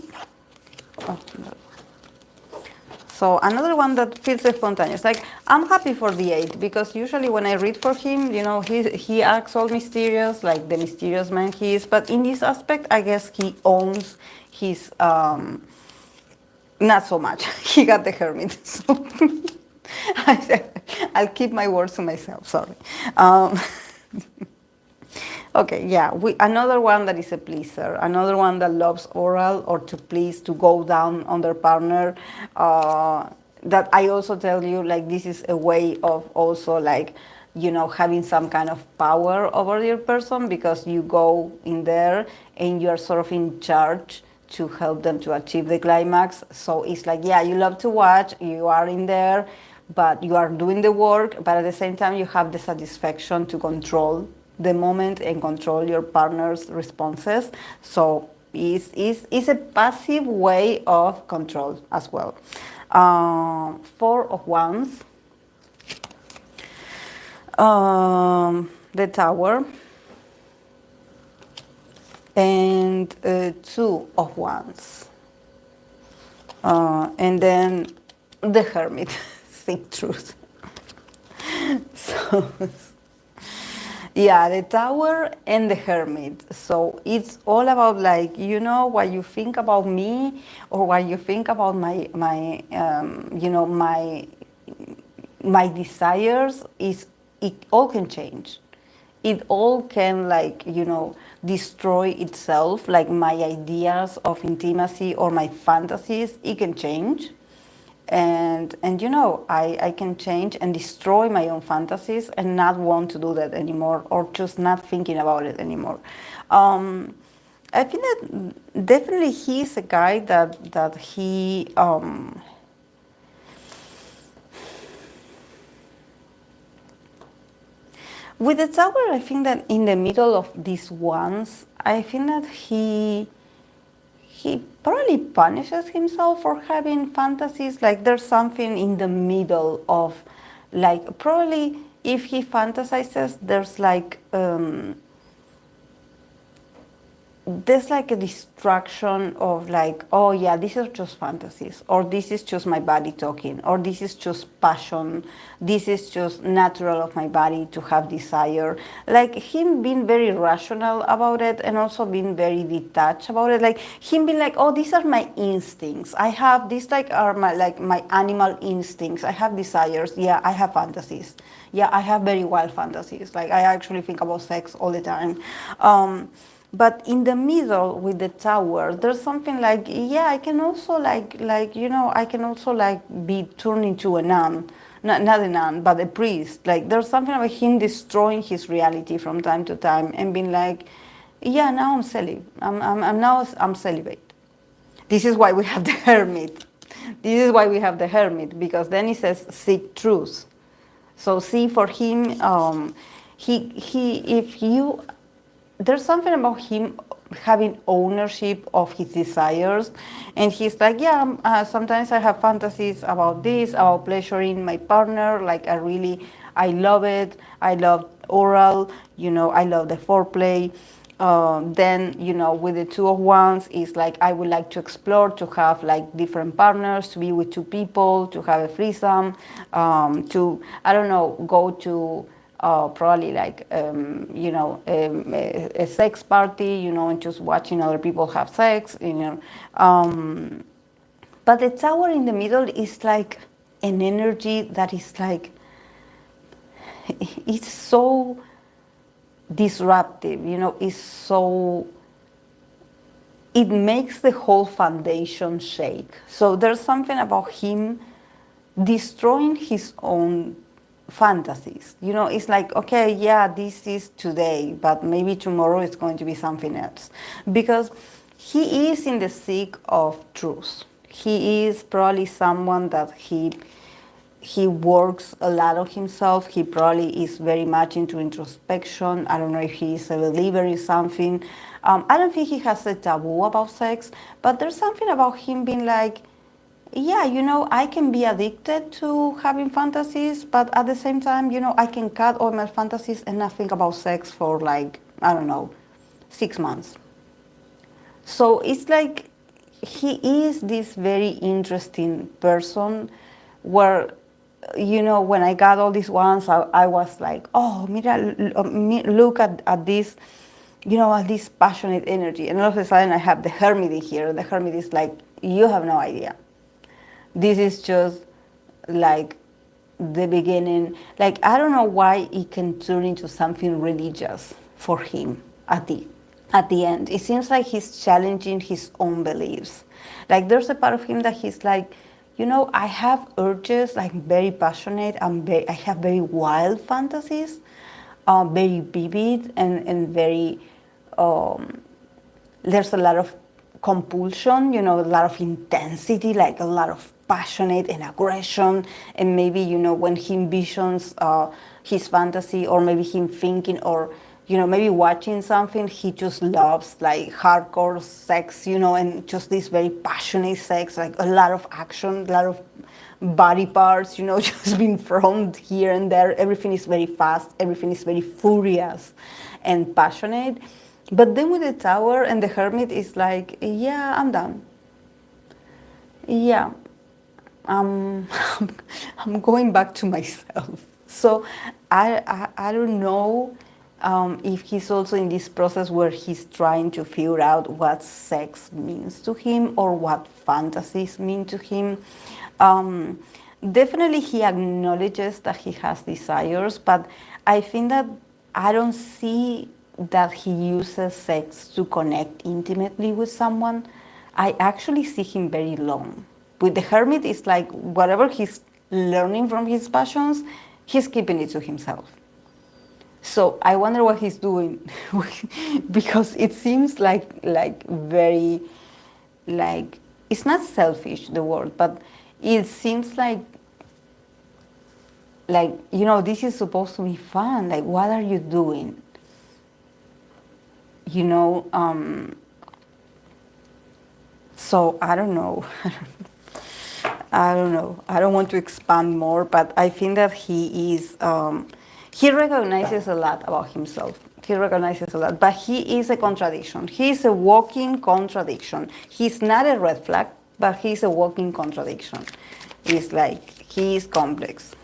so another one that feels spontaneous. Like, I'm happy for the 8 because usually when I read for him, he acts all mysterious, like the mysterious man he is. But in this aspect, I guess he owns his, not so much. He got the Hermit. So I'll keep my words to myself, sorry. Okay, yeah, another one that is a pleaser, another one that loves oral or to please, to go down on their partner. That I also tell you, like, this is a way of also, like, having some kind of power over your person because you go in there and you're sort of in charge to help them to achieve the climax. So it's like, yeah, you love to watch, you are in there, but you are doing the work, but at the same time you have the satisfaction to control the moment and control your partner's responses. So it's a passive way of control as well. 4 of Wands, the Tower, and 2 of Wands, and then the Hermit. Seek truth. So yeah, the Tower and the Hermit. So it's all about, like, what you think about me or what you think about my desires. It all can change. It all can, like, destroy itself. Like my ideas of intimacy or my fantasies, it can change. And I can change and destroy my own fantasies and not want to do that anymore, or just not thinking about it anymore. I think that definitely he's a guy that he with the Tower. I think that in the middle of these ones, I think that he probably punishes himself for having fantasies. Like there's something in the middle of, like, probably if he fantasizes, there's like a distraction of, like, oh yeah, these are just fantasies, or this is just my body talking, or this is just passion, this is just natural of my body to have desire. Like him being very rational about it and also being very detached about it. Like him being like, oh, these are my instincts, I have these, like, are my animal instincts, I have desires, yeah, I have fantasies, yeah, I have very wild fantasies, like I actually think about sex all the time. But in the middle with the Tower, there's something like, yeah, I can also I can also be turned into a nun, not a nun, but a priest. Like there's something about him destroying his reality from time to time and being like, yeah, now I'm celibate. I'm celibate. This is why we have the Hermit. This is why we have the Hermit, because then he says seek truth. So see, for him, there's something about him having ownership of his desires, and he's like, yeah, sometimes I have fantasies about this, about pleasuring my partner. Like I love it. I love oral. I love the foreplay. Then with the Two of Wands, is like I would like to explore, to have like different partners, to be with 2 people, to have a threesome, to, I don't know, go to probably like a sex party, and just watching other people have sex, but the Tower in the middle is like an energy that is like, it's so disruptive, it makes the whole foundation shake. So there's something about him destroying his own fantasies. It's like, okay, yeah, this is today, but maybe tomorrow it's going to be something else. Because he is in the seek of truth. He is probably someone that he works a lot on himself. He probably is very much into introspection. I don't know if he is a believer in something. I don't think he has a taboo about sex, but there's something about him being like, yeah, I can be addicted to having fantasies, but at the same time, I can cut all my fantasies and not think about sex for, like, I don't know, 6 months. So it's like he is this very interesting person where, when I got all these ones, I was like, oh, mira, look at this, at this passionate energy. And all of a sudden I have the hermit in here. The hermit is like, you have no idea. This is just like the beginning. Like, I don't know why it can turn into something religious for him at the end. It seems like he's challenging his own beliefs. Like, there's a part of him that he's like, I have urges, like very passionate, and I have very wild fantasies, very vivid and very, there's a lot of compulsion, a lot of intensity, like a lot of passionate and aggression. And maybe, when he envisions his fantasy, or maybe him thinking, or, maybe watching something, he just loves like hardcore sex, and just this very passionate sex, like a lot of action, a lot of body parts, just being thrown here and there. Everything is very fast, everything is very furious and passionate. But then with the tower and the hermit is like, yeah, I'm done. Yeah, I'm, I'm going back to myself. So I don't know if he's also in this process where he's trying to figure out what sex means to him, or what fantasies mean to him. Definitely he acknowledges that he has desires, but I think that I don't see that he uses sex to connect intimately with someone. I actually see him very alone. With the hermit, it's like whatever he's learning from his passions, he's keeping it to himself. So I wonder what he's doing, because it seems like very, like, it's not selfish, the word, but it seems like this is supposed to be fun. Like, what are you doing? So I don't know. I don't know. I don't want to expand more, but I think that he is, he recognizes a lot about himself. He recognizes a lot, but he is a contradiction. He is a walking contradiction. He's not a red flag, but he's a walking contradiction. It's like, he is complex.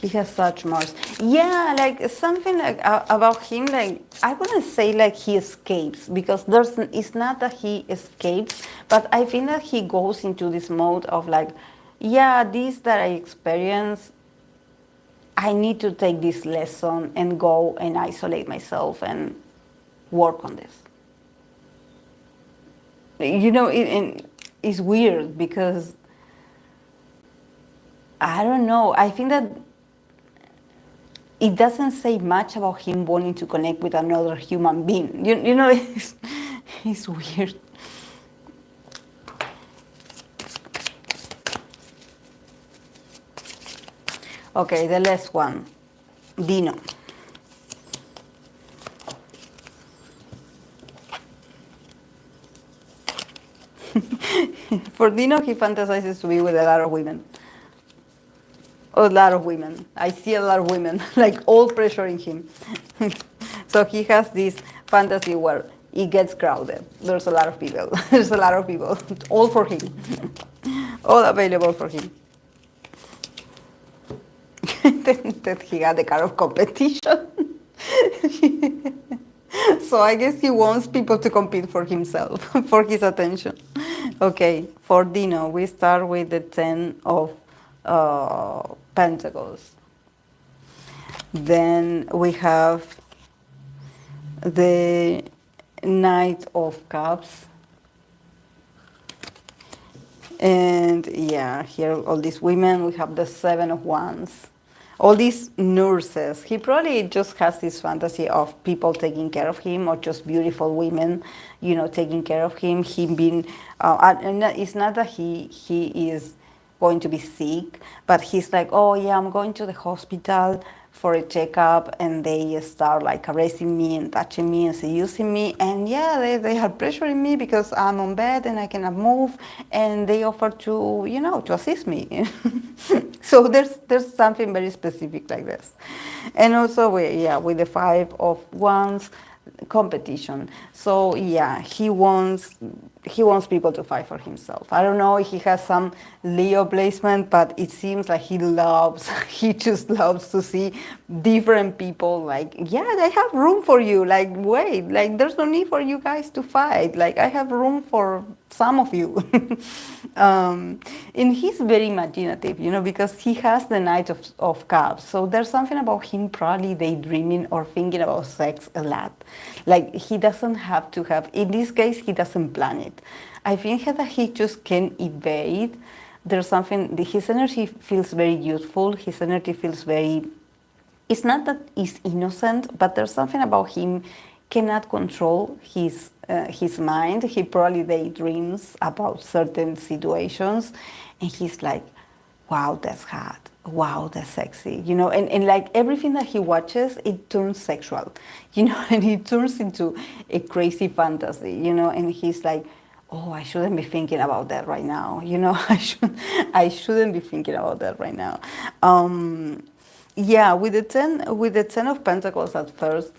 He has such Mars. Yeah, like something like about him, like I wouldn't say like he escapes, because it's not that he escapes, but I think that he goes into this mode of like, yeah, this that I experience, I need to take this lesson and go and isolate myself and work on this. It's weird because I don't know. I think that it doesn't say much about him wanting to connect with another human being. It's weird. Okay, the last one, Dino. For Dino, he fantasizes to be with a lot of women. A lot of women. I see a lot of women, like all pressuring him. So he has this fantasy where it gets crowded. There's a lot of people. There's a lot of people, all for him, all available for him. That he got the kind of competition. So I guess he wants people to compete for himself, for his attention. Okay, for Dino, we start with the 10 of Pentacles. Then we have the Knight of Cups. And yeah, here all these women. We have the 7 of Wands. All these nurses. He probably just has this fantasy of people taking care of him, or just beautiful women, taking care of him. Him being, and it's not that he is going to be sick, but he's like, oh yeah, I'm going to the hospital for a checkup, and they start like caressing me and touching me and seducing me, and yeah, they are pressuring me because I'm on bed and I cannot move, and they offer to, you know, to assist me. So there's something very specific like this. And also with the Five of Wands, competition. So yeah, he wants people to fight for himself. I don't know if he has some Leo placement, but it seems like he just loves to see different people like, yeah, I have room for you. Like, wait, like there's no need for you guys to fight. Like, I have room for some of you. And he's very imaginative, you know, because he has the Knight of Cups. So there's something about him probably daydreaming or thinking about sex a lot. Like, he doesn't have to have, in this case, he doesn't plan it. I think that he just can evade. There's something, his energy feels very youthful. His energy feels very, it's not that he's innocent, but there's something about him cannot control his mind. He probably daydreams about certain situations, and he's like, wow, that's hot. Wow, that's sexy. You know, and like everything that he watches, it turns sexual, you know, and it turns into a crazy fantasy, you know, and he's like, oh, I shouldn't be thinking about that right now. You know, I shouldn't be thinking about that right now. Yeah, with the ten of Pentacles at first,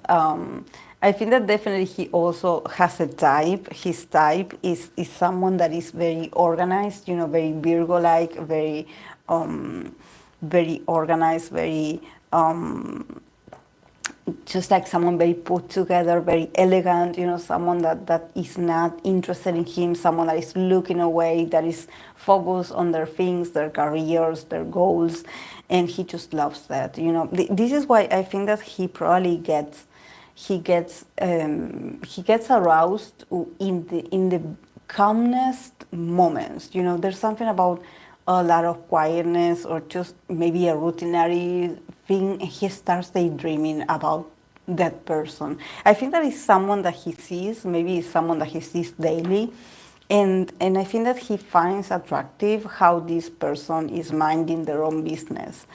I think that definitely he also has a type. His type is someone that is very organized, you know, very Virgo-like, very organized, very just like someone very put together, very elegant, you know, someone that is not interested in him, someone that is looking away, that is focused on their things, their careers, their goals, and he just loves that, you know. This is why I think that he probably gets aroused in the calmest moments, you know. There's something about a lot of quietness or just maybe a routinary thing, and he starts daydreaming about that person. I think that is someone that he sees, maybe it's someone that he sees daily, and I think that he finds attractive how this person is minding their own business.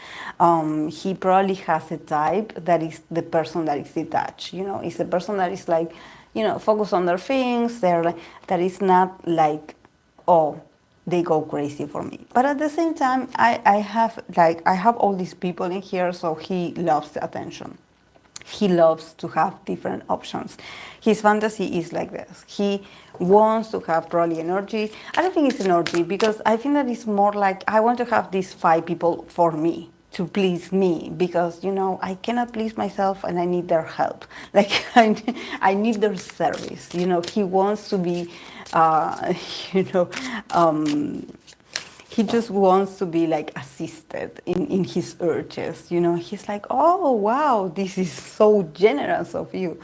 He probably has a type that is the person that is detached, you know, it's the person that is like, you know, focused on their things, they're like, that is not like, oh, they go crazy for me. But at the same time, I have all these people in here, so he loves the attention. He loves to have different options. His fantasy is like this. He wants to have probably energy. I don't think it's energy, because I think that it's more like, I want to have these 5 people for me, to please me, because, you know, I cannot please myself and I need their help. Like, I need their service. You know, he wants to be, you know, he just wants to be like assisted in his urges. You know, he's like, oh, wow, this is so generous of you.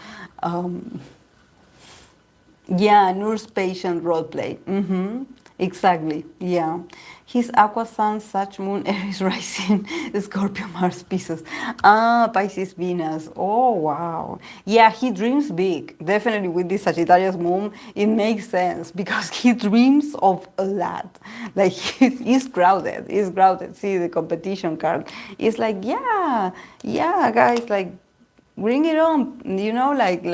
Yeah, nurse patient role play. Exactly. Yeah. His Aqua Sun, Sag Moon, Aries Rising, Scorpio, Mars, Pisces. Pisces, Venus. Oh, wow. Yeah, he dreams big. Definitely with this Sagittarius Moon, it makes sense because he dreams of a lot. Like, he's grounded. He's grounded. See the competition card. It's like, yeah, guys, like, bring it on, you know, like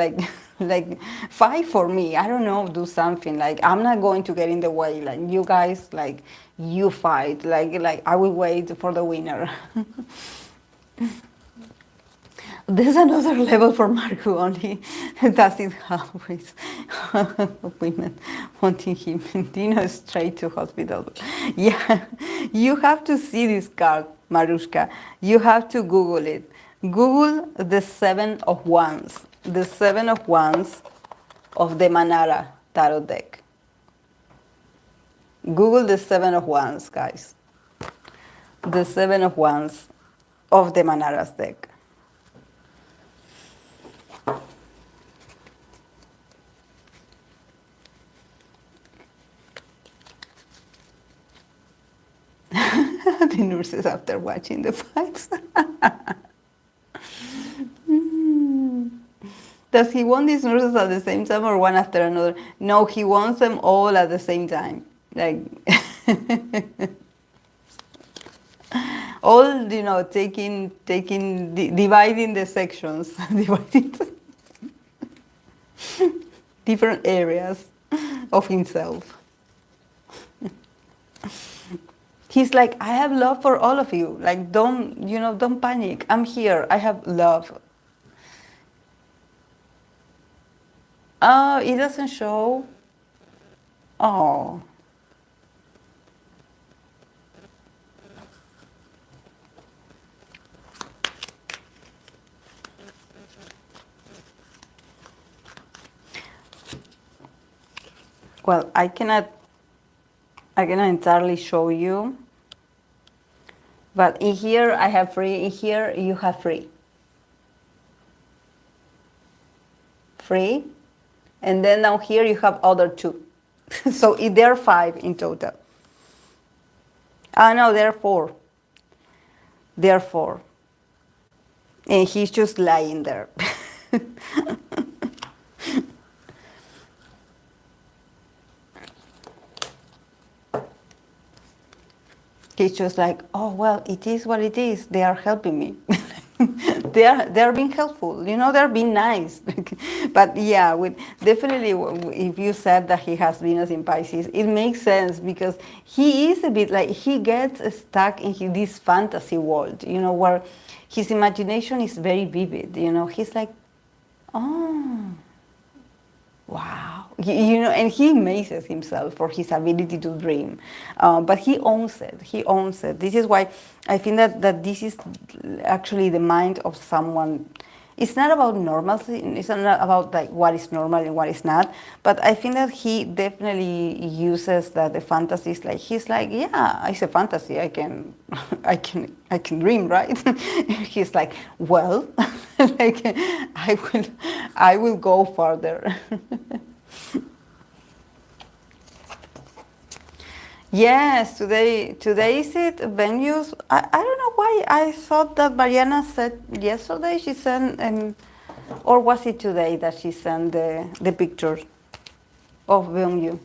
like fight for me. I don't know, do something. Like, I'm not going to get in the way. Like, you guys, like, you fight. Like I will wait for the winner. There's another level for Marco only. Does it always? Women wanting him, you know, straight to hospital. Yeah, you have to see this card, Marushka. You have to Google it. Google the Seven of Wands. The Seven of Wands of the Manara Tarot deck. Google the Seven of Wands, guys. The Seven of Wands of the Manara's deck. The nurses after watching the fights. Does he want these nurses at the same time or one after another? No, he wants them all at the same time. Like, all dividing the sections, dividing different areas of himself. He's like, I have love for all of you. Like, don't panic. I'm here. I have love. Oh, it doesn't show. Oh. Well, I cannot entirely show you. But in here I have free, in here you have free. Free. And then down here you have other two. So there are 5 in total. No, there are 4. There are 4. And he's just lying there. He's just like, oh, well, it is what it is. They are helping me. They're being helpful. They're being nice. But yeah, definitely, if you said that he has Venus in Pisces, it makes sense because he is a bit like, he gets stuck in this fantasy world, where his imagination is very vivid. He's like, oh, wow, and he amazes himself for his ability to dream, but he owns it. He owns it. This is why I think that this is actually the mind of someone. It's not about normalcy. It's not about like what is normal and what is not. But I think that he definitely uses that the fantasies. Like he's like, yeah, it's a fantasy. I can, I can dream, right? He's like, well, like I will go further. Yes, today is it venues. I don't know why I thought that Mariana said yesterday she sent, or was it today that she sent the picture of venue?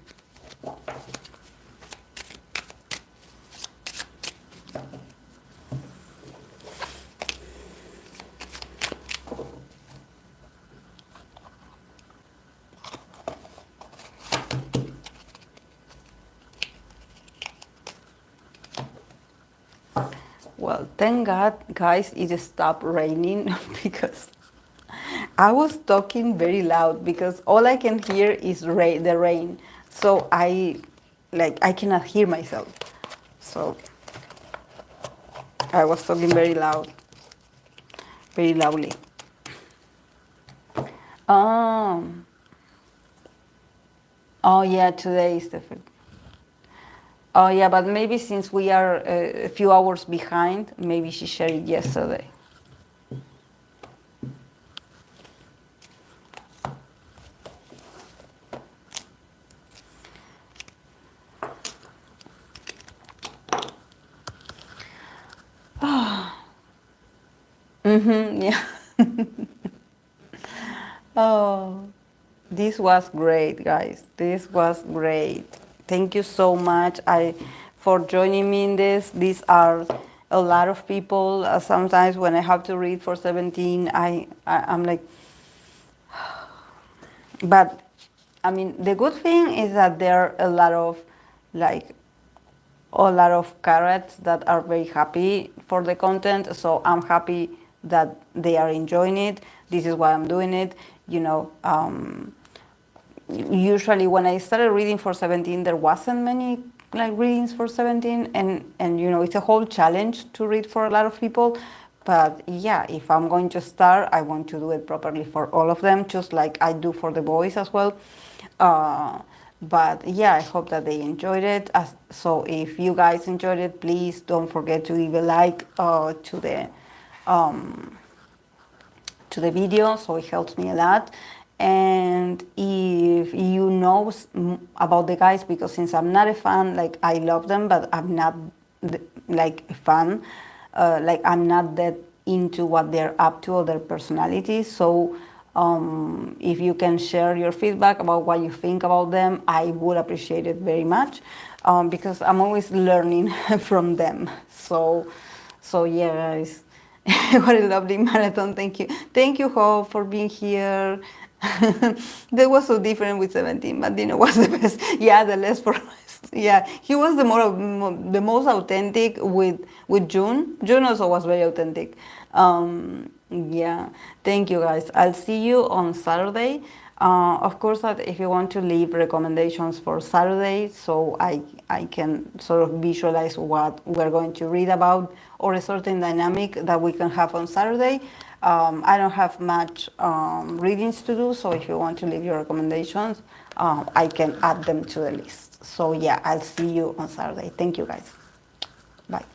Well, thank God, guys, it stopped raining because I was talking very loud because all I can hear is the rain. So I cannot hear myself. So I was talking very loudly. Oh yeah, today is the first. Oh yeah, but maybe since we are a few hours behind, maybe she shared it yesterday. Yeah. Oh, this was great, guys. This was great. Thank you so much for joining me in this. These are a lot of people. Sometimes when I have to read for 17, I'm like, but I mean, the good thing is that there are a lot of carrots that are very happy for the content. So I'm happy that they are enjoying it. This is why I'm doing it. Usually when I started reading for 17, there wasn't many readings for 17, and it's a whole challenge to read for a lot of people. But yeah, if I'm going to start, I want to do it properly for all of them, just like I do for the boys as well. But yeah, I hope that they enjoyed it. So if you guys enjoyed it, please don't forget to give a like to the video, so it helps me a lot. And if you know about the guys, because since I'm not a fan, I love them, but I'm not a fan, I'm not that into what they're up to or their personalities. So if you can share your feedback about what you think about them, I would appreciate it very much, because I'm always learning from them. So So yeah, guys, what a lovely marathon. Thank you, Hope, for being here. That was so different with 17, but Dino was the best. Yeah, the less for us. Yeah, he was the most authentic with June. June also was very authentic. Yeah, thank you guys. I'll see you on Saturday. Of course, that if you want to leave recommendations for Saturday, so I can sort of visualize what we're going to read about or a certain dynamic that we can have on Saturday. I don't have much readings to do, so if you want to leave your recommendations, I can add them to the list. So yeah, I'll see you on Saturday. Thank you guys. Bye.